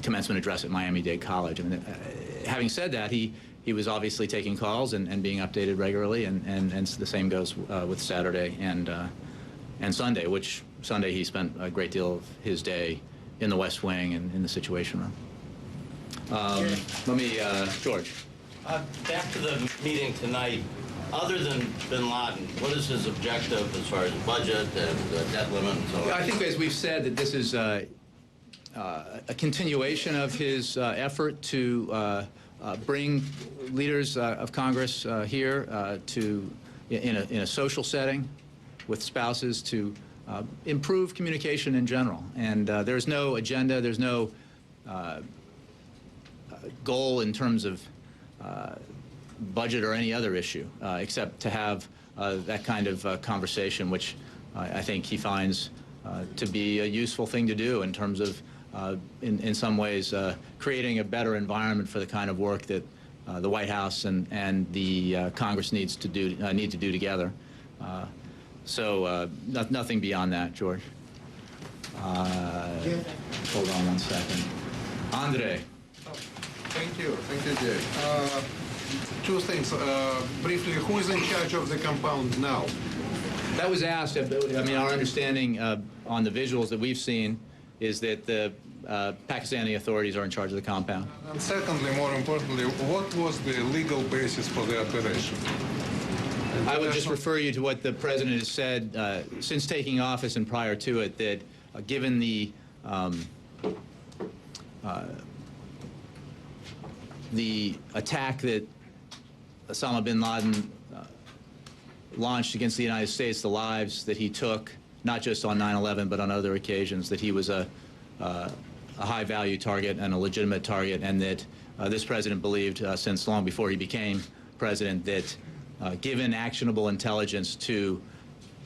commencement address at Miami-Dade College. I mean, having said that, he was obviously taking calls and being updated regularly, and the same goes with Saturday and Sunday, which Sunday he spent a great deal of his day in the West Wing and in the Situation Room. Let me, George. Back to the meeting tonight. Other than bin Laden, what is his objective as far as budget and debt limit and so on? I think, as we've said, that this is a continuation of his effort to bring leaders of Congress here in a social setting with spouses to improve communication in general. And there's no agenda, there's no goal in terms of budget or any other issue, except to have that kind of conversation, which I think he finds to be a useful thing to do in terms of, in some ways, creating a better environment for the kind of work that the White House and the Congress need to do together. So nothing beyond that, George. Hold on one second. Andre. Thank you, Jay. Two things. Briefly, who is in charge of the compound now? That was asked. I mean, our understanding on the visuals that we've seen is that the Pakistani authorities are in charge of the compound. And secondly, more importantly, what was the legal basis for the operation? I would just refer you to what the president has said since taking office and prior to it, that given the attack that Osama bin Laden launched against the United States, the lives that he took, not just on 9/11 but on other occasions, that he was a high-value target and a legitimate target, and that this president believed since long before he became president that given actionable intelligence to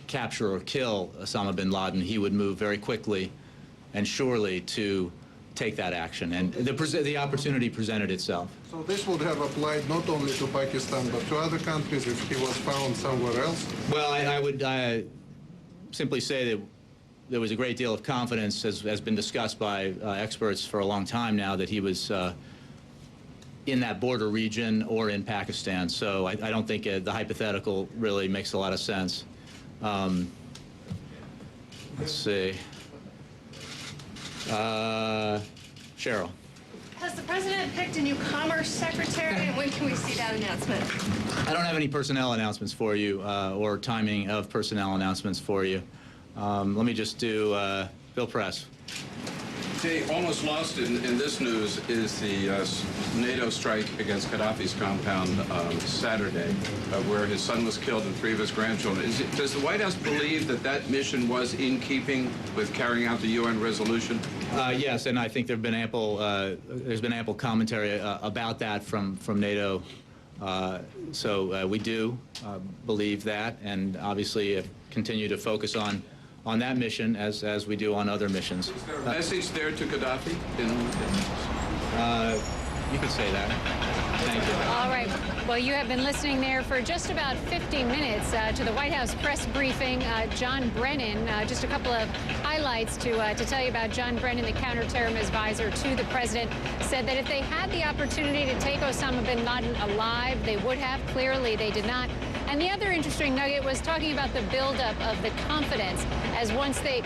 capture or kill Osama bin Laden, he would move very quickly and surely to take that action. And the opportunity presented itself. So this would have applied not only to Pakistan but to other countries if he was found somewhere else? Well, I would simply say that there was a great deal of confidence, as has been discussed by experts for a long time now, that he was in that border region or in Pakistan. So I don't think the hypothetical really makes a lot of sense. Let's see. Cheryl. Has the president picked a new commerce secretary, and when can we see that announcement? I don't have any personnel announcements for you or timing of personnel announcements for you. Let me just do Bill Press. Jay, almost lost in this news is the NATO strike against Gaddafi's compound Saturday, where his son was killed and 3 of his grandchildren. Does the White House believe that that mission was in keeping with carrying out the UN resolution? Yes, and I think there's been ample commentary about that from NATO. So we do believe that, and obviously continue to focus on that mission as we do on other missions. Is there a message there to Gaddafi? You could say that. Thank you. All right. Well, you have been listening there for just about 50 minutes to the White House press briefing. John Brennan, just a couple of highlights to tell you about John Brennan, the counterterrorism advisor to the president, said that if they had the opportunity to take Osama bin Laden alive, they would have. Clearly, they did not. And the other interesting nugget was talking about the buildup of the confidence as once they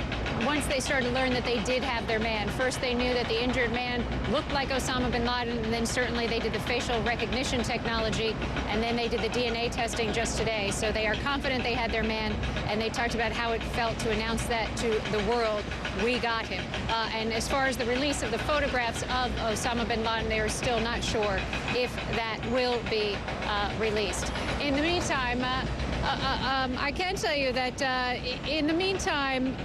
started to learn that they did have their man. First, they knew that the injured man looked like Osama bin Laden, and then certainly they did the facial recognition technology, and then they did the DNA testing just today. So they are confident they had their man, and they talked about how it felt to announce that to the world. We got him. And as far as the release of the photographs of Osama bin Laden, they are still not sure if that will be released. In the meantime, I can tell you that in the meantime,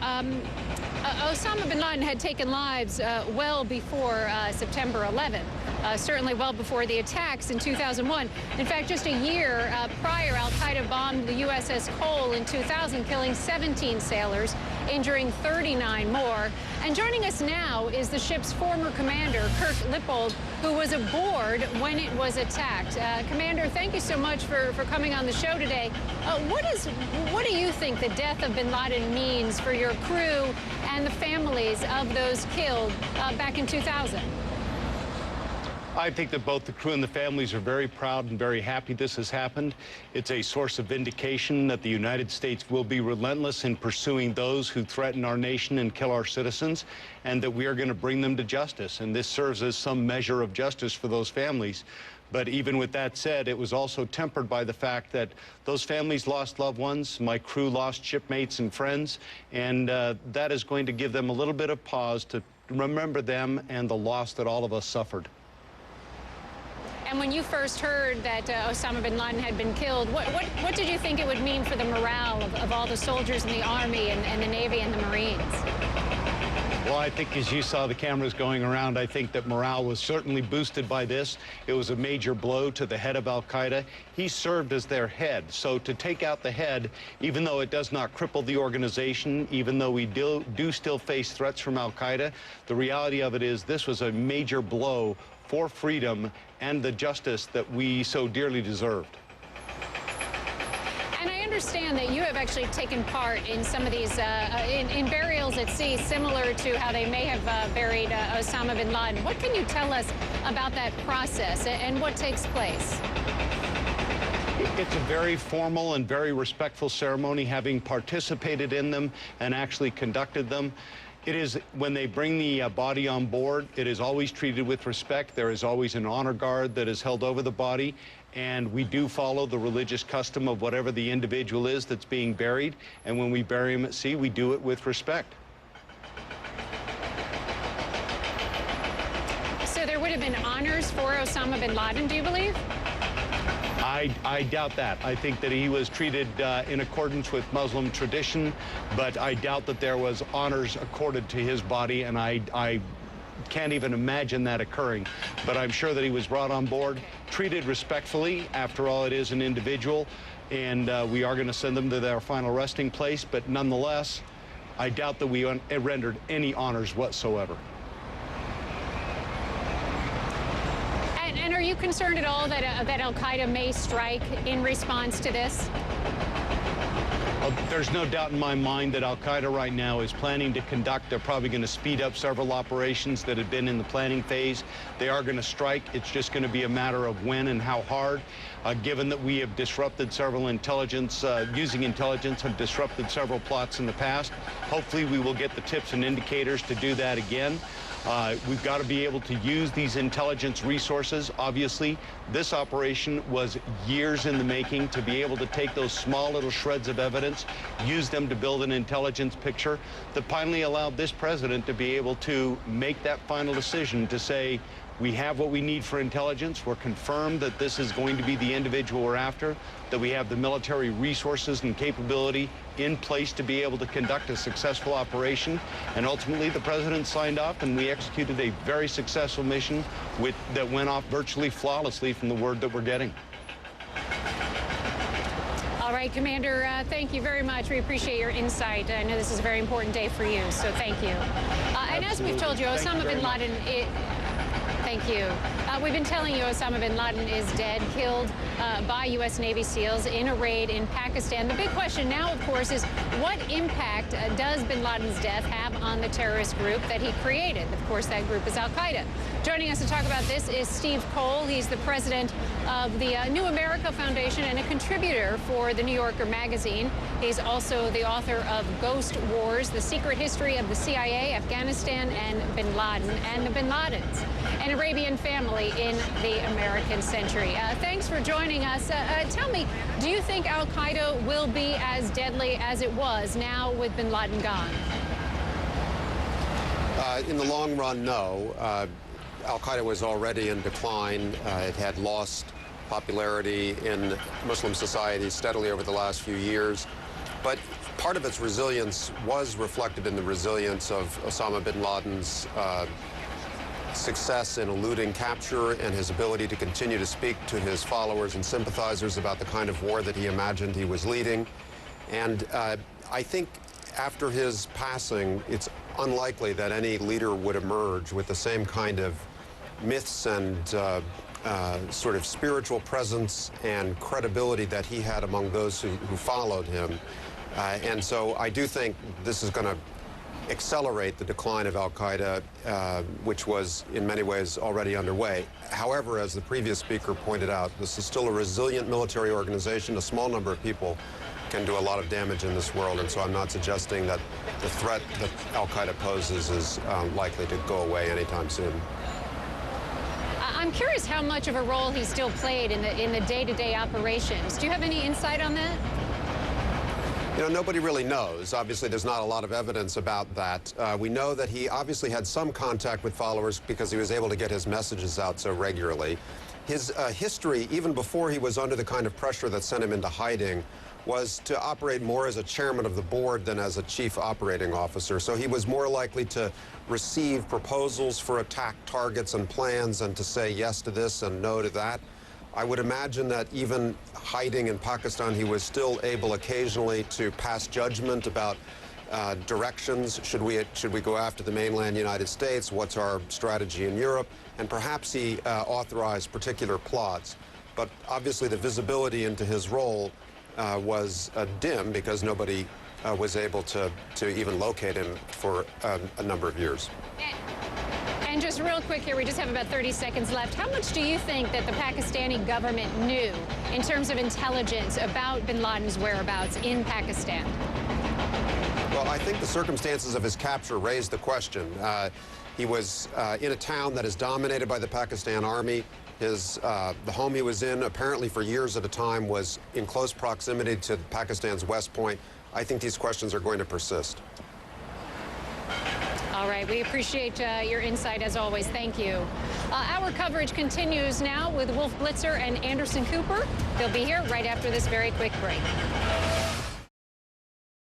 Osama bin Laden had taken lives well before September 11th, certainly well before the attacks in 2001. In fact, just a year prior, Al-Qaeda bombed the USS Cole in 2000, killing 17 sailors, injuring 39 more. And joining us now is the ship's former commander, Kirk Lippold, who was aboard when it was attacked. Commander, thank you so much for coming on the show today. What do you think the death of bin Laden means for your crew and the families of those killed back in 2000? I think that both the crew and the families are very proud and very happy this has happened. It's a source of vindication that the United States will be relentless in pursuing those who threaten our nation and kill our citizens, and that we are going to bring them to justice. And this serves as some measure of justice for those families. But even with that said, it was also tempered by the fact that those families lost loved ones, my crew lost shipmates and friends, and that is going to give them a little bit of pause to remember them and the loss that all of us suffered. And when you first heard that Osama bin Laden had been killed, what did you think it would mean for the morale of all the soldiers in the Army and the Navy and the Marines? Well, I think as you saw the cameras going around, I think that morale was certainly boosted by this. It was a major blow to the head of Al-Qaeda. He served as their head. So to take out the head, even though it does not cripple the organization, even though we do still face threats from Al-Qaeda, the reality of it is this was a major blow for freedom and the justice that we so dearly deserved. And I understand that you have actually taken part in some of these, in burials at sea, similar to how they may have buried Osama bin Laden. What can you tell us about that process and what takes place? It's a very formal and very respectful ceremony, having participated in them and actually conducted them. It is, when they bring the body on board, it is always treated with respect. There is always an honor guard that is held over the body, and we do follow the religious custom of whatever the individual is that's being buried. And when we bury him at sea, we do it with respect. So there would have been honors for Osama bin Laden, do you believe? I doubt that. I think that he was treated in accordance with Muslim tradition, but I doubt that there was honors accorded to his body, and I can't even imagine that occurring. But I'm sure that he was brought on board, treated respectfully. After all, it is an individual, and we are going to send them to their final resting place. But nonetheless, I doubt that we rendered any honors whatsoever. And are you concerned at all that Al-Qaeda may strike in response to this? There's no doubt in my mind that Al-Qaeda right now is planning to conduct. They're probably going to speed up several operations that have been in the planning phase. They are going to strike. It's just going to be a matter of when and how hard. Given that we have disrupted several intelligence, using intelligence, have disrupted several plots in the past, hopefully we will get the tips and indicators to do that again. We've got to be able to use these intelligence resources. Obviously, this operation was years in the making to be able to take those small little shreds of evidence, use them to build an intelligence picture that finally allowed this president to be able to make that final decision to say, we have what we need for intelligence. We're confirmed that this is going to be the individual we're after, that we have the military resources and capability in place to be able to conduct a successful operation. And ultimately, the president signed off, and we executed a very successful mission that went off virtually flawlessly from the word that we're getting. All right, Commander, thank you very much. We appreciate your insight. I know this is a very important day for you, so thank you. And as we've told you, Osama bin Laden... Thank you. We've been telling you Osama bin Laden is dead, killed by U.S. Navy SEALs in a raid in Pakistan. The big question now, of course, is what impact does bin Laden's death have on the terrorist group that he created? Of course, that group is Al-Qaeda. Joining us to talk about this is Steve Cole. He's the president of the New America Foundation and a contributor for The New Yorker magazine. He's also the author of Ghost Wars, The Secret History of the CIA, Afghanistan, and bin Laden, and the bin Ladens, an Arabian family in the American century. Thanks for joining us. Tell me, do you think Al-Qaeda will be as deadly as it was now with bin Laden gone? In the long run, no. Al-Qaeda was already in decline. It had lost popularity in Muslim society steadily over the last few years. But part of its resilience was reflected in the resilience of Osama bin Laden's success in eluding capture and his ability to continue to speak to his followers and sympathizers about the kind of war that he imagined he was leading. And I think after his passing, it's unlikely that any leader would emerge with the same kind of myths and sort of spiritual presence and credibility that he had among those who followed him. And so I do think this is going to accelerate the decline of Al-Qaeda, which was in many ways already underway. However, as the previous speaker pointed out, this is still a resilient military organization. A small number of people can do a lot of damage in this world, and so I'm not suggesting that the threat that Al-Qaeda poses is likely to go away anytime soon. I'm curious how much of a role he still played in the day-to-day operations. Do you have any insight on that? You know, nobody really knows. Obviously, there's not a lot of evidence about that. We know that he obviously had some contact with followers because he was able to get his messages out so regularly. His history, even before he was under the kind of pressure that sent him into hiding, was to operate more as a chairman of the board than as a chief operating officer. So he was more likely to receive proposals for attack targets and plans and to say yes to this and no to that. I would imagine that even hiding in Pakistan, he was still able occasionally to pass judgment about directions. Should we go after the mainland United States? What's our strategy in Europe? And perhaps he authorized particular plots. But obviously the visibility into his role was dim because nobody was able to even locate him for a number of years. And just real quick here, we just have about 30 seconds left. How much do you think that the Pakistani government knew in terms of intelligence about bin Laden's whereabouts in Pakistan? Well, I think the circumstances of his capture raised the question. He was in a town that is dominated by the Pakistan Army. The home he was in, apparently for years at a time, was in close proximity to Pakistan's West Point. I think these questions are going to persist. All right, we appreciate your insight as always. Thank you. Our coverage continues now with Wolf Blitzer and Anderson Cooper. They'll be here right after this very quick break.